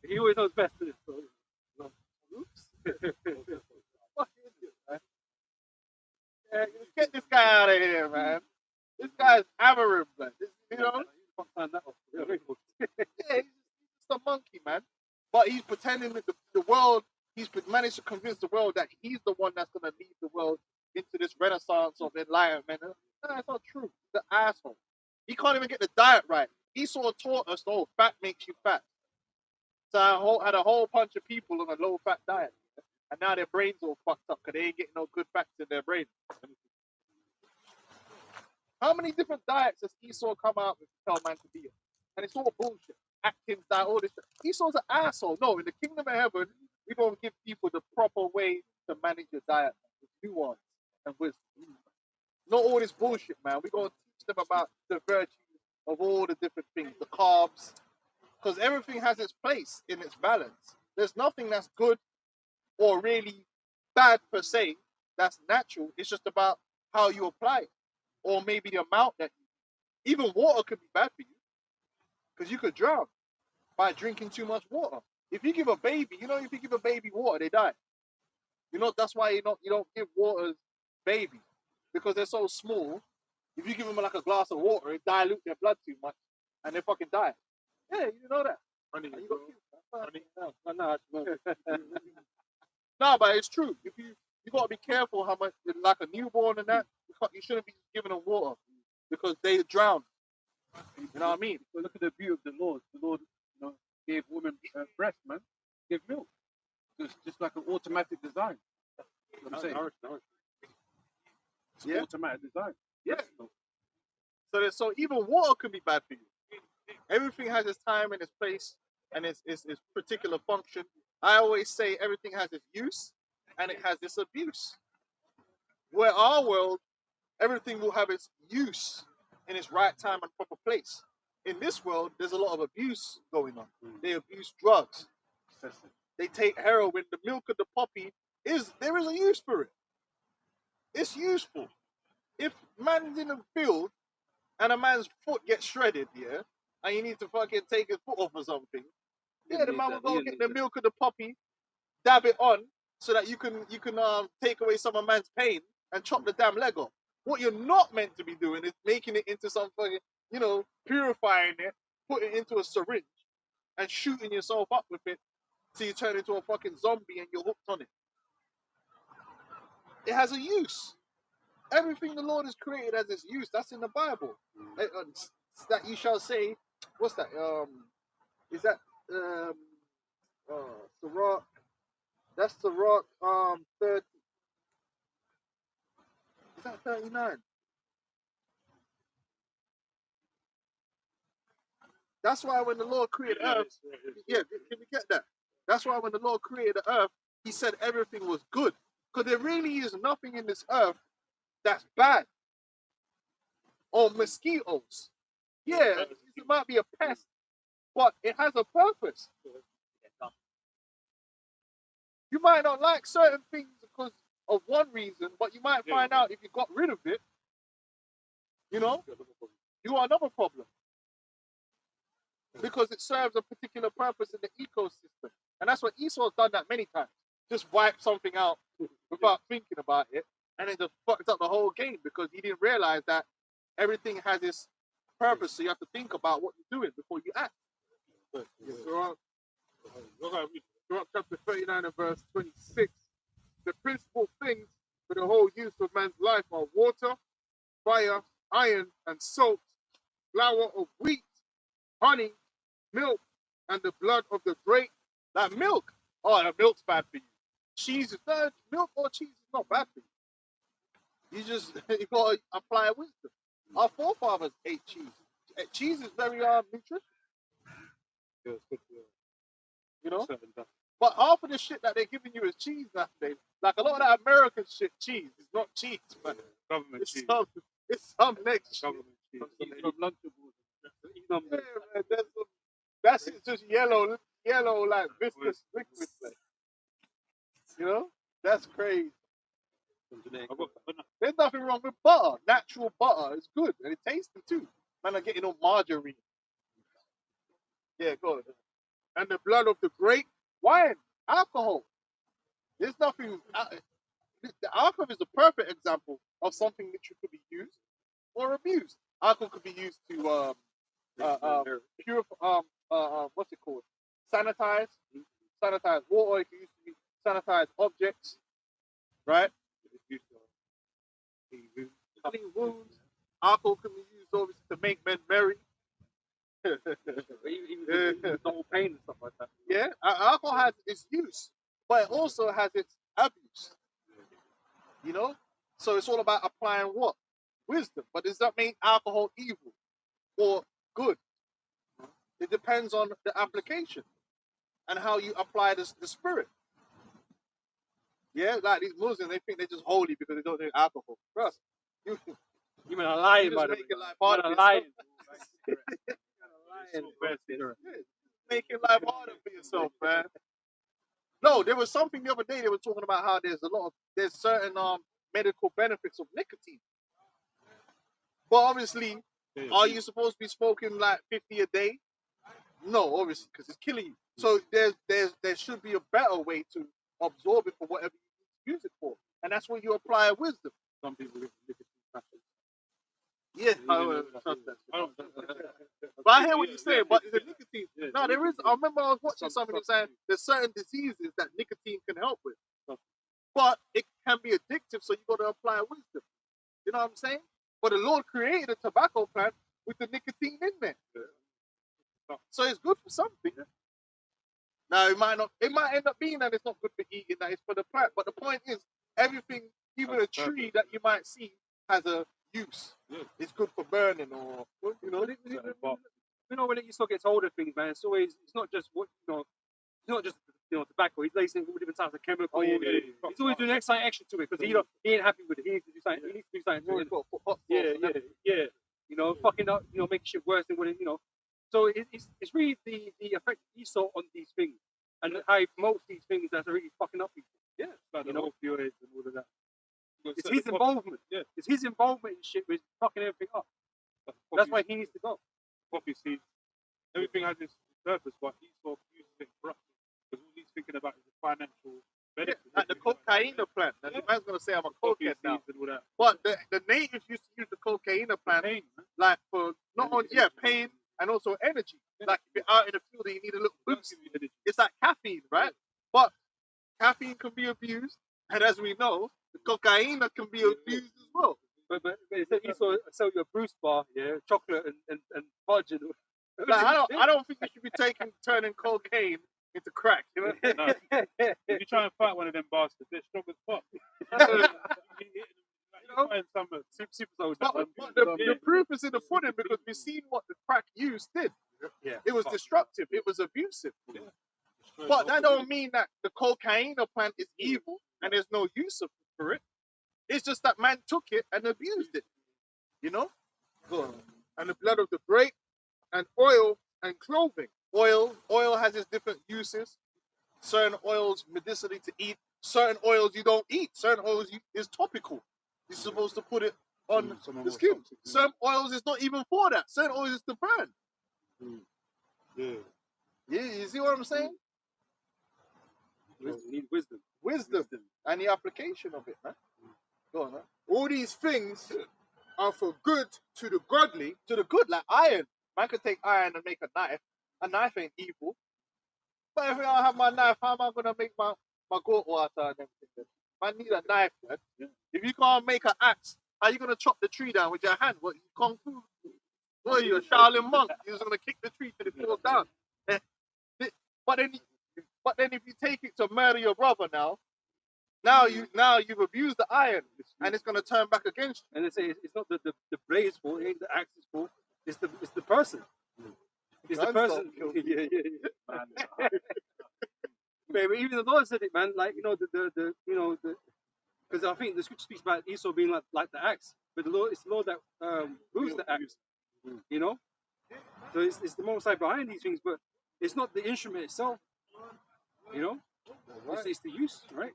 He always knows best. Oops. Fucking idiot, man. Yeah, get this guy out of here, man. This guy's aberrant, man. You know? Yeah, he's just a monkey, man. But he's pretending that the world, he's managed to convince the world that he's the one that's going to lead the world into this renaissance of enlightenment. No, that's not true. He's an asshole. He can't even get the diet right. Esau taught us, oh, fat makes you fat. So I had a whole bunch of people on a low-fat diet. And now their brains all fucked up because they ain't getting no good fats in their brain. How many different diets has Esau come out with to tell man to be on? And it's all bullshit. Atkins diet, all this shit. Esau's an asshole. No, in the kingdom of heaven, we're going to give people the proper way to manage your diet with nuance and wisdom. Not all this bullshit, man. We're going to teach them about the virtues of all the different things, the carbs, because everything has its place in its balance. There's nothing that's good or really bad per se that's natural. It's just about how you apply it, or maybe the amount that you. Even water could be bad for you because you could drown. by drinking too much water. If you give a baby, if you give a baby water, they die. That's why you don't give water baby, because they're so small. If you give them like a glass of water, it dilutes their blood too much, and they fucking die. Yeah, you know that. Honey, You bro. got kids. No, but it's true. If you gotta be careful how much, like a newborn and that, you shouldn't be giving them water because they drown. You know what I mean? But look at the beauty of the Lord. The Lord, gave women breast, man. Gave milk. It's just like an automatic design. You know what I'm saying? It's an Yeah. automatic design. Yeah. So even water can be bad for you. Everything has its time and its place and its particular function. I always say everything has its use and it has its abuse. Where our world, everything will have its use in its right time and proper place. In this world, there's a lot of abuse going on. They abuse drugs. They take heroin. The milk of the poppy there is a use for it. It's useful. If man's in the field and a man's foot gets shredded, yeah, and you need to fucking take his foot off or something, yeah, the man will go get the milk of the poppy, dab it on, so that you can take away some of man's pain and chop the damn leg off. What you're not meant to be doing is making it into some fucking, purifying it, putting it into a syringe, and shooting yourself up with it till you turn into a fucking zombie and you're hooked on it. It has a use. Everything the Lord has created has its use. That's in the Bible. That you shall say, what's that? Is that Sirach? That's Sirach 30. Is that 39? That's why when the Lord created earth, yeah, can you get that? That's why when the Lord created the earth, he said everything was good. Because there really is nothing in this earth that's bad. Or mosquitoes. Yeah, it might be a pest, but it has a purpose. You might not like certain things because of one reason, but you might find out if you got rid of it, you are another problem. Because it serves a particular purpose in the ecosystem. And that's what Esau's done that many times. Just wipe something out without thinking about it, and it just fucked up the whole game because he didn't realize that everything has its purpose. So you have to think about what you're doing before you act. Sirach chapter 39 and verse 26. The principal things for the whole use of man's life are water, fire, iron, and salt, flour of wheat, honey, milk, and the blood of the grape. Like milk. Oh, the milk's bad for you. Cheese is bad. Milk or cheese is not bad for you. You got to apply wisdom. Our forefathers ate cheese. Cheese is very nutritious. Yeah, it's good for certain stuff. But half of the shit that they're giving you is cheese nowadays. Like a lot of that American shit, cheese. It's not cheese, man. Government It's cheese. some next shit. Government cheese. Yeah, man, that's just yellow like viscous liquid. Like. That's crazy. There's nothing wrong with butter. Natural butter is good and it tastes good too. Man, I'm getting on margarine. Yeah, go on. And the blood of the grape. Wine, alcohol. There's nothing. The alcohol is a perfect example of something which could be used or abused. Alcohol could be used to purify. What's it called? Sanitize water. It can use to be sanitize objects, right? Clean wounds. Alcohol can be used obviously to make men merry. Even no pain and stuff like that. Yeah, alcohol has its use, but it also has its abuse. So it's all about applying what? Wisdom. But does that mean alcohol evil or good? It depends on the application and how you apply the spirit. Yeah, like these Muslims, they think they're just holy because they don't drink alcohol. Trust. You mean a lying, just by the making way. life harder for lying. yourself. Making life harder for yourself, man. No, there was something the other day they were talking about how there's certain medical benefits of nicotine. But obviously, are you supposed to be smoking like 50 a day? No, obviously, because it's killing you. So there should be a better way to absorb it for whatever you use it for, and that's when you apply wisdom. Some people live in passion. Yeah, I don't trust that. But I hear what you're saying. But the nicotine. No, there is. I remember I was watching somebody saying there's certain diseases that nicotine can help with, but it can be addictive. So you got to apply wisdom. You know what I'm saying? But the Lord created a tobacco plant with the nicotine in there. So it's good for something. Now it might not. It might end up being that it's not good for eating. That it's for the plant. But the point is, everything, even a tree that you might see, has a use. It's good for burning, or you know. You know, when it still gets older things, man, it's always, it's not just what, you know, it's not just, you know, tobacco. He's lacing all different types of chemicals. He's always doing something extra to it because he ain't happy with it. He needs to do something. He needs to do something to it. Yeah. You know, fucking up, you know, making shit worse than what it, you know. So it's really the effect Esau on these things and how he promotes these things that are really fucking up people. Yeah, like the opioids and all of that. It's his involvement. Yeah, it's his involvement in shit with fucking everything up. That's why he needs to go. Poppy seeds. Everything has its purpose, but Esau uses it corruptly because all he's thinking about is the financial benefit. Like the cocaine plant. Now, the man's gonna say I'm a cokehead now. And all that. But the natives used to use the cocaine plant like for not only pain and also energy. Like if you're out in the field and you need a little boost, it's like caffeine, right? But caffeine can be abused, and as we know, the cocaine can be abused as well. But Esau sell you a Bruce bar, yeah, chocolate and fudge. And like, I don't think you should be turning cocaine into crack. You know? No. If you try and fight one of them bastards, they're strong as fuck. But the proof is in the pudding because we've seen what the crack use did. Yeah. It was destructive. It was abusive. Yeah. But that don't mean that the cocaine plant is evil and there's no use for it. It's just that man took it and abused it. You know? And the blood of the grape and oil and clothing. Oil has its different uses. Certain oils medicinally to eat. Certain oils you don't eat. Certain oils is topical. You're supposed to put it on the skin. Some oils is not even for that. Certain oils is to burn. Yeah, you see what I'm saying? You need wisdom. Wisdom and the application of it, man. Go on, man. All these things are for good to the godly, to the good, like iron. Man could take iron and make a knife. A knife ain't evil. But if I don't have my knife, how am I gonna make my goat water and everything? Man need a knife, man. If you can't make an axe, how you gonna chop the tree down with your hand? What, you kung fu? What are you, a Shaolin monk? You're just gonna kick the tree till it falls down. But then if you take it to murder your brother now you've abused the iron and it's gonna turn back against you. And they say it's not the blade's fault, it ain't the axe's fault, it's the person. It's the person. But even the Lord said it, man. Like, you know, because I think the scripture speaks about Esau being like the axe, but it's the Lord that moves the axe. You know, so it's the Most High behind these things, but it's not the instrument itself. You know, it's the use, right?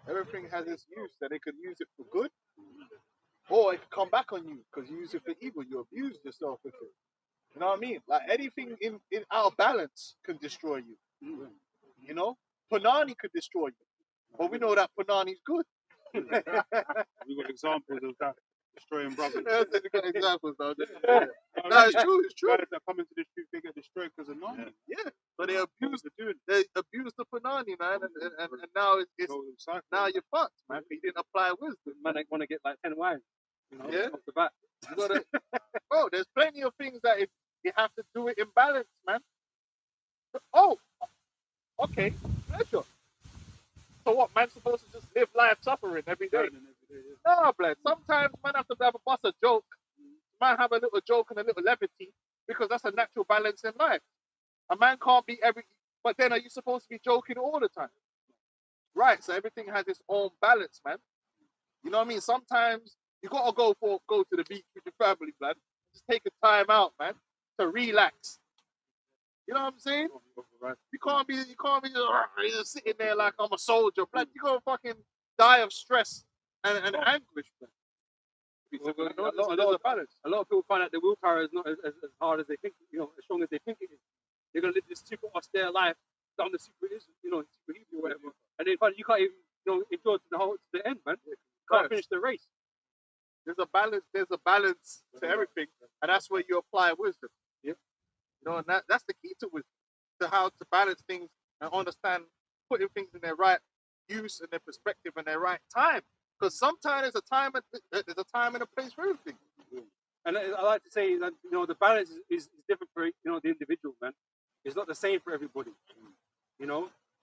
Everything has its use, that they could use it for good, or it could come back on you because you use it for evil. You abuse yourself with it. You know what I mean? Like anything in our balance can destroy you. You know, Panani could destroy you, but we know that Panani's good. We've got examples of that destroying brothers. We've got examples, though. No, it's true. It's true. Guys that come into this truth, they get destroyed because of Nani. Yeah, but they abuse the Panani, man, and now it's now you're fucked, man. You didn't apply wisdom. Man, they want to get like 10 wives. You know, off the bat. You gotta, bro, there's plenty of things that if you have to do it in balance, man. Oh, okay, pleasure. So what, man's supposed to just live life suffering every day? No, blood. Sometimes man have to have a bust a joke. Man have a little joke and a little levity because that's a natural balance in life. A man can't be but then are you supposed to be joking all the time? Right, so everything has its own balance, man. You know what I mean? Sometimes you gotta go to the beach with your family, man. Just take a time out, man, to relax. You know what I'm saying? You can't be just sitting there like I'm a soldier, blood. You're gonna fucking die of stress and anguish, man. A lot of people find out their willpower is not as hard as they think, you know, as strong as they think it is. They're gonna live this super austere life, down the super, super Hebrew or whatever, and then finally you can't even, endure to the end, man. You can't finish the race. There's a balance. There's a balance to everything, and that's where you apply wisdom. Yeah. And that's the key to wisdom, to how to balance things and understand putting things in their right use and their perspective and their right time. Because sometimes there's a time and a place for everything. And I like to say that the balance is different for the individual, man. It's not the same for everybody.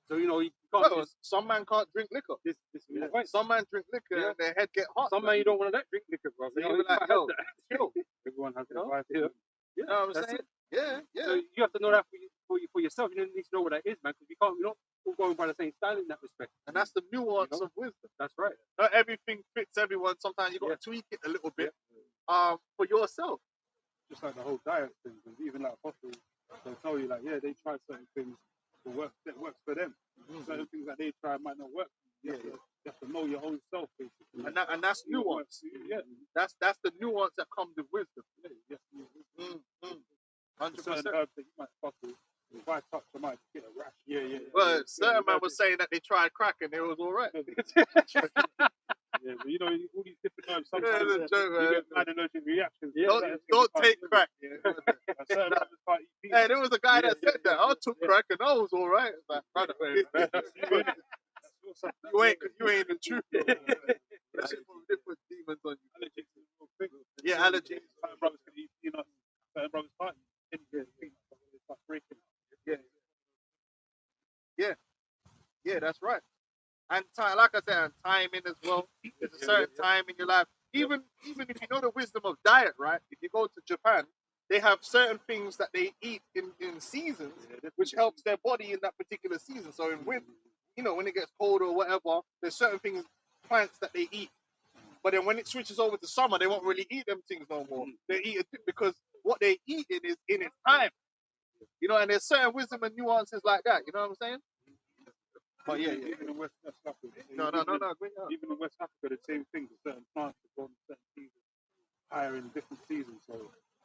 So you can't. Well, some man can't drink liquor. This is my point. Some man drink liquor and their head get hot. Some man you don't want to let drink liquor, bro. So you be like, yo, chill. Everyone has You their know? vice. Yeah. You know what I'm That's saying? it. Yeah, yeah. So you have to know that for yourself. You need to know what that is, man. Because we're not all going by the same style in that respect. And that's the nuance You know? of wisdom. That's right. Not everything fits everyone. Sometimes you got to tweak it a little bit for yourself. Just like the whole diet thing, and even like apostles, they'll tell you like, yeah, they try certain things that works for them. Certain things that they try might not work. You have to know your own self, basically. And that's nuance. Yeah, That's the nuance that comes with wisdom. yes. 100%. Certain herbs that you might fuck with. If I touch, I might get a rash. Yeah. Well, certain man was saying that they tried crack and it was all right. Yeah, but all these different herbs, Yeah, sometimes it's a joke, you man. get bad allergic reactions. Don't take crack. Certain herbs can't eat peas. Hey, there was a guy that said that. I took crack and I was all right. It's like, brother, you ain't the truth. That's just different demons on you. Allergic to the whole thing. Yeah, allergies. Certain brothers can eat peanuts. Certain brothers can't eat peanuts. They start breaking. Yeah, that's right. And time, like I said, and timing as well. There's a certain time in your life. Even if you know the wisdom of diet, right? If you go to Japan, they have certain things that they eat in seasons, which helps their body in that particular season. So in winter, when it gets colder or whatever, there's certain things, plants that they eat. But then when it switches over to summer, they won't really eat them things no more. They eat it because what they eat is in its time. And there's certain wisdom and nuances like that. You know what I'm saying? But yeah. Even in West Africa. No. Even in West Africa, the same thing. Certain plants that grow in certain seasons, higher in different seasons. So,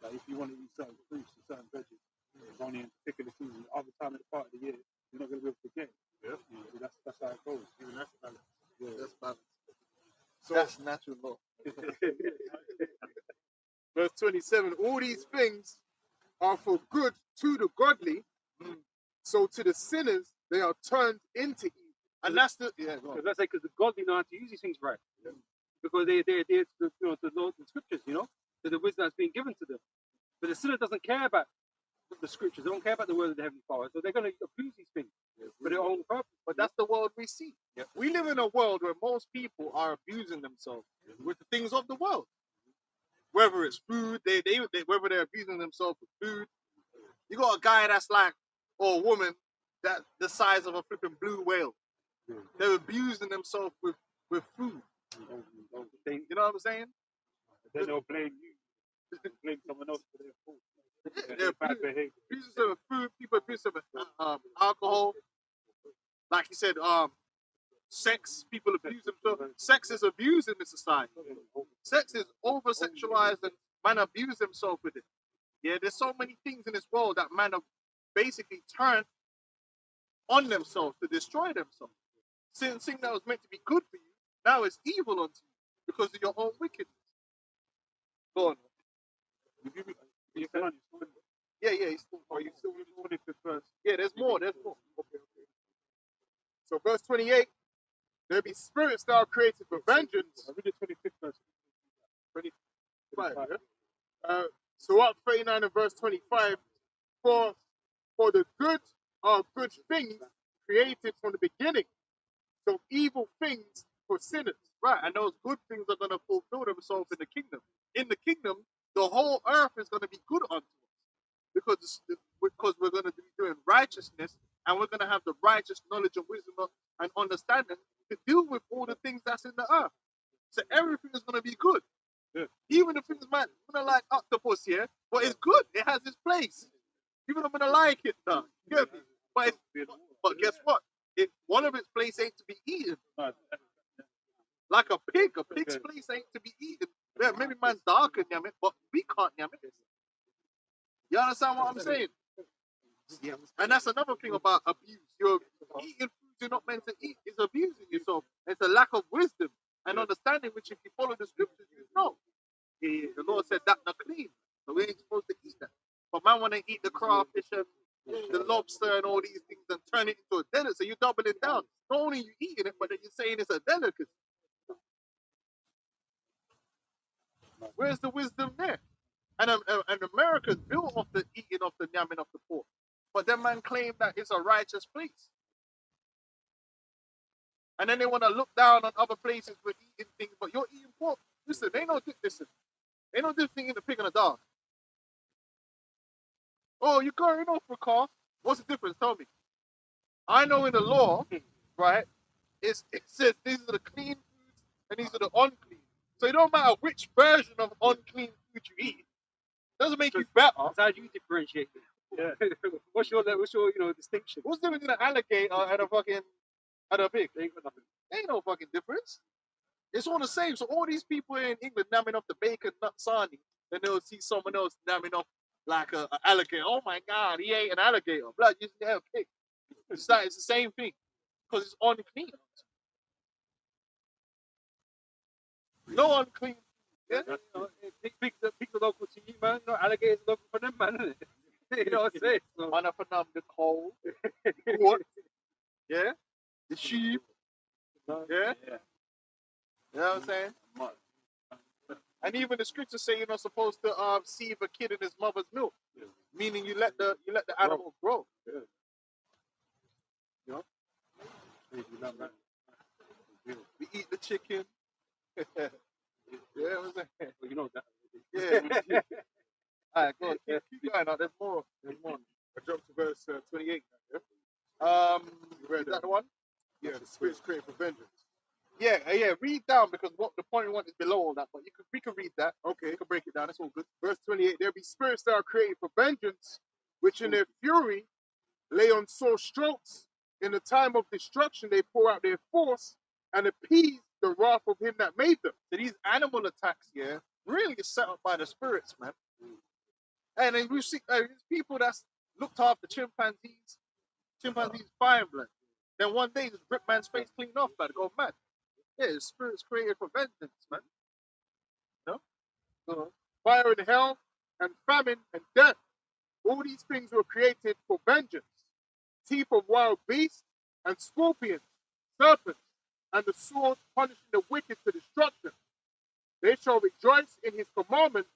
like if you want to eat certain fruits and certain veggies, it's only in particular seasons. Other time of the part of the year, you're not going to be able to get it. That's how it goes. Even that's balance. Yeah, That's balance. So that's natural law. Verse 27, all these things are for good to the godly, so to the sinners they are turned into evil. And that's the go on. Because let's say, because the godly know how to use these things right, because they adhere to the laws and scriptures, to the wisdom that's being given to them. But the sinner doesn't care about the scriptures; they don't care about the word of the heavenly Father, so they're going to abuse these things for their own purpose. But that's the world we see. Yeah. We live in a world where most people are abusing themselves with the things of the world. Whether it's food, whether they're abusing themselves with food. You got a guy that's like, or a woman that the size of a flipping blue whale. They're abusing themselves with food. You know what I'm saying? Then they'll blame you. Blame someone else for their fault. They're Bad behavior. abusing themselves with food. People abuse themselves with alcohol. Like you said, sex. People abuse themselves. Sex is abused in this society. Sex is over sexualized and man abuse themselves with it. Yeah, there's so many things in this world that man have basically turned on themselves to destroy themselves. Something that was meant to be good for you, now it's evil unto you because of your own wickedness. Go on. Yeah, he's still. Are you still in the first? Yeah, there's more. Okay. So verse 28, there be spirits that are created for vengeance. I read the 25th verse. 25, yeah? So up 39 and verse 25, for the good are good things created from the beginning. So evil things for sinners. Right, and those good things are going to fulfill themselves in the kingdom. In the kingdom, the whole earth is going to be good unto us. Because we're going to be doing righteousness and we're going to have the righteous knowledge and wisdom and understanding to deal with all the things that's in the earth. So everything is going to be good. Yeah. Even the things might not like octopus here, but it's good. It has its place. Even I'm gonna like it now. You get me? But guess what? One of its place ain't to be eaten. Like a pig's place ain't to be eaten. Yeah, maybe man's dark and yam it, but we can't yam it. You understand what I'm saying? Yeah, and that's another thing about abuse. You're eating food you're not meant to eat. It's abusing yourself. It's a lack of wisdom and understanding, which if you follow the scriptures, you know. The Lord said that not clean. So we ain't supposed to eat that. But man want to eat the crawfish and the lobster and all these things and turn it into a delicacy. So you're doubling down. Not only you eating it, but then you're saying it's a delicacy. Where's the wisdom there? And America's built off the eating of the yamming of the pork. But then man claim that it's a righteous place. And then they want to look down on other places for eating things, but you're eating pork. Listen, they know this. They know this thing in the pig and the dog. Oh, you're going off for a car. What's the difference? Tell me. I know in the law, right, it says these are the clean foods and these are the unclean. So it don't matter which version of unclean food you eat. It doesn't make you better. So how do you differentiate? Yeah. what's your distinction? What's the difference in an alligator and a pig? Ain't no fucking difference. It's all the same. So all these people in England namming off the bacon nut sarnie, then they'll see someone else namming off like an alligator. Oh my God, he ate an alligator. Blood, you just have a pig. It's the same thing because it's unclean. No unclean. Yeah. Pigs are local to you, man. No, alligators are local for them, man, isn't it? You know what I'm saying? So, Man up and down the coal. What? Yeah. The sheep. Yeah. You know what I'm saying? And even the scriptures say you're not supposed to sieve a kid in his mother's milk, meaning you let the animal grow. You know? We eat the chicken. Yeah, what I'm saying? well, you know that. Yeah. All right, go on. Keep going. There's more. I jumped to verse 28. Is that the one? Yeah, the spirits created for vengeance. Yeah. Read down because what the point we want is below all that. But we can read that. Okay, we can break it down. It's all good. Verse 28, there be spirits that are created for vengeance, which in their fury lay on sore strokes. In the time of destruction, they pour out their force and appease the wrath of him that made them. So these animal attacks, yeah, really is set up by the spirits, man. And then we see these people that's looked after chimpanzees fine, blood. Then one day just rip man's face clean off, blood, go mad. Yeah, the spirits created for vengeance, man. No? Fire and hell and famine and death. All these things were created for vengeance. Teeth of wild beasts and scorpions, serpents, and the sword punishing the wicked to destruction. They shall rejoice in his commandment,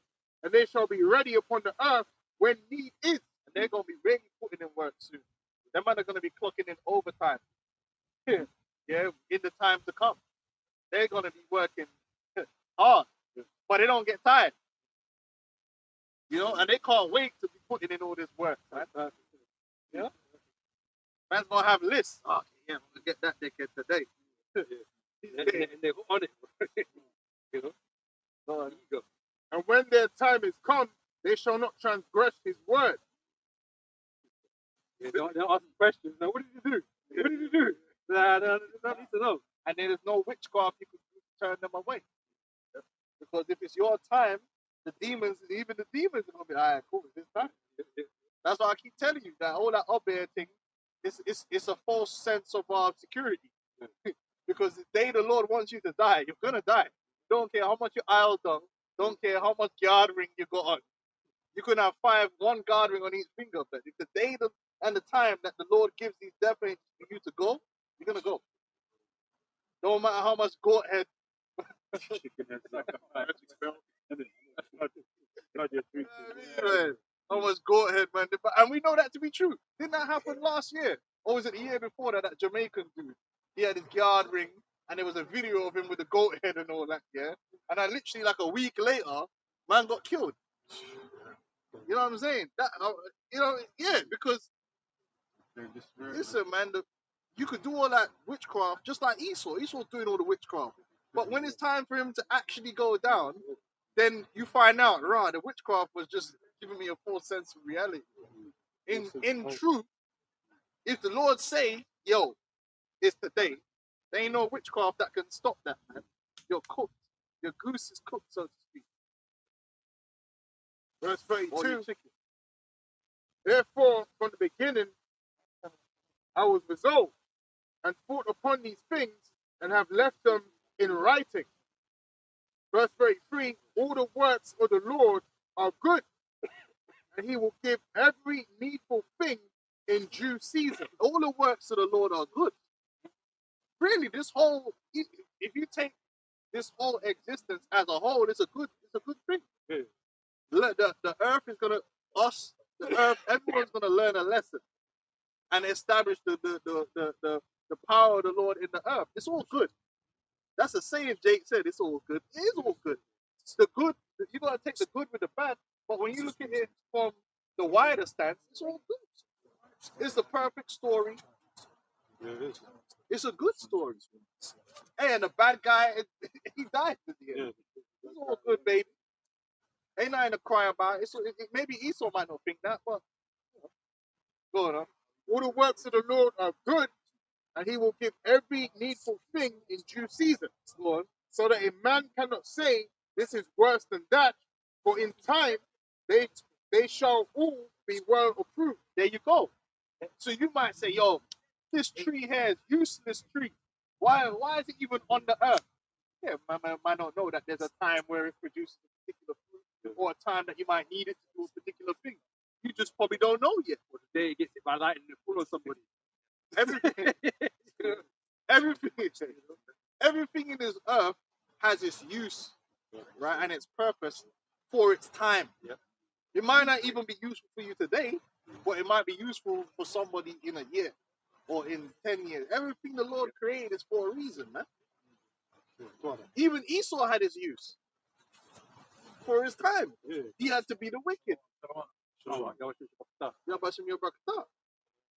and they shall be ready upon the earth when need is. And they're going to be really putting in work soon. Them men are going to be clocking in overtime. Yeah, in the time to come. They're going to be working hard, but they don't get tired. You know, and they can't wait to be putting in all this work, man. Yeah? Man's going to have lists. Oh, yeah, I'm going to get that dickhead today. and they're on it. you know? Oh, you go. And when their time is come, they shall not transgress his word. Yeah, they'll ask questions. Now, what did you do? What did you do? I need to know. And there's no witchcraft you can do to turn them away. Because if it's your time, even the demons are going to be, all right, cool, it's this time. That's why I keep telling you that all that up there thing, it's a false sense of security. Because the day the Lord wants you to die, you're going to die. Don't care how much you aisle done. Don't care how much guard ring you got on. You can have one guard ring on each finger. But if the day and the time that the Lord gives these death angels for you to go, you're going to go. No matter how much goat head. How much goat head, man. And we know that to be true. Didn't that happen last year? Or was it the year before that Jamaican dude? He had his guard ring and there was a video of him with the goat head and all that, yeah? And I literally, like a week later, man got killed. You know what I'm saying? Because listen, man, you could do all that witchcraft just like Esau. Esau's doing all the witchcraft. But when it's time for him to actually go down, then you find out, the witchcraft was just giving me a false sense of reality. In truth, if the Lord say, yo, it's today, there ain't no witchcraft that can stop that, man. You're cooked. Your goose is cooked, so to speak. Verse 32. Therefore, from the beginning, I was resolved and thought upon these things and have left them in writing. Verse 33, all the works of the Lord are good, and he will give every needful thing in due season. All the works of the Lord are good. Really, this whole, if you take this whole existence as a whole, it's a good thing. Yeah. The earth is gonna, the earth, everyone's gonna learn a lesson and establish the power of the Lord in the earth. It's all good. That's a saying Jake said, it's all good. It is all good. It's the good, you gotta take the good with the bad, but when you look at it from the wider stance, it's all good. It's the perfect story. It's a good story. Hey, and the bad guy, he died at the end. It's all good, baby. Ain't nothing to cry about. Maybe Esau might not think that, but go on. All the works of the Lord are good, and he will give every needful thing in due season. Go on. So that a man cannot say, this is worse than that, for in time they shall all be well approved. There you go. So you might say, yo, this tree here is useless tree. Why is it even on the earth? Yeah, man might not know that there's a time where it produces a particular fruit, or a time that you might need it to do a particular thing. You just probably don't know yet. Or the day it gets hit by lightning and full of somebody. Everything, everything in this earth has its use, right, and its purpose for its time. Yep. It might not even be useful for you today, but it might be useful for somebody in a year or in 10 years. Everything the Lord created is for a reason, man. Even Esau had his use for his time. He had to be the wicked.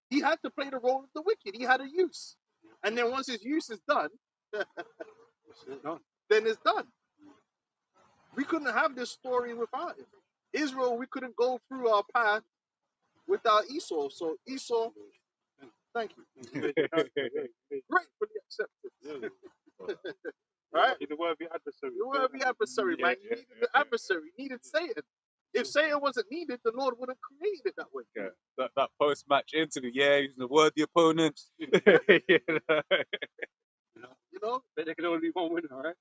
He had to play the role of the wicked. He had a use. And then once his use is done, then it's done. We couldn't have this story without him. Israel, we couldn't go through our path without Esau. So Esau, thank you. Gratefully accepted. Right? He's a worthy adversary. You were the adversary, man. You needed the adversary. You needed Satan. If Satan wasn't needed, the Lord wouldn't create it that way. Yeah, that post-match interview, yeah, he's a worthy opponent. You know? You know? But there can only be one winner, right?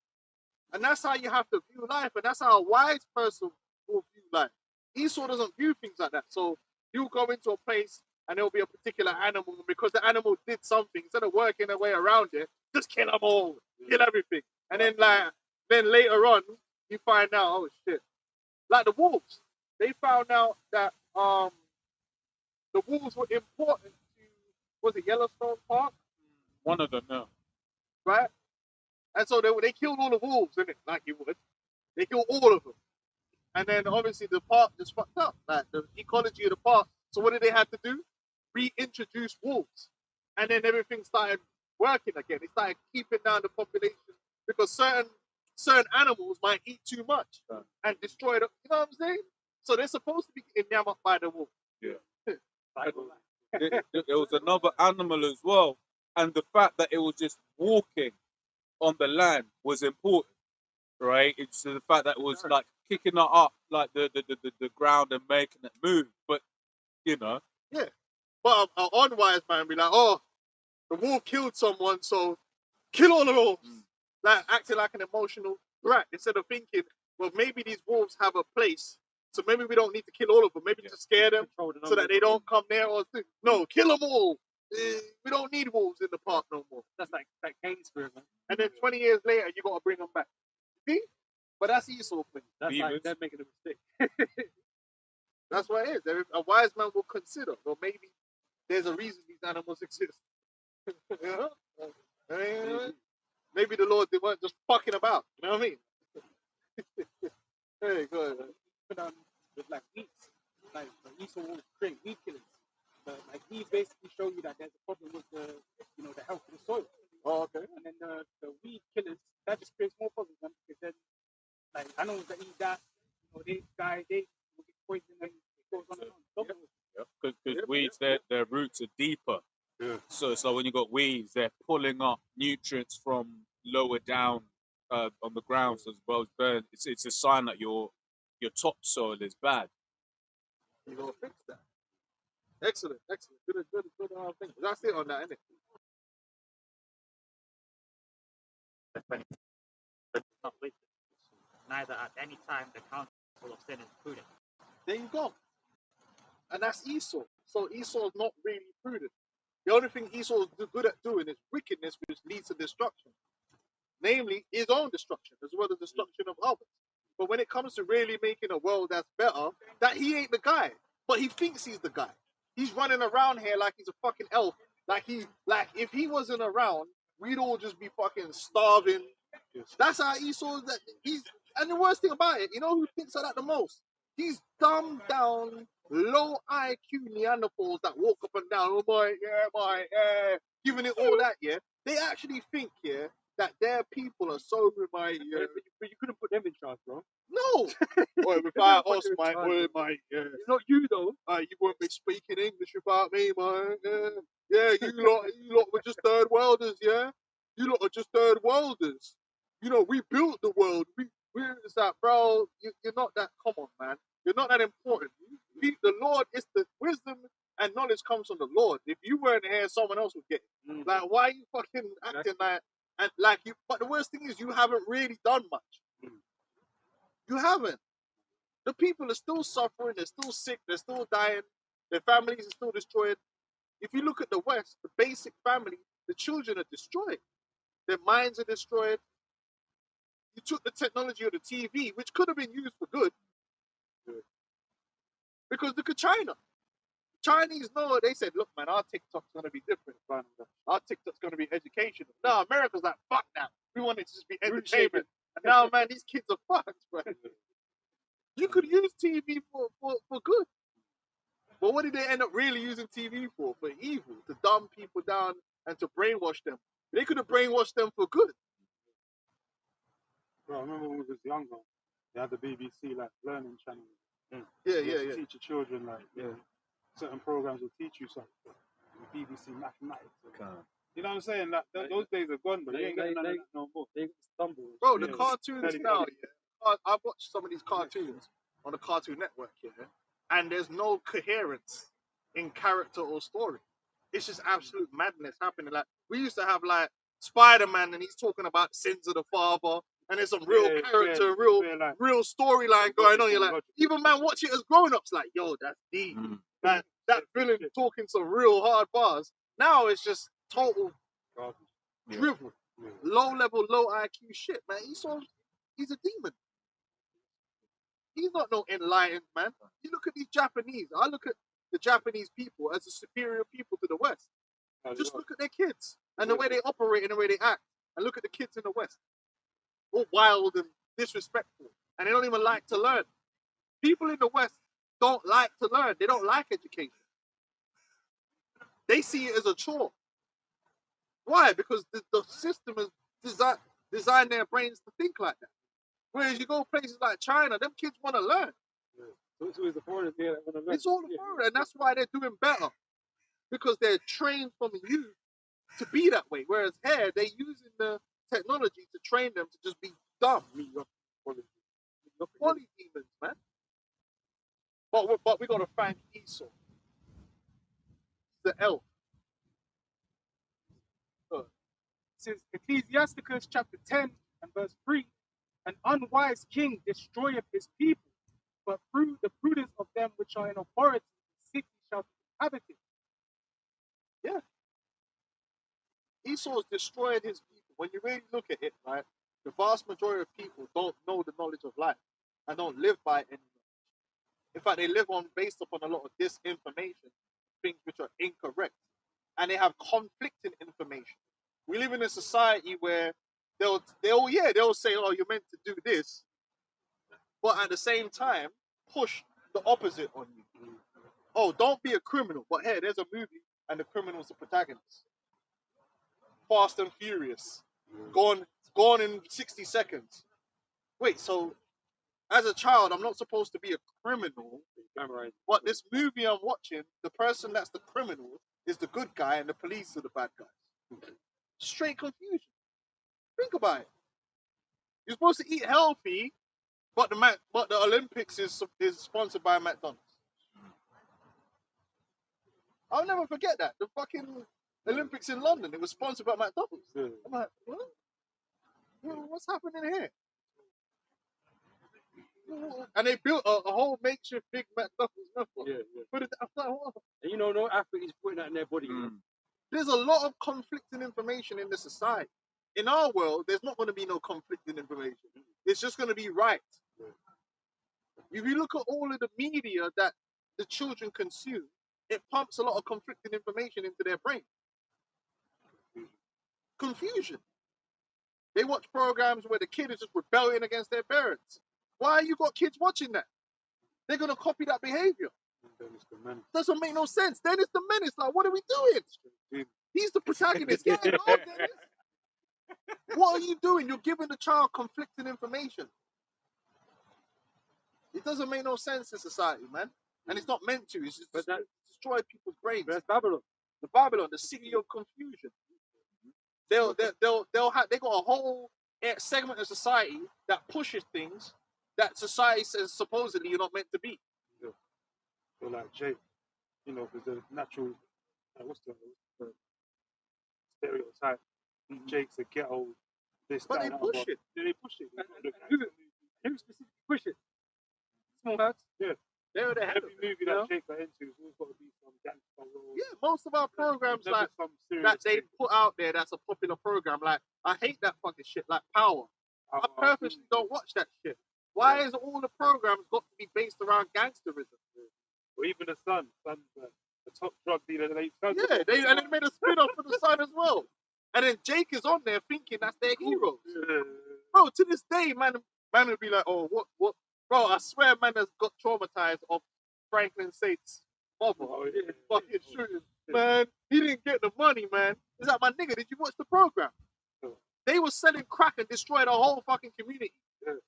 And that's how you have to view life. And that's how a wise person will view life. Esau doesn't view things like that. So you go into a place and there'll be a particular animal. Because the animal did something, instead of working their way around it, just kill them all. Kill everything. And then later on, you find out, oh shit. Like the wolves. They found out that the wolves were important to, was it Yellowstone Park? One of them, no. Right? And so they killed all the wolves, didn't it? Like you would. They killed all of them. And then obviously the park just fucked up. Like the ecology of the park. So what did they have to do? Reintroduce wolves. And then everything started working again. They started keeping down the population because certain animals might eat too much and destroy them. You know what I'm saying? So they're supposed to be getting yammed by the wolf. Yeah. It was another animal as well. And the fact that it was just walking on the land was important, right? It's the fact that it was like kicking it up like the ground and making it move. But, you know. Yeah. But an unwise man be like, oh, the wolf killed someone, so kill all the wolves. Like acting like an emotional brat instead of thinking, well, maybe these wolves have a place, so maybe we don't need to kill all of them. Maybe just scare them so that they don't come near us. No, kill them all. We don't need wolves in the park no more. That's like Cain's spirit, man. And then 20 years later, you got to bring them back. See? But that's Esau thing. That's like they're making a mistake. That's what it is. A wise man will consider, or maybe there's a reason these animals exist. You know? Maybe the Lord, they weren't just fucking about. You know what I mean? Hey, go ahead. With like weeds, like Esau will create weed killers. But like weeds basically show you that there's a problem with the health of the soil. Oh, okay. And then the weed killers, that just creates more problems, man, because then like animals that eat that, they will get poisoned and it goes on and on. Because weeds, their roots are deeper. Yeah. So it's like when you got weeds, they're pulling up nutrients from lower down on the ground, so as well as burn. It's a sign that your topsoil is bad. You gotta fix that. Excellent. Good thing. That's it on that, isn't it? But it's not wisdom. Neither at any time the counsel of sin is prudent. There you go. And that's Esau. So Esau's not really prudent. The only thing Esau's good at doing is wickedness, which leads to destruction. Namely, his own destruction, as well as destruction of others. But when it comes to really making a world that's better, that he ain't the guy. But he thinks he's the guy. He's running around here like he's a fucking elf. Like if he wasn't around, we'd all just be fucking starving. That's how Esau that he's. And the worst thing about it, you know who thinks of that the most? These dumbed down, low IQ Neanderthals that walk up and down, giving it all that, yeah. They actually think, yeah, that their people are so remind Yeah, but you couldn't put them in charge, bro. No. Without us, You're mate, trying. yeah. It's not you though. You won't be speaking English about me, man. Yeah, you lot were just third worlders, yeah? You lot are just third worlders. You know, we built the world. It's that, bro, you're not that, come on, man. You're not that important. The Lord is the wisdom and knowledge comes from the Lord. If you weren't here, someone else would get it. Like, why are you fucking acting like you? But the worst thing is, you haven't really done much. You haven't. The people are still suffering. They're still sick. They're still dying. Their families are still destroyed. If you look at the West, the basic family, the children are destroyed. Their minds are destroyed. You took the technology of the TV, which could have been used for good. Because look at China. Chinese know, they said, look, man, our TikTok's going to be different. Our TikTok's going to be educational. No, America's like, fuck that. We want it to just be entertainment. And now, man, these kids are fucked, bro. You could use TV for good. But what did they end up really using TV for? For evil, to dumb people down and to brainwash them. They could have brainwashed them for good. Bro, I remember when we was younger, they had the BBC like learning channel. Yeah. Teach your children certain programs will teach you something. BBC mathematics. You know what I'm saying? Like those days are gone, but you ain't getting none of that no more. They stumble. Bro, the cartoons now, yeah. I've watched some of these cartoons on the Cartoon Network, yeah, and there's no coherence in character or story. It's just absolute madness happening. Like, we used to have like Spider-Man, and he's talking about the sins of the father, and there's some real character, real storyline going on. You're like, even man, watch it as grown-ups, like, yo, that's deep. Like, that villain talking some real hard bars. Now it's just total drivel, low-level, low IQ shit, man. He's a demon. He's not no enlightened man. You look at these Japanese. I look at the Japanese people as a superior people to the West. Just look at their kids and the way they operate and the way they act. And look at the kids in the West. All wild and disrespectful. And they don't even like to learn. People in the West don't like to learn. They don't like education. They see it as a chore. Why? Because the system is designed their brains to think like that. Whereas you go places like China, them kids want to learn. So it's always the foreigners there that want to learn. It's all the foreign, and that's why they're doing better. Because they're trained from youth to be that way. Whereas here, they're using the technology to train them to just be dumb. Poly demons, man. But we got to thank Esau. The elf. It says Ecclesiasticus chapter 10 and verse 3. An unwise king destroyeth his people, but through the prudence of them which are in authority, the city shall be inhabited. Yeah. Esau's destroyed his people. When you really look at it, right, the vast majority of people don't know the knowledge of life and don't live by it anymore. In fact, they live based upon a lot of disinformation, things which are incorrect, and they have conflicting information. We live in a society where they'll say, oh, you're meant to do this, but at the same time, push the opposite on you. Oh, don't be a criminal, but hey, there's a movie and the criminal's the protagonist. Fast and Furious, gone in 60 seconds. Wait, so as a child, I'm not supposed to be a criminal, but this movie I'm watching, the person that's the criminal is the good guy and the police are the bad guys. Straight confusion. Think about it. You're supposed to eat healthy, but the Olympics is sponsored by McDonald's. I'll never forget that. The fucking Olympics in London, it was sponsored by McDonald's. Yeah. I'm like, what? What's happening here? And they built a whole makeshift big McDonald's. Yeah. Put it, I'm like, what? And you know, no athlete is putting that in their body. Mm. There's a lot of conflicting information in the society. In our world, there's not going to be no conflicting information. It's just going to be right. If you look at all of the media that the children consume, it pumps a lot of conflicting information into their brain. Confusion. They watch programs where the kid is just rebelling against their parents. Why you got kids watching that? They're going to copy that behavior. Doesn't make no sense. Dennis the Menace, like, what are we doing? He's the protagonist. Get it on, Dennis. What are you doing? You're giving the child conflicting information. It doesn't make no sense in society, man. And it's not meant to. It's just But that- destroy people's brains. That's Babylon. The Babylon, the city of confusion. They got a whole segment of society that pushes things that society says supposedly you're not meant to be. So like Jake, you know, because the natural, what's the stereotype? Jake's a ghetto. This, But that, they and push other. it. Yeah, they push it. Who specifically push it? Small lads. They're the head of Every it. movie that Jake got into, it's always got to be some gangster role. Yeah, most of our programs Never like some that serious they thing. put out there that's a popular program. Like, I hate that fucking shit, like Power. I purposely don't watch that shit. Why is all the programs got to be based around gangsterism? Or even the Son's the top drug dealer. Yeah, and they made a spin-off for the Sun as well. And then Jake is on there thinking that's their hero. Bro, to this day, man would be like, oh, what? Bro, I swear man has got traumatized of Franklin Saint's mother. Oh, yeah. Fucking shooting. Man, he didn't get the money, man. Is that my nigga? Did you watch the program? No. They were selling crack and destroyed a whole fucking community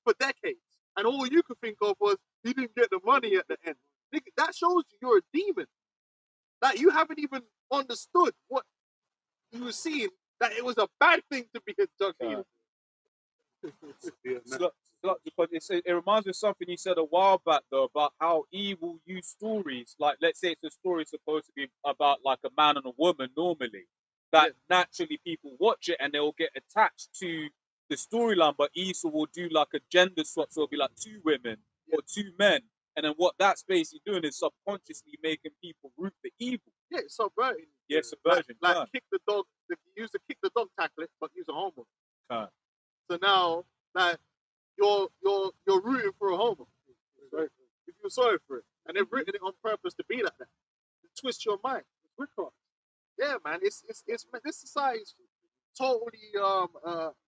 for decades. And all you could think of was he didn't get the money at the end. Nigga, that shows you're a demon. Like, you haven't even understood what you were seeing, that it was a bad thing to be a drug dealer. It reminds me of something you said a while back though about how evil use stories. Like, let's say it's a story supposed to be about like a man and a woman normally, that naturally people watch it and they will get attached to the storyline. But Esau will do like a gender swap, so it'll be like two women or two men, and then what that's basically doing is subconsciously making people root for evil. Yeah, it's subverting. Yeah, subversion. Like kick the dog, use the kick the dog tactic, but use a homo. Can't. So now, like, you're rooting for a homo. Right? You feel sorry for it, and they've written it on purpose to be like that, to twist your mind. Yeah, man, it's this society is totally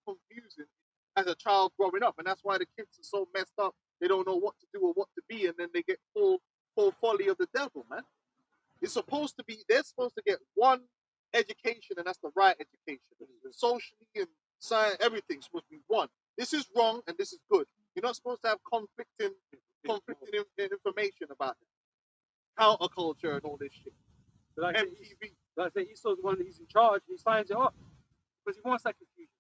confusing as a child growing up, and that's why the kids are so messed up. They don't know what to do or what to be, and then they get full folly of the devil, man. It's supposed to be, they're supposed to get one education, and that's the right education. Socially and science, everything's supposed to be one. This is wrong and this is good. You're not supposed to have conflicting information about it. Counterculture and all this shit. So like MTV. I say, Esau's the one he's in charge. He signs it up because he wants that confusion.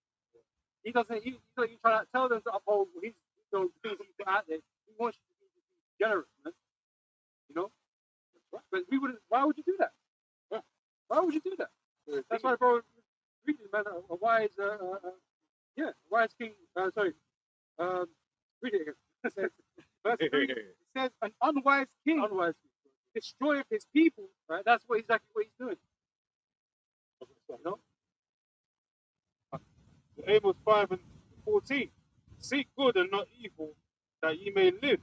He doesn't. He's not trying to tell them to uphold his things he put out there. He wants you to be generous, man. You know. But we wouldn't. Why would you do that? Why would you do that? That's why, bro. Read it, man. A wise, wise king. Sorry. Read it again. Verse 3, it says, an unwise king destroyeth his people. Right. That's exactly what he's doing. You know. Amos 5:14. Seek good and not evil, that ye may live.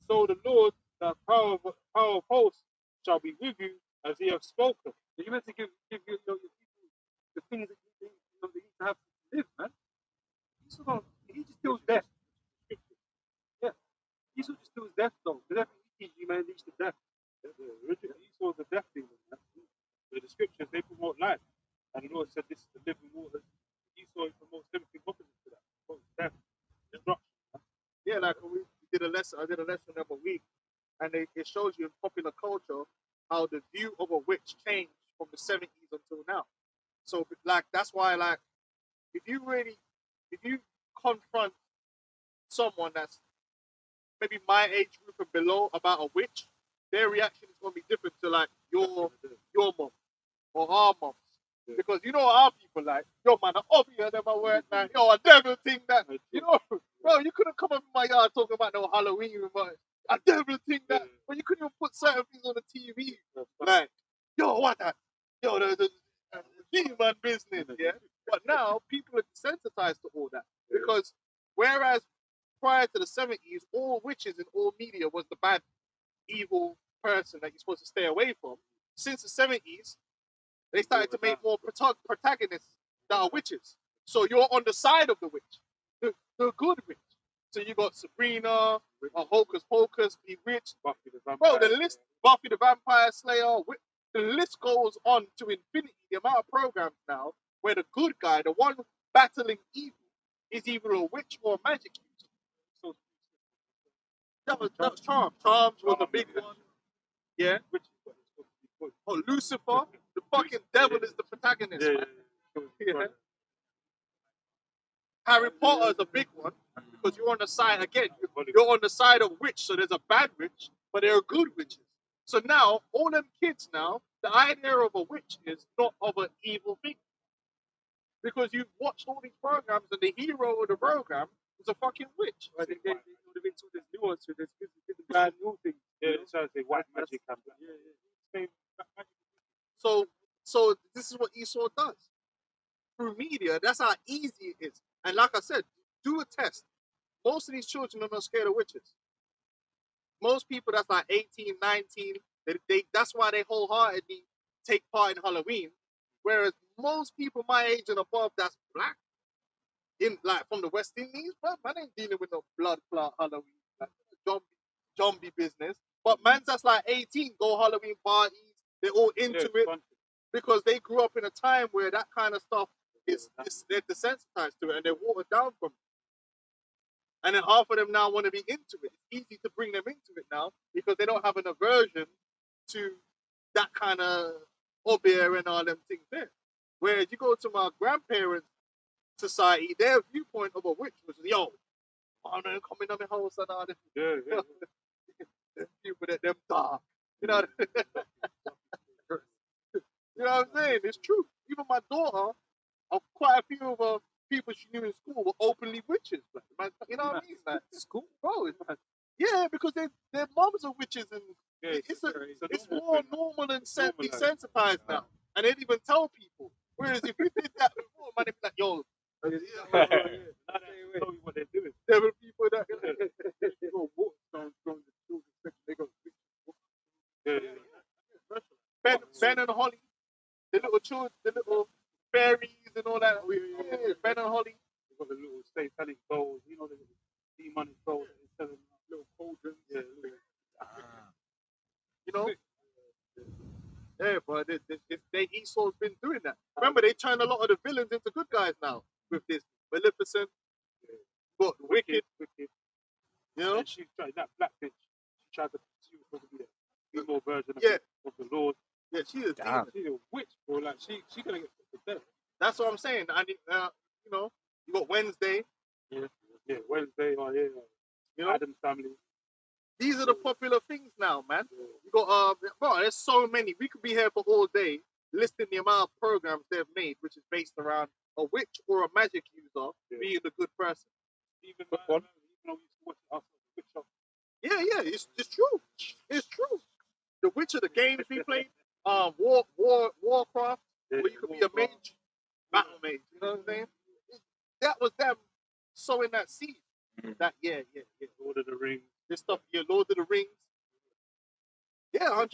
So the Lord, the power of hosts, shall be with you as he hath spoken. So you meant to give your people the things that you think they need to have to live, man. He just kills death. Yeah. Esau just kills death, though. Because everything you man leads to death. Esau's the death demon. The scriptures, they promote life. And the Lord said this is the living water. Esau promotes everything opposite to that. Death, destruction. Yeah, like we did a lesson. I did a lesson the other week, and it shows you in popular culture how the view of a witch changed from the 70s until now. So, like, that's why, like, if you confront someone that's maybe my age group and below about a witch, their reaction is going to be different to, like, your mom or our moms. Because you know our people like, yo man, I obvious them at work like, yo, I never think that. You know, bro, you couldn't come up in my yard talking about no Halloween, but I never think that. But you couldn't even put certain things on the TV. Like, yo, what that? Yo, the demon business, yeah? But now people are desensitized to all that. Because whereas prior to the 70s, all witches in all media was the bad, evil person that you're supposed to stay away from. Since the 70s, they started to make more protagonists that are witches. So you're on the side of the witch, the good witch. So you got Sabrina, Hocus Pocus, Bewitched, Buffy the bro. Vampire The list, Buffy the Vampire Slayer, the list goes on to infinity. The amount of programs now where the good guy, the one battling evil, is either a witch or a magic user. So that was Charms. Charms was a big one. Yeah. Oh, Lucifer, the fucking devil is the protagonist. Man. Yeah. Harry Potter is a big one because you're on the side again. You're on the side of witch, so there's a bad witch, but there are good witches. So now all them kids now, the idea of a witch is not of an evil thing because you've watched all these programs and the hero of the program is a fucking witch. Right, they've been told there's nuance to this. This is bad new thing. Yeah, it's trying to say white magic and black. Same. So this is what Esau does through media. That's how easy it is. And like I said, do a test. Most of these children are not scared of witches. Most people that's like 18, 19, that's why they wholeheartedly take part in Halloween. Whereas most people my age and above that's black, in like from the West Indies, bro, man ain't dealing with no blood clot Halloween, like zombie business. But man that's like 18 go Halloween parties, they're all into it because they grew up in a time where that kind of stuff they're desensitized to it and they're watered down from it. And then half of them now want to be into it. It's easy to bring them into it now because they don't have an aversion to that kind of obeah and all them things there. Whereas you go to my grandparents' society, their viewpoint of a witch was, yo, I'm not coming on my house and all this. Yeah. People that them dark. You know you know what I'm saying? It's true. Even my daughter, quite a few of her people she knew in school were openly witches. Man. You know what I mean? Like, school, bro. Yeah, because their moms are witches and it's more normal and desensitized now. And they even tell people. Whereas if you did that before, man, they'd be like, yo, Tell you what they're doing. there were people that Ben and Holly, the little children, the little fairies and all that. Yeah, Ben and Holly. They've got the little satanic bowls, you know, the little demonic bowls that they sell in little cauldrons. Yeah, You know? Yeah, but they Esau's been doing that. Remember, they turned a lot of the villains into good guys now with this Maleficent, but Wicked. You know? And she tried that black bitch. She tried to she was supposed to be the evil version of the Lord. Yeah, she is. She's a witch, bro. Like she gonna get put to death. That's what I'm saying. And you know, you got Wednesday. Yeah, Wednesday. Oh yeah. You know, Addams Family. these are the popular things now, man. You got bro, there's so many. We could be here for all day listing the amount of programs they've made, which is based around a witch or a magic user being the good person. Even though we used to watch Witch Shop. Yeah, it's true. It's true. The Witcher, the games we played, Warcraft, where you could be a mage, battle mage. You know what I'm saying? That was them sowing that seed. That yeah. Lord of the Rings. This stuff, Lord of the Rings. Yeah, 100%.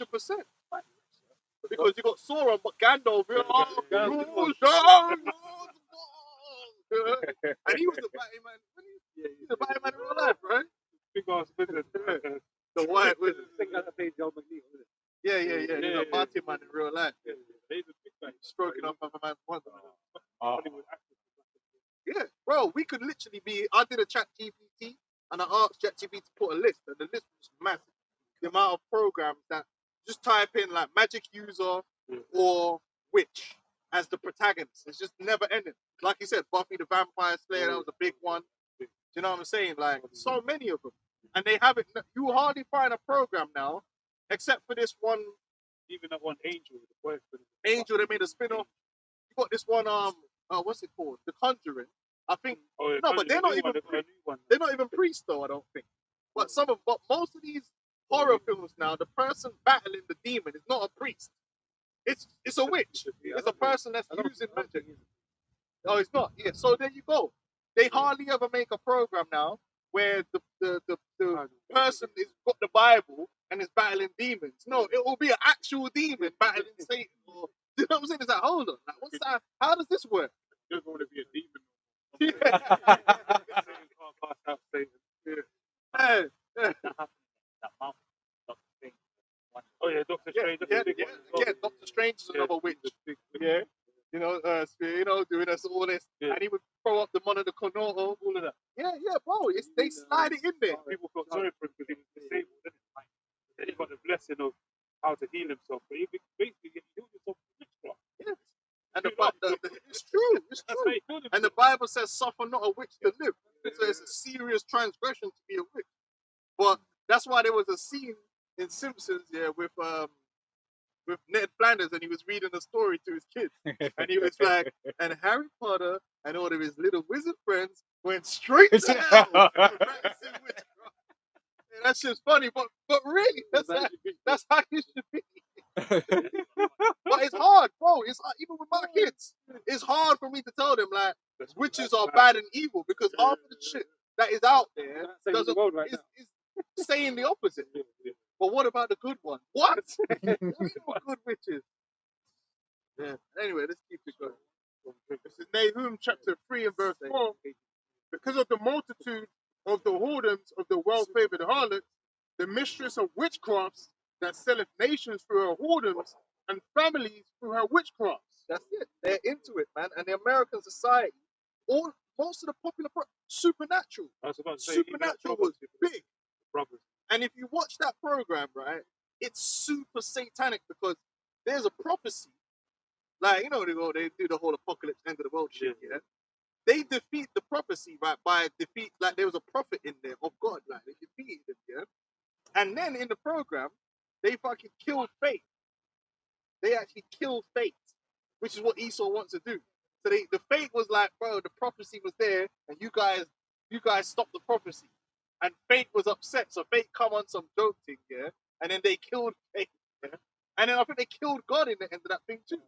Because you got Sauron, but Gandalf, and he was a Batman. He's a Batman in real life, right? Big ass business. The white wizard. Yeah. Yeah, He's a party man in real life. He's a big guy. Stroking off of a man's one. Yeah, bro, we could literally be. I did a chat GPT and I asked ChatGPT to put a list, and the list was massive. The amount of programs that just type in like magic user or witch as the protagonist. It's just never ending. Like you said, Buffy the Vampire Slayer, that was a big one. Do you know what I'm saying? Like so many of them, and they have it. You hardly find a program now, except for this one Even that one Angel, the boyfriend. Angel, they made a spin-off. You got this one, what's it called? The Conjuring. I think Oh, yeah, no, but they're not even they've got a new one. they're not even priests though, I don't think. But most of these horror films now, the person battling the demon is not a priest. It's a witch. It's a person that's using magic. Oh, it's not. Yeah. So there you go. They hardly ever make a program now where the person is got the Bible and is battling demons. No, it will be an actual demon battling Satan. Or, you know what I'm saying? It's like, hold on, like, what's that? How does this work? Just want to be a demon. Yeah. Satan can't cast out Satan. Yeah. Yeah. That happened. That mouth. Doctor Strange. Oh yeah, Doctor Strange. that's Yeah, a big yeah, one as well. yeah. Doctor Strange is another witch. Yeah, doing us all this, Yeah. and he would throw up the Mono Konoho, all of that. Yeah, bro. They slide it in there. People felt sorry for him because he was disabled, didn't he? Then he got the blessing of how to heal himself, but he basically healed himself from witchcraft. Yeah, and it's true. It's That's true. how he healed himself. And the Bible says, "Suffer not a witch to live." So it's a serious transgression to be a witch. But that's why there was a scene in Simpsons, with Ned Flanders, and he was reading a story to his kids, and he was like, and Harry Potter and all of his little wizard friends went straight to hell. for practicing witchcraft. And that shit's funny, but really, that's how it should be. But it's hard, bro. It's hard, even with my kids. It's hard for me to tell them like witches are bad and evil because half of the shit that is out there is saying the opposite. But what about the good one? What? What good witches? Yeah. Anyway, let's keep it going. This is Nahum chapter 3 and verse 4. Because of the multitude of the whoredoms of the well-favored harlot, the mistress of witchcrafts that selleth nations through her whoredoms and families through her witchcrafts. That's it. They're into it, man. And the American society, most of the popular Supernatural. I was about to say, Supernatural was big. brothers. And if you watch that program, right, it's super satanic because there's a prophecy. Like, they do the whole apocalypse, end of the world shit, yeah? They defeat the prophecy, right, like there was a prophet in there of God, like they defeated him, yeah? And then in the program, they fucking killed Faith. They actually killed Faith, which is what Esau wants to do. So the Faith was like, bro, the prophecy was there, and you guys stopped the prophecy. And Faith was upset, so Faith come on some joke thing, yeah? And then they killed Faith, yeah? And then I think they killed God in the end of that thing too.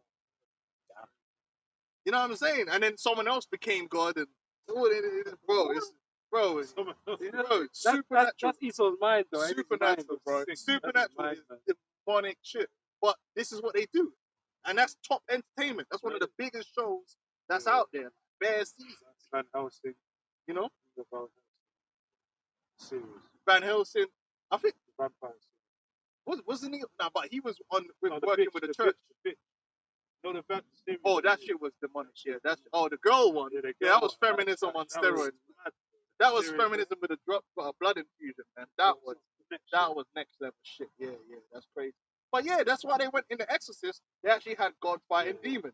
You know what I'm saying? And then someone else became God, and it's supernatural. That's Esau's mind, though. Ain't it? Supernatural, bro. Supernatural is demonic shit. But this is what they do. And that's top entertainment. That's one of the biggest shows that's out there. Bare seasons. Van Helsing. You know? Series. Van Helsing. I think Vampires. wasn't he? Nah, but he was working Bitch, with the church. Bitch. No, the Van series. Oh, that shit was demonic. Yeah, the girl one. Yeah, Yeah, that was feminism on steroids. That was feminism with a blood infusion, man. That was next level shit. Yeah, that's crazy. But yeah, that's why they went in The Exorcist. They actually had God fighting demons.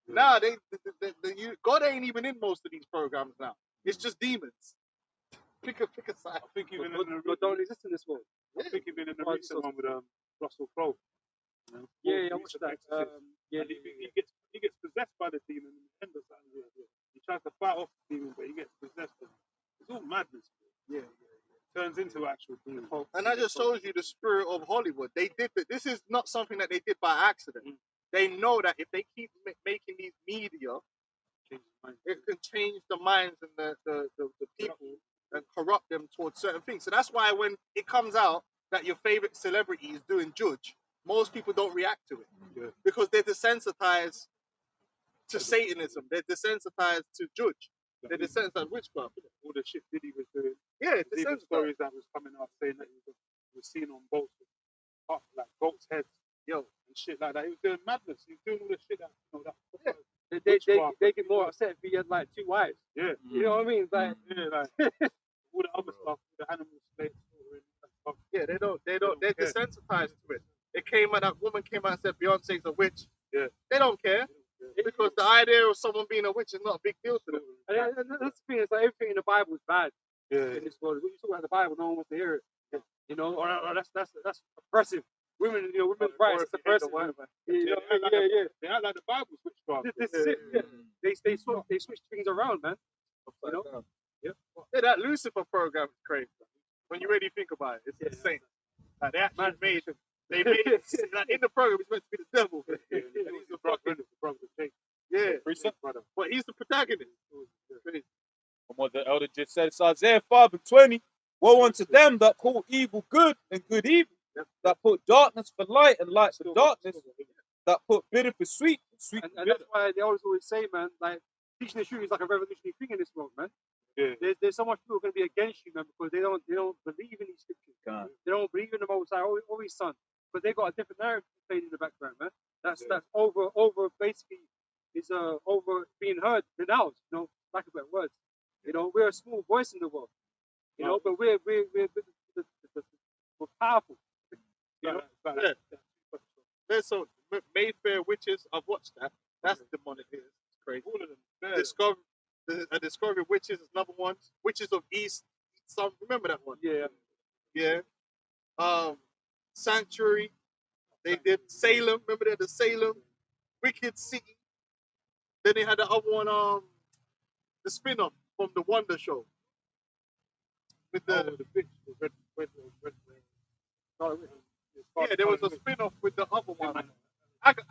Now God ain't even in most of these programs now. It's just demons. Pick a side. I think even in the God don't exist in this world. I think even in the recent one with Russell Crowe. Yeah, I watched that. And he gets possessed by the demon in the end of that. He tries to fight off the demon, but he gets possessed. It's all madness. Yeah. Turns into actual demon. And that just shows you the spirit of Hollywood. They did that. This is not something that they did by accident. They know that if they keep making these media, it can change the minds and the people and corrupt them towards certain things. So that's why when it comes out that your favorite celebrity is doing judge, most people don't react to it because they're desensitized to Satanism. They're desensitized to judge. They're desensitized to witchcraft. All the shit Diddy was doing. Yeah, it's Even desensitized. stories that was coming out saying that he was seen on boats, like goats' heads, and shit like that. He was doing madness. He was doing all the shit that, They get more upset if he had like 2 wives. Yeah. You know what I mean? It's like, all the other stuff, the animal slaves. Yeah, they're desensitized to it. That woman came out and said Beyonce's a witch. Yeah. They don't care. Because the idea of someone being a witch is not a big deal to them. and that's the thing. It's like everything in the Bible is bad. Yeah. In this world, when you talk about the Bible, no one wants to hear it. Or that's oppressive. women, women's Or rights if you hate suppressing. the word, man. Yeah, They act like the Bible switchcraft. This is it. Yeah. They switch things around, man. You know? Yeah, that Lucifer program is crazy. When you really think about it, it's insane. Like they actually made like in the program it's meant to be the devil. And he's the fucking brother. But he's the protagonist. Crazy. From what the elder just said, it's Isaiah 5:20. Woe unto them that call evil good and good evil, that put darkness for light and light for darkness, that put bitter for sweet and sweet And for bitter. that's why they always say, man, like teaching the truth is like a revolutionary thing in this world, man. Yeah. There's so much people going to be against you, man, because they don't believe in these scriptures. God. They don't believe in the Most High or His Son, but they got a different narrative played in the background, man. That's over basically is over being heard, denounced, lack of better words. We're a small voice in the world, but we're powerful. There's some Mayfair witches. I've watched that. That's demonic. It's crazy. All of them. Discovery Witches is another one. Witches of East. Some remember that one? Yeah. Yeah. Sanctuary. They did Salem. Remember that the Salem Wicked City. Then they had the other one. The spin-off from the Wonder Show. With the bitch, yeah, there was a spin-off with the other one. Agatha.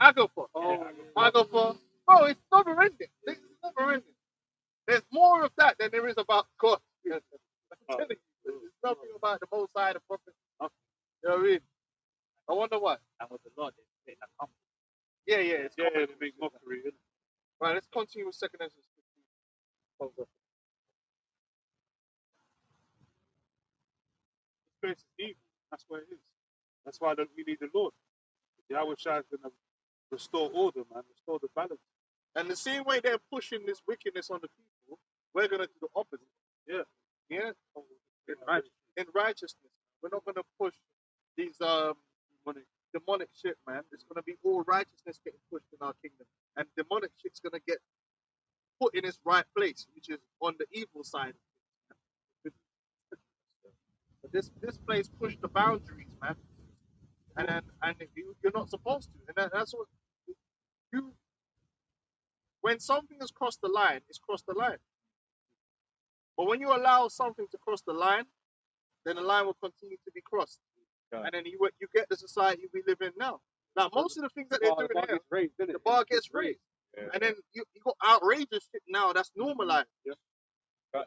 Agatha. Bro, it's never ending. It's never ending. There's more of that than there is about God. I'm telling you, there's nothing about the Most High, the Prophet. You know what I mean? I wonder what. And with the Lord, they come. Yeah, it's they common. make mockery. Innit? Right, let's continue with 2nd Ezra 15. This place is evil. That's what it is. That's why we need the Lord. Yahweh Shai is going to restore order, man. Restore the balance. And the same way they're pushing this wickedness on the people, we're going to do the opposite. Yeah. Yeah? Right. In righteousness. We're not going to push these demonic shit, man. It's going to be all righteousness getting pushed in our kingdom. And demonic shit's going to get put in its right place, which is on the evil side of things. But this place pushed the boundaries, man. And you're not supposed to. And that's what when something has crossed the line, it's crossed the line. But when you allow something to cross the line, then the line will continue to be crossed. Okay. And then you get the society we live in now. Now, most of the things that they're doing now, the bar gets raised. Yeah. And then you got outrageous shit now that's normalized.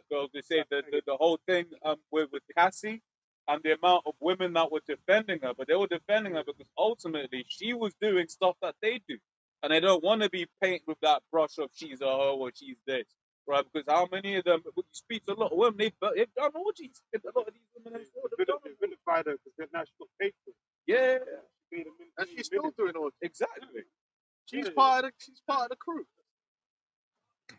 Girls, they say the whole thing with Cassie and the amount of women that were defending her, but they were defending her because ultimately she was doing stuff that they do. And they don't want to be painted with that brush of she's a hoe or she's this. Right? Because how many of them, when you speak to a lot of women, they've done orgies. A lot of these women have Vilified her because now she's got paid for it. yeah. And she's still doing all this. Exactly. She's part of the crew.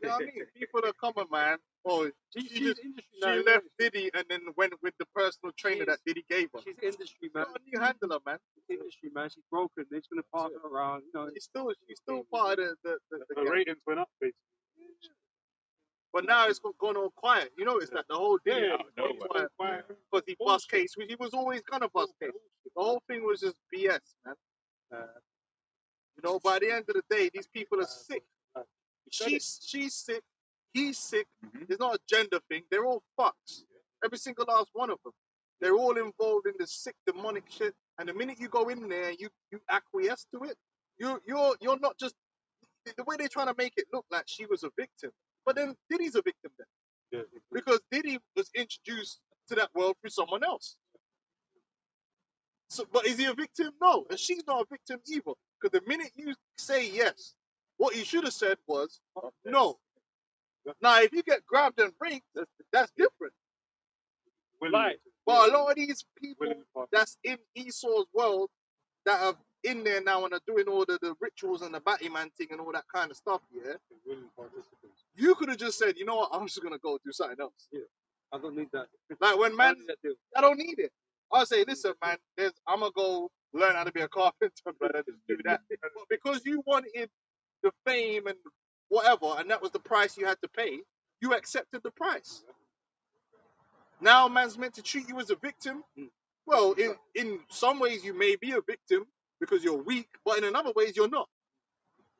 You know what I mean? People are coming, man. Oh, she left Diddy and then went with the personal trainer that Diddy gave her. She's industry, man. Got a new handler, man. She's industry, man. She's broken. They're just gonna pass her around. She's still part of the The ratings went up, basically. But now it's gone all quiet. You notice that the whole Diddy Yeah, quiet because he bust case. He was always gonna bust case. The whole thing was just BS, man. But at the end of the day, these people are sick. She's sick. He's sick. It's not a gender thing. They're all fucks. Every single last one of them. They're all involved in this sick demonic shit. And the minute you go in there and you acquiesce to it, you're not just the way they're trying to make it look like she was a victim. But then Diddy's a victim then. Yeah. Because Diddy was introduced to that world through someone else. So, but is he a victim? No. And she's not a victim either. Because the minute you say yes, what you should have said was no. Now, if you get grabbed and raped, that's different. Right. But a lot of these people that's in Esau's world that are in there now and are doing all the rituals and the Batman thing and all that kind of stuff, yeah, you could have just said, you know what, I'm just going to go do something else. Yeah. I don't need that. Like when man, I don't need it. I'll say, listen, man, I'm going to go learn how to be a carpenter, brother, just do that. But because you wanted the fame and whatever, and that was the price you had to pay, you accepted the price. Now man's meant to treat you as a victim. Well, in some ways you may be a victim because you're weak, but in another ways you're not.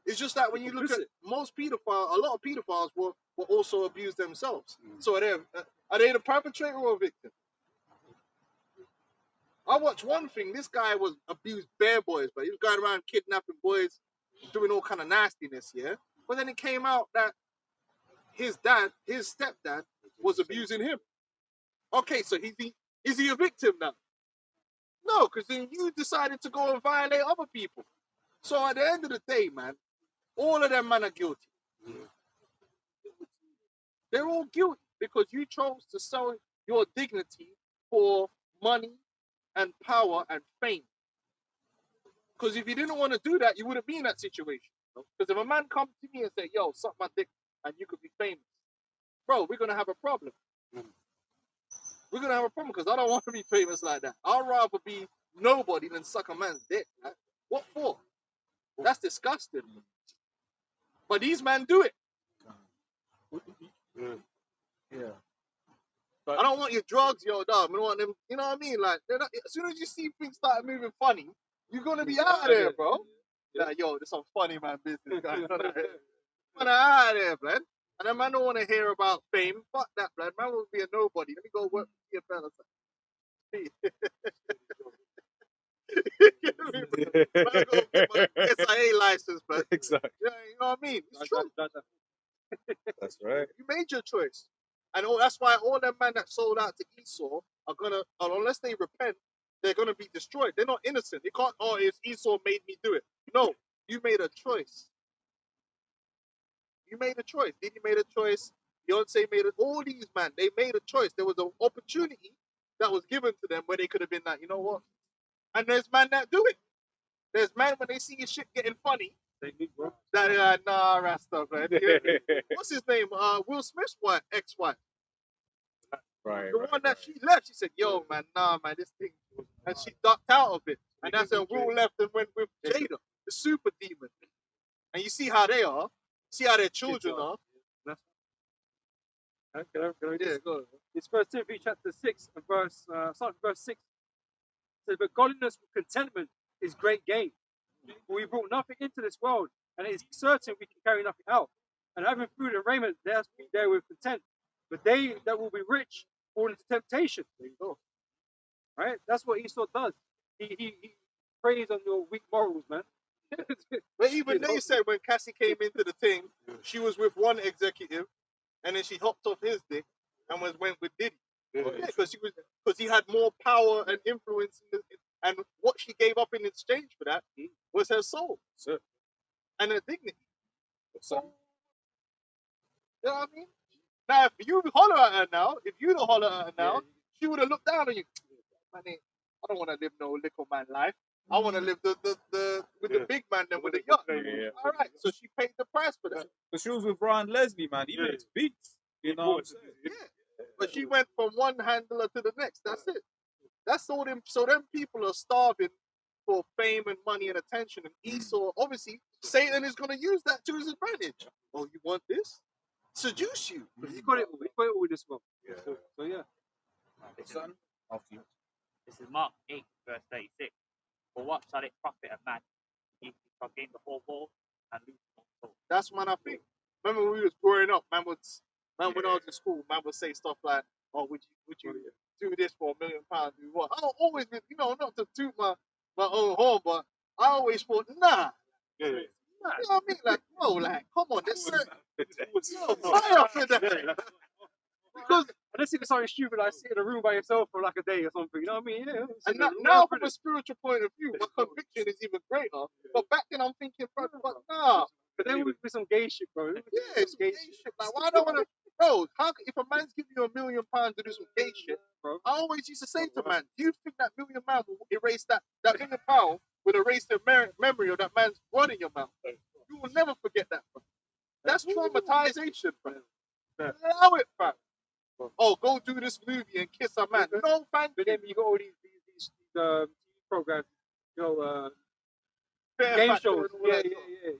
It's just that when you look at most pedophiles, a lot of pedophiles will also abuse themselves. So are they the perpetrator or victim? I watched one thing. This guy was abused bare boys, but he was going around kidnapping boys, doing all kind of nastiness, yeah. But then it came out that his stepdad, was abusing him. Okay, so is he a victim now? No, because then you decided to go and violate other people. So at the end of the day, man, all of them men are guilty. They're all guilty because you chose to sell your dignity for money and power and fame. Because if you didn't want to do that, you wouldn't be in that situation. Because if a man comes to me and say, yo, suck my dick and you could be famous, bro, we're going to have a problem. We're going to have a problem because I don't want to be famous like that. I'd rather be nobody than suck a man's dick. Right? What for? That's disgusting. But these men do it. Yeah. I don't want your drugs, yo, dog. I don't want them, you know what I mean? Like, not, as soon as you see things start moving funny, you're going to be out of there, bro. Like, yo, this some funny man business, guys. Man, out of there, blood. And then man don't want to hear about fame. Fuck that, blood. Man will be a nobody. Let me go work for TFL or something. Man, go get my SIA license, blood. Exactly. Yeah, you know what I mean? It's true. That's right. You made your choice. And that's why all them men that sold out to Esau are gonna, unless they repent, they're gonna be destroyed. They're not innocent. They can't, it's Esau made me do it. No, you made a choice. You made a choice. Diddy made a choice. Beyonce made it. All these men, they made a choice. There was an opportunity that was given to them where they could have been like, you know what? And there's men that do it. There's men when they see your shit getting funny, that are like, nah, Rasta, man. What's his name? Will Smith's wife, ex-wife. Right. The one that she left, she said, yo, man, nah, man, this thing. And she ducked out of it. And that's when Will left and went with Jada, the super demon. And you see how they are. See how their children are. Can I Yeah, go on. It's 1 Timothy chapter 6 and starting verse 6. It says, but godliness with contentment is great gain. For we brought nothing into this world, and it is certain we can carry nothing out. And having food and raiment, there has to be there with content. But they that will be rich fall into temptation. There you go. Right? That's what Esau does. He preys on your weak morals, man. But even they said when Cassie came into the thing, she was with one executive, and then she hopped off his dick and went with Diddy. Yeah, because he had more power and influence, and what she gave up in exchange for that was her soul and her dignity. So, you know what I mean? Now, if you holler at her now, she would have looked down on you. Man, I don't want to live no little man life. I want to live with the big man than with the yacht. Yeah. All right, so she paid the price for that. But she was with Ryan Leslie, man. He makes beats. You know what I'm saying? Yeah, but she went from one handler to the next. That's it. That's all them. So them people are starving for fame and money and attention. And Esau, obviously, Satan is going to use that to his advantage. Oh, you want this? Seduce you. He got it all. He got it all this well. Yeah. So yeah. Son, after you. This is Mark 8, verse 36. For what shall it profit a man if he shall gain the whole world and lose his own soul? That's man, I think. Remember when we was growing up, when I was in school, man would say stuff like, "Oh, would you do this for £1 million? Do what?" I don't always, not to toot my own horn, but I always thought, nah. Yeah. You know what I mean? Like, bro, like, come on, there's fire for that. Because Unless it's something stupid like sit in a room by yourself for like a day or something, you know what I mean? Yeah. and now from a spiritual point of view, my conviction is even greater. But back then I'm thinking, bro, but nah. But then with some gay shit, bro. Yeah, it's gay shit. Like, why don't want to, bro? If a man's giving you £1 million to do some gay shit, Bro. I always used to say to man, do you think that £1 million will erase that £1 million will erase the memory of that man's blood in your mouth? You will never forget that, bro. That's traumatization, bro. Allow it, fam. Oh, go do this movie and kiss a man. No, man. But then you got all these TV programs, Fair game Factor shows. and all Yeah. that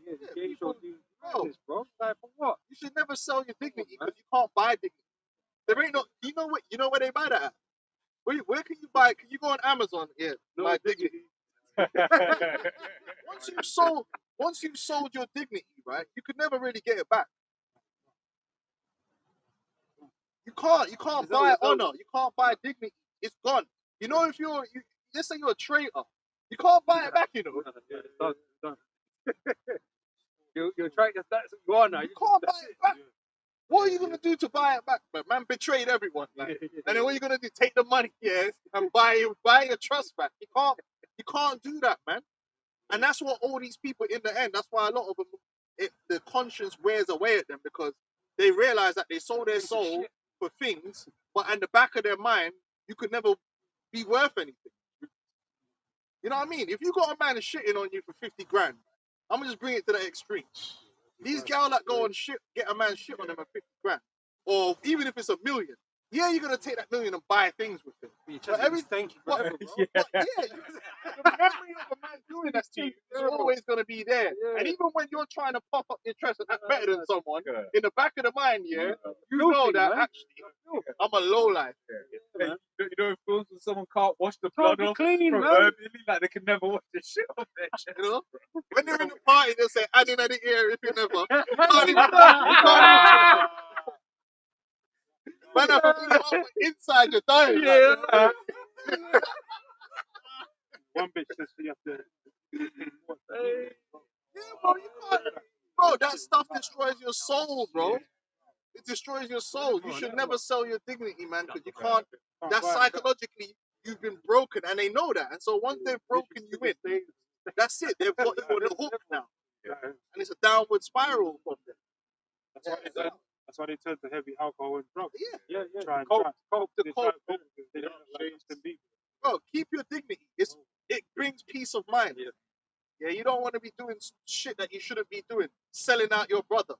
The stuff. game shows. Bro. Bro. Like for what? You should never sell your dignity because you can't buy dignity. There ain't no. You know what? You know where they buy that at? Where can you buy? Can you go on Amazon? Yeah, No buy dignity. dignity. Once you've sold your dignity, right? You could never really get it back. You can't buy honor. You can't buy dignity. It's gone. You know, if let's say you're a traitor, you can't buy it back. You know, Yeah, it's done. It's done. You're trying to that's what you are now. you can't buy it back. What are you gonna do to buy it back? But man betrayed everyone, like, and then what are you gonna do? Take the money, yeah, and buy your trust back. You can't do that, man. And that's what all these people in the end. That's why a lot of them, the conscience wears away at them because they realize that they sold their soul for things, but in the back of their mind, you could never be worth anything. You know what I mean? If you got a man shitting on you for 50 grand, I'm gonna just bring it to the extreme. These gals that go and get a man shit on them at 50 grand, or even if it's $1 million, yeah, you're gonna take that $1 million and buy things with it. But Thank you, but, forever, but yeah, the memory of a man doing that to you is always gonna be there. Yeah. And even when you're trying to pop up your chest and act better than someone, Yeah. in the back of the mind, yeah, you Filthy, know that man. actually I'm a low life. Hey, you know, if films when someone can't wash the blood be off clean, man. proverbially, like they can never wash the shit off their chest. You know, when they're in the party, they'll say, "I didn't ear if you never." Man, I feel it off inside you're dying. Yeah. Like, One bitch says you have to. yeah, bro, you can't. Bro, that stuff destroys your soul, bro. It destroys your soul. You should never sell your dignity, man, because you can't. That's psychologically, you've been broken, and they know that. And so once they've broken you in, that's it. They've got you on the hook now, and it's a downward spiral from them. That's why they turn to heavy alcohol and drugs. Yeah, Try and Coke, they the coke. they don't like Justin Bieber. Bro, keep your dignity. It brings peace of mind. Yeah, you don't want to be doing shit that you shouldn't be doing, selling out your brother.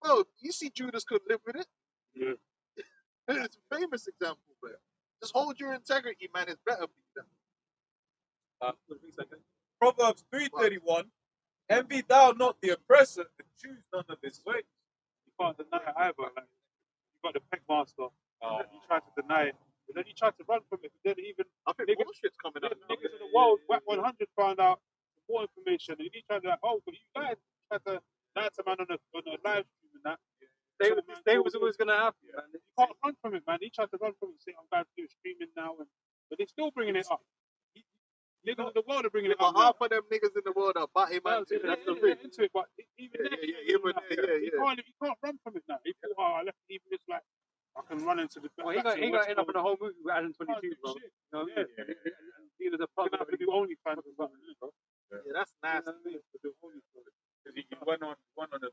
Bro, you see Judas could live with it. Yeah. It's a famous example, bro. Just hold your integrity, man. It's better for you. Proverbs 3:31. Envy thou not the oppressor, and choose none of his ways. You can't deny it either. Like, you got the pegmaster. You try to deny it, but then you try to run from it. But then even I think niggas, bullshit's coming up now. niggas in the world, WAC 100 found out more information, and you try to like, oh, but you lied. You tried to lie to man on a live stream and that. This day was always gonna happen, man. You can't run from it, man. He tried to run from it, say I'm going to do streaming now, but they're still bringing it up. Niggas in the world are bringing it But up. half of them niggas in the world are batty man. That's the thing. Into it, but even you can't run from it now. You feel, oh, I left even just like I can run into the. Well, he got end up in a whole movie with Adam 22, bro. Shit. You know what I mean? He was a You're pug. gonna have to do OnlyFans or something, bro. Yeah, that's nasty. Because he went on the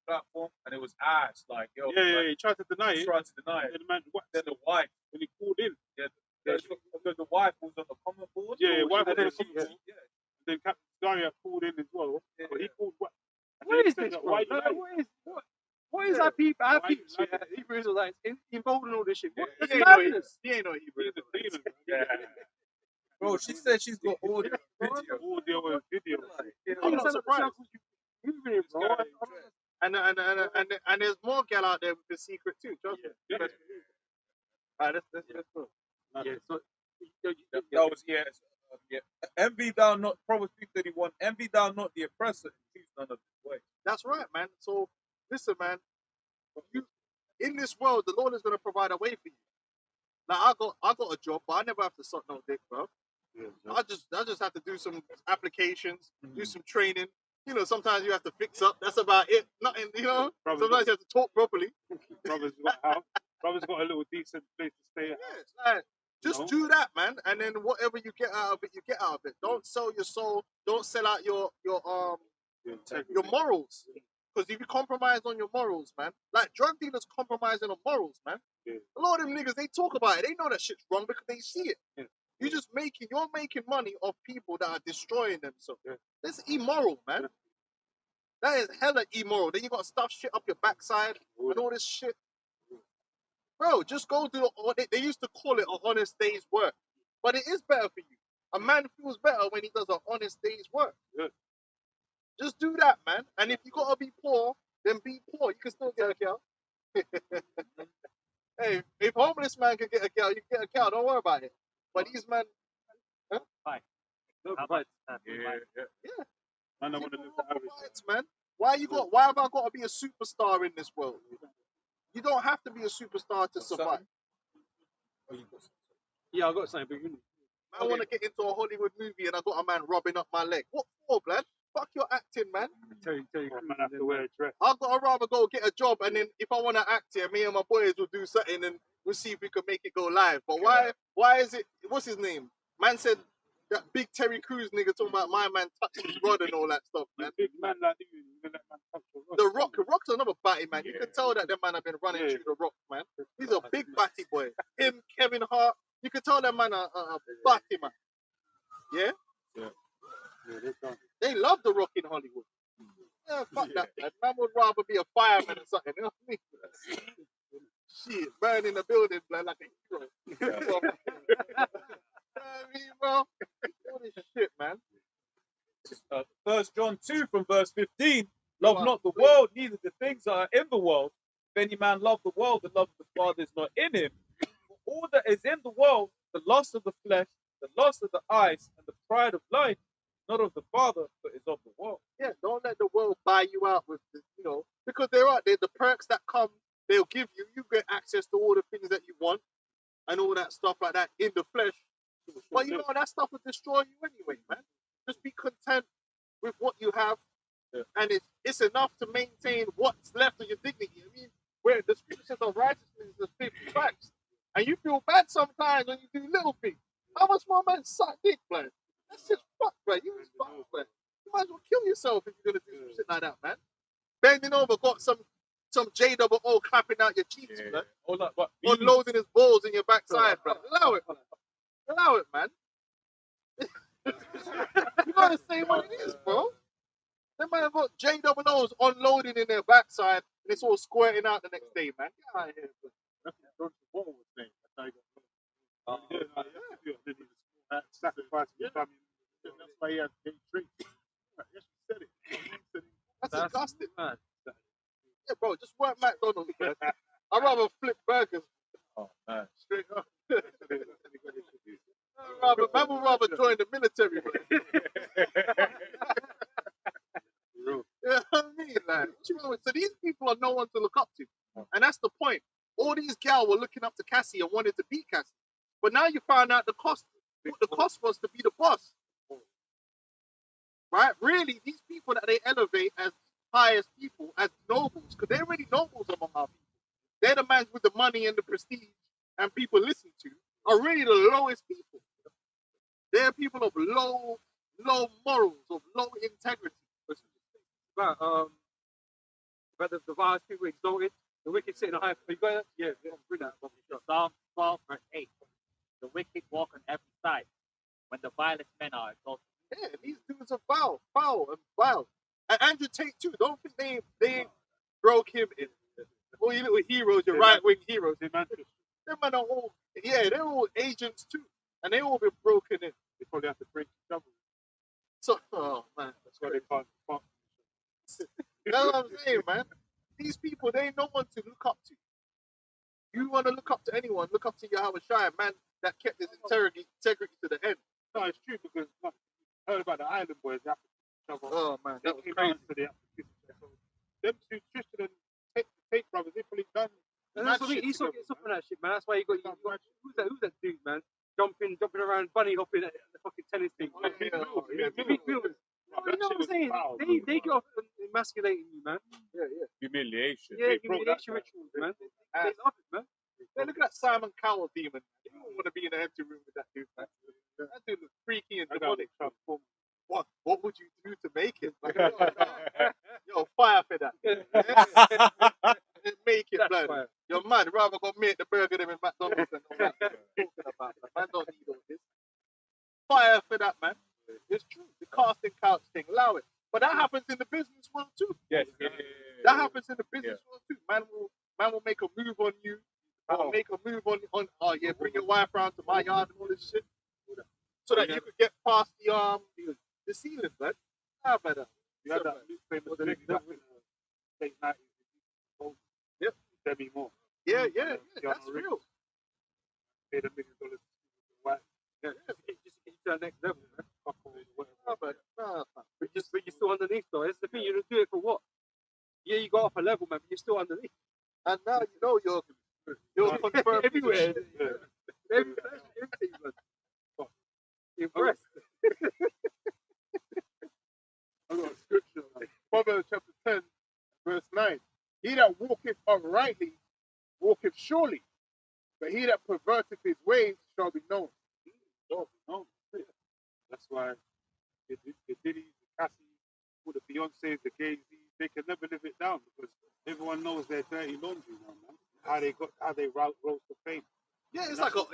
platform and it was ass, like yo, Yeah, he tried to deny he it. tried to deny it. And the man, what? Then the wife, When he called in, the wife was on the comment board. yeah, or wife was was she- on the comment board. Then Captain Daria called in as well. Yeah. But he called what? What is He said this, that, bro? why you Like, lying? what is our people? Our Why you people, lying? yeah, Hebrew Israelites involved in all this shit. What? He That's ain't know madness. he ain't know Hebrew. He's a demon. Yeah. Bro, she said she's got audio, video. Audio and video. I'm not surprised. Moving it, bro. And there's more gal out there with the secret too. Trust me. Yeah. Alright, let's go. Yeah, so That was yeah. Envy thou not, Proverbs 3:31. Envy thou not the oppressor, and choose none of his ways. That's right, man. So listen, man. You in this world, the Lord is gonna provide a way for you. Like I got a job, but I never have to suck no dick, bro. I just have to do some applications, do some training. You know, sometimes you have to fix up. That's about it. Nothing, you know. Brothers Sometimes you have to talk properly. Brother's got a house. Brother's got a little decent place to stay at. Yeah, it's like, just No. do that, man, and then whatever you get out of it, you get out of it. Don't sell your soul. Don't sell out your morals. Because if you compromise on your morals, man, like drug dealers compromising on morals, man. Yeah. A lot of them niggas, they talk about it. They know that shit's wrong because they see it. Yeah. You're making money off people that are destroying themselves. Yeah. That's immoral, man. Yeah. That is hella immoral. Then you got to stuff shit up your backside and all this shit. Bro, just go do they used to call it an honest day's work. But it is better for you. A man feels better when he does an honest day's work. Yeah. Just do that, man. And if you gotta be poor, then be poor. You can still get a girl. Hey, if homeless man can get a cow, you can get a cow. Don't worry about it. But these men, No, How right. about yeah, Man, I want to people live the want average. rights, man. Why have I got to be a superstar in this world? You don't have to be a superstar to survive. Yeah, I got something, but you I want to get into a Hollywood movie and I got a man rubbing up my leg. What for, blood? Fuck your acting, man. tell you. Man, I have to wear a dress. I'd rather go get a job and then if I want to act here, me and my boys will do something and we'll see if we can make it go live. But why is it, what's his name? Man said that big Terry Crews nigga talking about my man touching his rod and all that stuff, man. Big man like you gonna let man touch your rod. The Rock's another batty, man. You can tell that them man have been running Yeah. through the Rock, man. He's a big batty boy. Him, Kevin Hart, you can tell that man a batty, man. Yeah? Yeah, they're done. They love the Rock in Hollywood. Yeah, fuck that, man. Man would rather be a fireman or something. You know what I mean? Shit, burning the building, blood, like a hero. You know what I mean, bro? All this shit, man. 1 John 2 from verse 15. Love not the world, neither the things that are in the world. If any man love the world, the love of the Father is not in him. For all that is in the world, the lust of the flesh, the lust of the eyes, and the pride of life, not of the Father, but is of the world. Yeah, don't let the world buy you out with, because there are the perks that come, they'll give you. You get access to all the things that you want and all that stuff like that in the flesh. But that stuff will destroy you anyway, man. Just be content with what you have, and it's enough to maintain what's left of your dignity. I mean, where the scriptures of righteousness is 50 facts, and you feel bad sometimes when you do little things. How much more man suck dick, man? That's just fuck, man. You just fuck, man. You might as well kill yourself if you're gonna do some shit like that, man. Bending over, got some JOO clapping out your cheeks, man. All that, but Unloading his balls in your backside, bro. Allow it, man. Allow it, man. You gotta say what it is, bro. Them man got JOOs unloading in their backside and it's all squirting out the next day, man. Get out of here, bro. That's what John Paul was saying. That's how he got sacrifice your family. That's why he had to get drink. Yes, he said it. That's disgusting. man. Yeah, bro, just work McDonald's, bro. I'd rather flip burgers oh, man. straight up. Man would rather join the military, bro. You know what I mean? Like, so these people are no one to look up to. And that's the point. All these gals were looking up to Cassie and wanted to be Cassie. But now you find out the cost. What the cost was to be the boss. Right? Really, these people that they elevate as highest people, as nobles, because they're really nobles among our people. They're the man with the money and the prestige and people listen to are really the lowest people. They're people of low morals, of low integrity. But the vile people exalted, the wicked sit in a high place. Yeah, bring that. Psalm 12, verse 8. The wicked walk on every side when the vilest men are exalted. Yeah, these dudes are foul. And Andrew Tate too. Don't think they broke him in. All you little heroes, your right-wing heroes. Them man are all, they're all agents too. And they all been broken in. They probably have to break each other. So, oh man. That's why they can't. That's what I'm saying, man. These people, they ain't no one to look up to. You want to look up to anyone, look up to Yahweh Shai, man that kept his integrity to the end. No, it's true because I heard about the island boys. They have to kiss each other. Oh man, They that was came crazy. out, so they have to kiss each other. Them two, Tristan and Tate brothers, they probably done. And that's what I mean. He's together, getting stuff from that shit, man. That's why you got who's that dude, man? Jumping around, bunny hopping at the fucking tennis thing. Oh, yeah. Big Mills. You know what I'm saying? They get off emasculating you, man. Humiliation. Yeah, bro, humiliation that's rituals, man. They love it, man. Hey, look at that Simon Cowell demon. You don't want to be in an empty room with that dude, man. That dude was freaky and demonic. What would you do to make it? Like, yo, fire for that. Make it, blood. Fire. You're mad. Rather go make the burger them in McDonald's and all that. Talking about that. Man don't need all this. Fire for that, man. It's true. The casting couch thing, allow it. But that happens in the business world too. Yes. That happens in the business world too. Man will make a move on you. Or make a move on bring your wife around to my yard and all this shit. So that you could get past the ceiling, man. How better? You had that famous link that with late 90s. Yep. Demi Moore. Yeah, that's real. paid $1 million. White Yeah, just get you to the next level, man. couple, whatever. No, but no, But you're still underneath, though. It's the thing. You don't do it for what? Yeah, you got off a level, man, but you're still underneath. and now you know you're confirmed Everywhere. Yeah. Everything, man. Impressed. I got a scripture. Proverbs chapter 10, verse 9. He that walketh uprightly walketh surely, but he that perverteth his ways shall be known. That's why the Diddy's, the Cassie, all the Beyonce's, the Gays, they can never live it down because everyone knows their dirty laundry now, man. How they rose to fame. Yeah, it's like a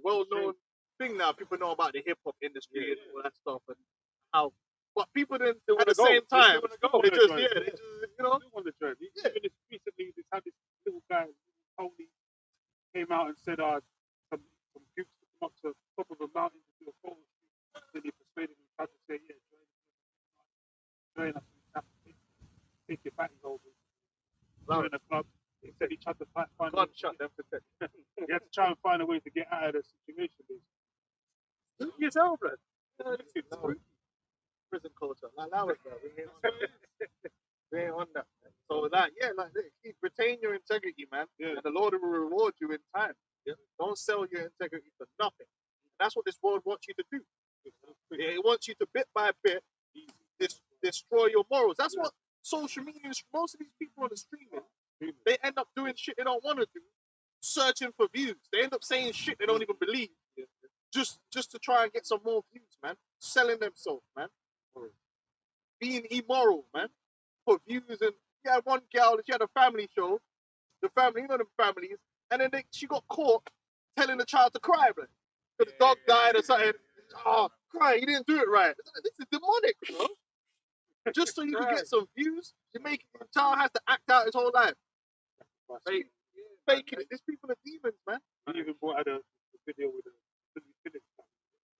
well-known thing now. People know about the hip hop industry and all that stuff, and how. But people didn't at the same time. They just you know. Still on the journey. Even this recently, this had this little guy, Tony, came out and said, some groups to come up to the top of a mountain to do a photo shoot. Then he persuaded him to say, yeah, join us. Take your panties over. Join the club. He said he tried to find a way. Gunshot them to death. He had to try and find a way to get out of the situation. Yourself, blood. Prison culture. Like that was that. We ain't on that. Man. So retain your integrity, man. Yeah. And the Lord will reward you in time. Yeah. Don't sell your integrity for nothing. And that's what this world wants you to do. It wants you to bit by bit destroy your morals. That's what social media is. Most of these people on the streaming, they end up doing shit they don't want to do, searching for views. They end up saying shit they don't even believe, just to try and get some more views, man. Selling themselves, man. Being immoral, man, for views. And you had one girl, she had a family show, the family, you know them families, and then she got caught telling the child to cry, man, because the dog died or something. Oh, cry, you didn't do it right. This is demonic, bro. Just so you can get some views, the child has to act out his whole life. Faking it. These people are demons, man. He even brought out a video with a Phillips.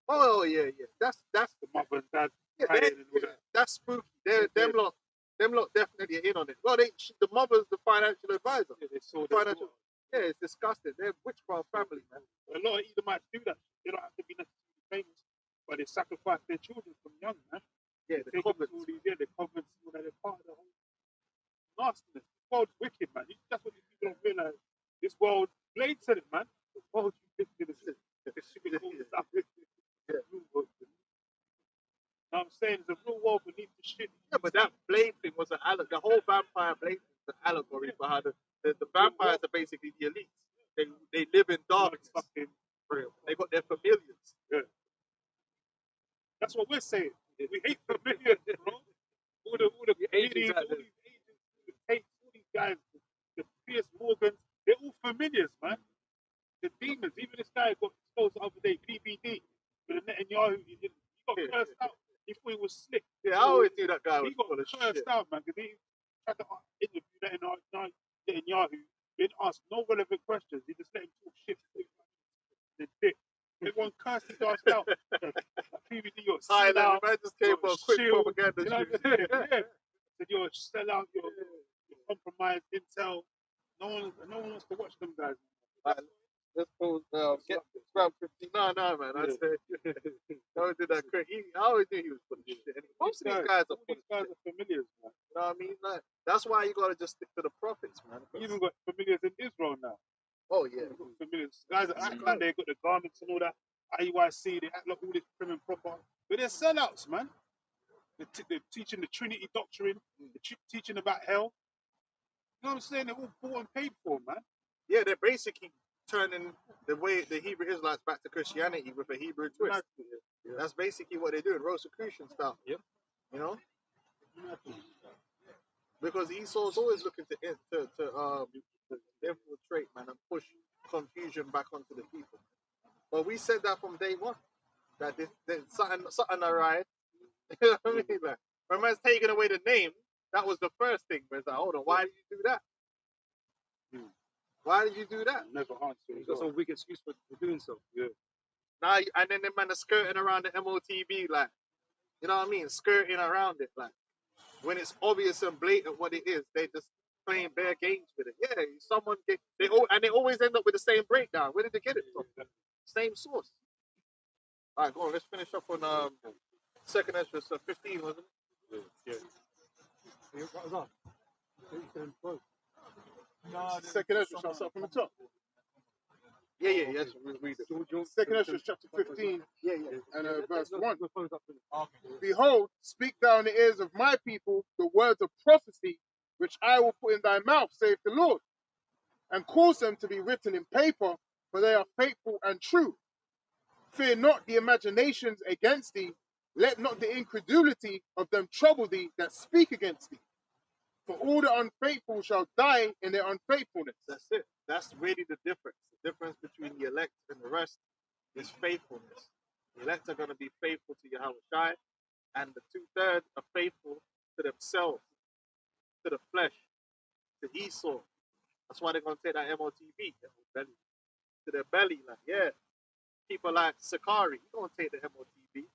Oh yeah. That's The mother and dad. yeah, crying and all that. that's spooky. Them lot definitely are in on it. Well, the mother's the financial advisor. Yeah, they saw Financial. Yeah, it's disgusting. They're witchcraft family, man. A lot of Edomites do that. They don't have to be necessarily famous, but they sacrifice their children from young, man. Yeah, the They covenants. all these, the covenants, all that. They're part of the whole nastiness. The world's wicked, man. That's what these people don't realize. This world, Blade said it, man. The world's wicked. It's stuff. Yeah. Know what I'm saying? There's a real world beneath the shit. Yeah, but that Blade thing was an allegory. The whole vampire Blade thing was an allegory for how the vampires are basically the elites. They live in darkness. Fucking Real. They got their familiars. That's what we're saying. We hate familiars, bro. All the agents Diddy's, out all there. these agents, the Tates, all these guys, the Piers Morgans, they're all familiars, man. The demons. Even this guy got exposed the other day, PBD, with Netanyahu. He got cursed out. He thought he was slick. Yeah, I always knew that guy was He got full of cursed shit. out, man, because he tried to interview Netanyahu. Didn't ask no relevant questions. He just let him talk shit. The dick. Everyone cursed his ass out. PBD, you're a Thailand, sellout. man, just came for a quick Shield. propaganda You know shoot. what I'm saying? Yeah. Said you're a sellout, you're compromised, intel. No one wants to watch them guys. Let's go get grab 50. No, man. I said, I always did that quick. I always knew he was full of shit. And most of these guys are all full of these guys shit. are familiars, man. You know what I mean? Like, that's why you gotta just stick to the prophets, man. You even got familiars in Israel now. Oh yeah. Familiars. Guys that act like they got the garments and all that. IUIC, they act like all this prim and proper. But they're sellouts, man. They're teaching the Trinity doctrine, they're teaching about hell. You know what I'm saying? They're all bought and paid for, man. Yeah, they're basically turning the way the Hebrew Israelites back to Christianity with a Hebrew twist. That's basically what they're doing, Rosicrucian style. Yep. You know? Because Esau's always looking to infiltrate, man, and push confusion back onto the people. But we said that from day one, that there's something awry. You know what I mean? Like, when man's taking away the name, that was the first thing. But it's like, hold on, why did you do that? Why did you do that? Never answer. He's got some weak excuse for doing so. Yeah. Now, and then the man are skirting around the MOTB, like, you know what I mean? Skirting around it, like, when it's obvious and blatant what it is, they just playing bare games with it. Yeah, someone they always always end up with the same breakdown. Where did they get it from? Same source. All right, go on. Let's finish up on 2nd Ezra 15, wasn't it? Second Ezra, shall I start from the top? Yeah, yes. We'll read it. Second Ezra chapter 15 Yeah. and verse 1. Behold, speak thou in the ears of my people the words of prophecy which I will put in thy mouth, saith the Lord, and cause them to be written in paper, for they are faithful and true. Fear not the imaginations against thee, let not the incredulity of them trouble thee that speak against thee. For all the unfaithful shall die in their unfaithfulness. That's it. That's really the difference. The difference between the elect and the rest is faithfulness. The elect are going to be faithful to Yahweh Shai, and the 2/3 are faithful to themselves, to the flesh, to Esau. That's why they're going to take that MOTB, to their belly. Like, yeah, people like Sakari, you don't take the MOTB.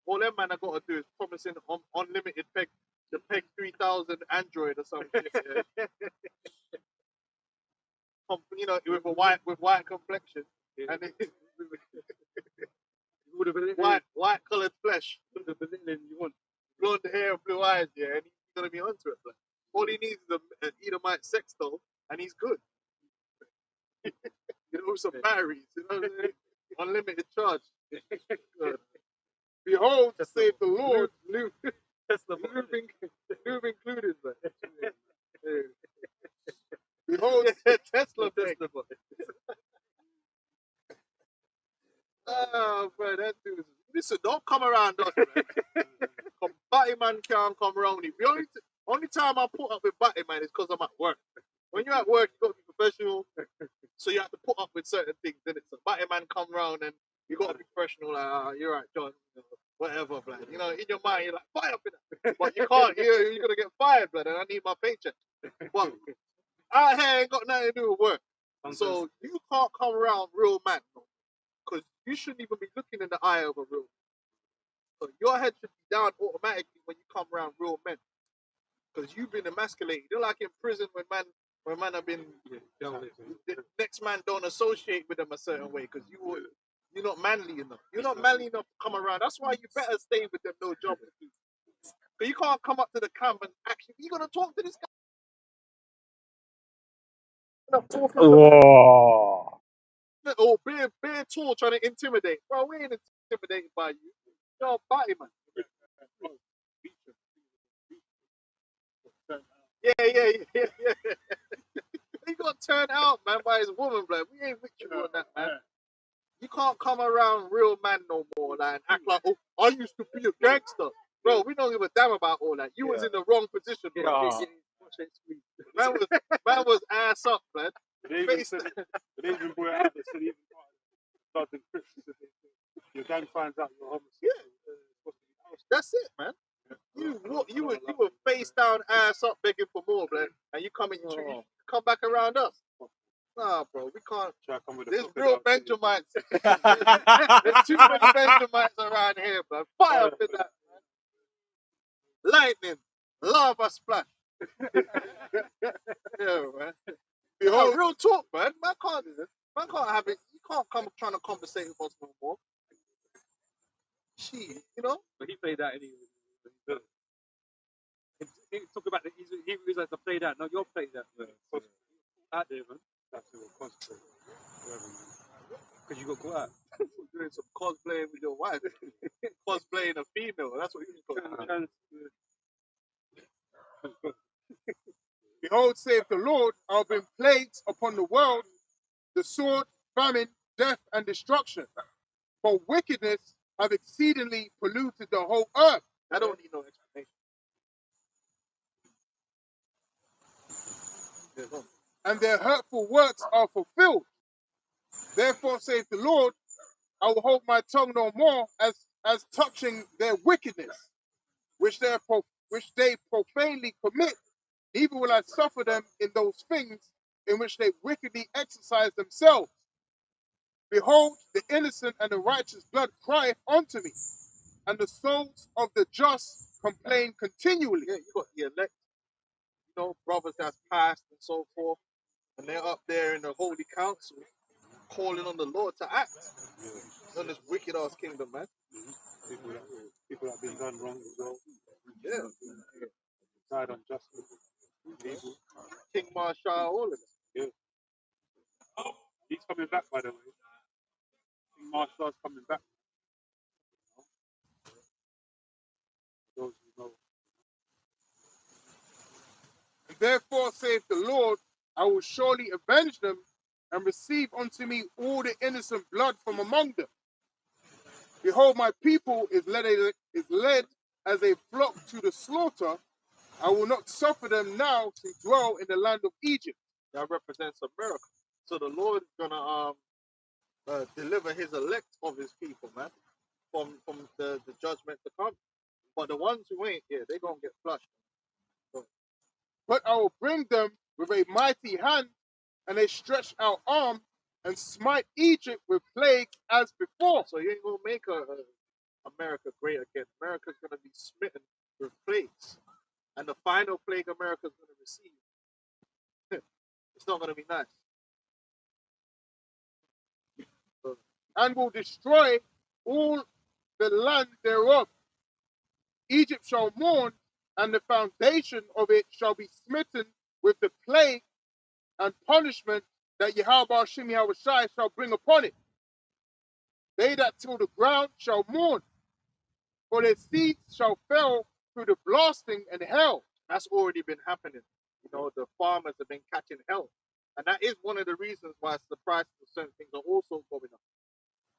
All them man I got to do is promising unlimited peg, the peg 3000 Android or something. Yeah. You know, with white complexion, and white colored flesh, blonde hair and blue eyes, yeah, and he's gonna be onto it. Like, all he needs is an Edomite sextol, and he's good. You know, some batteries, you know, what I mean? Unlimited charge. Behold, saith the Lord, Lube included, man. behold, Tesla boy. Oh, bro, that dude. Listen, don't come around us, man. Batty man can't come around me. The only time I put up with Batty man is because I'm at work. When you're at work, you got to be professional, so you have to put up with certain things. Then it's a Batty man come around and you got to be professional. Like, you're right, John. You know, whatever, blood. You know, in your mind, you're like, fire up in that. But you can't. You're gonna get fired, blood. And I need my paycheck. But out here ain't got nothing to do with work. So you can't come around real man, because you shouldn't even be looking in the eye of a real man. So your head should be down automatically when you come around real men, because you've been emasculated. You're like in prison when man have been. The next man don't associate with them a certain way because you're not manly enough. You're not manly enough to come around. That's why you better stay with them no job. Because you can't come up to the camp and actually you're gonna talk to this guy. Or being tall trying to intimidate. Bro, we ain't intimidated by you. You're a body man. Yeah. He got turned out, man, by his woman, blood. We ain't with you on that, man. You can't come around real man no more, like, and act like, oh, I used to be a gangster. Bro, we don't give a damn about all that. You was in the wrong position, bro. Man was ass up, man. They even brought it out. They said even started your gang finds out you're homeless. Yeah. That's it, man. You were face down, ass up, begging for more, blood, and you come back around us. Nah, bro, we can't. There's real Benjamites. There's too many Benjamites around here, bro. Fire up in that, man. Lightning, lava splash. Yeah, man. Behold, real talk, man. Man can't do this. Man can't have it. You can't come trying to conversate with us no more. Gee, you know? But he played that anyway. Talk about the Hebrews like to play that. No, you're playing that. Out there, man. That's a concentrate. Because you got caught out. Doing some cosplaying with your wife. Cosplaying a female. That's what you got. Behold, saith the Lord, I will bring plagues upon the world, the sword, famine, death, and destruction. For wickedness have exceedingly polluted the whole earth. I don't need no explanation. And their hurtful works are fulfilled. Therefore, saith the Lord, I will hold my tongue no more as touching their wickedness, which they profanely commit. Neither will I suffer them in those things in which they wickedly exercise themselves. Behold, the innocent and the righteous blood crieth unto me, and the souls of the just complain continually. Yeah, you got the elect, you know, brothers that's passed and so forth. And they're up there in the Holy Council calling on the Lord to act on this wicked ass kingdom, man. People that have been done wrong as well. Yeah. Died unjustly. Evil. King Marshall, all of it. He's coming back, by the way. King Marshall's coming back. For those who know. And therefore saith the Lord, I will surely avenge them and receive unto me all the innocent blood from among them. Behold, my people is led as a flock to the slaughter. I will not suffer them now to dwell in the land of Egypt. That represents a miracle. So the Lord is gonna deliver his elect of his people, man, from the judgment to come. But the ones who ain't, yeah, they gonna get flushed. But I will bring them with a mighty hand and a stretched out arm and smite Egypt with plagues as before. So you ain't gonna make America great again. America's gonna be smitten with plagues, and the final plague America's gonna receive, it's not gonna be nice. And will destroy all the land thereof. Egypt shall mourn, and the foundation of it shall be smitten with the plague and punishment that Yahweh Shem Yahushai shall bring upon it. They that till the ground shall mourn, for their seeds shall fail through the blasting and hell. That's already been happening. You know, the farmers have been catching hell, and that is one of the reasons why the prices of certain things are also going up,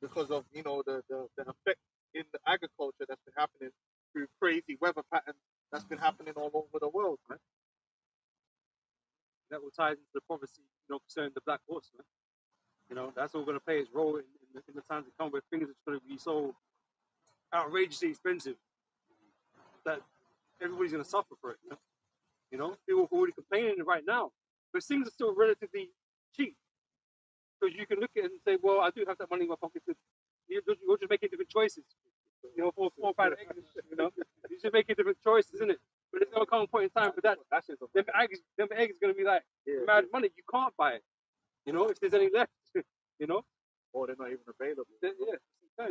because of, you know, the effect in the agriculture that's been happening through crazy weather patterns that's been happening all over the world, man. That will tie into the prophecy, concerning the black horse, man. That's all going to play its role in the times to come, where things are going to be so outrageously expensive that everybody's going to suffer for it. People are already complaining right now, but things are still relatively cheap, because you can look at it and say, well, I do have that money in my pocket. You're just making different choices. For 4 or 5 eggs, you're just making different choices, isn't it? But there's going to come a point in time where them eggs going to be like mad money. You can't buy it. If there's any left, Or they're not even available. Yeah.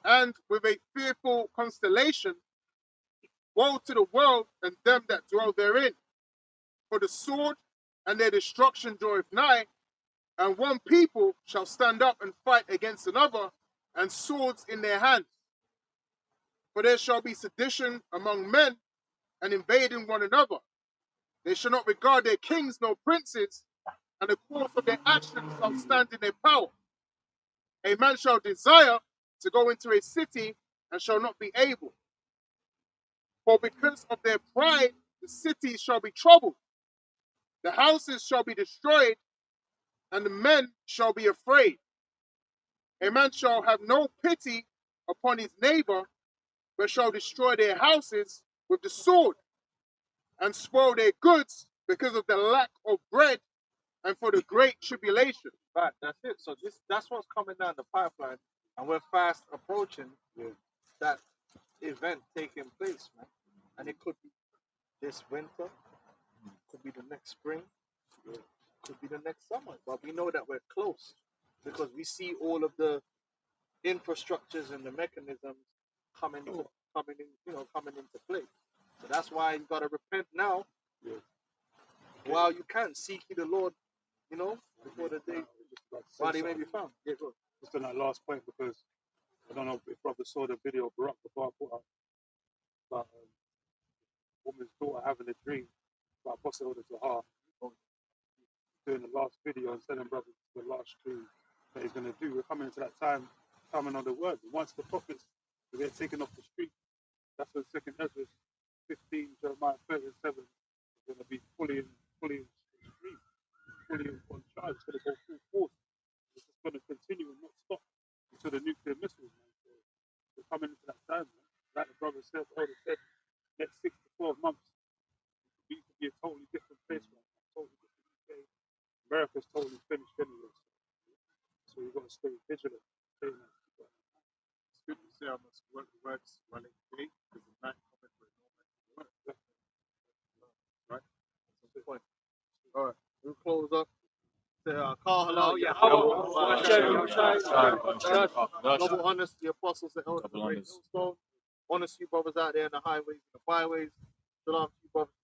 And with a fearful constellation, woe to the world and them that dwell therein. For the sword and their destruction draweth nigh, and one people shall stand up and fight against another, and swords in their hands. For there shall be sedition among men, and invading one another. They shall not regard their kings nor princes, and the course of their actions shall stand in their power. A man shall desire to go into a city, and shall not be able. For because of their pride, the cities shall be troubled. The houses shall be destroyed, and the men shall be afraid. A man shall have no pity upon his neighbor, but shall destroy their houses with the sword, and spoil their goods because of the lack of bread and for the great tribulation. Right, that's it. So that's what's coming down the pipeline, and we're fast approaching that event taking place, man. And it could be this winter, could be the next spring, could be the next summer. But we know that we're close because we see all of the infrastructures and the mechanisms coming into play. So that's why you gotta repent now, while you can. Seek ye the Lord, before the day while they may be found. Yeah, good. Just on that last point, because I don't know if brother saw the video Barack Obama put up about a woman's daughter having a dream about Apostle Elder Zahar doing the last video and telling brothers the last dream that he's going to do. We're coming into that time, coming on the word. Once the prophets get taken off the street, that's when 2nd Ezra 15, Jeremiah 37 is going to be fully in stream, fully on charge. It's going to go full force. It's just going to continue and not stop until the nuclear missiles, man. So we're coming into that time, man. Like the brother said, next 6 to 12 months, it could be a totally different place, man. Totally different UK. America's totally finished anyway. So you've got to stay vigilant. It's good to say I must work the works while it's day, because the night cometh where no man can work. Right? That's the point. close up. Say, Carl, Oh, yeah. Double honors to the apostles and elders of Double the great honors. millstone. Honors to you brothers out there in the highways and the byways. Shalom to you brothers.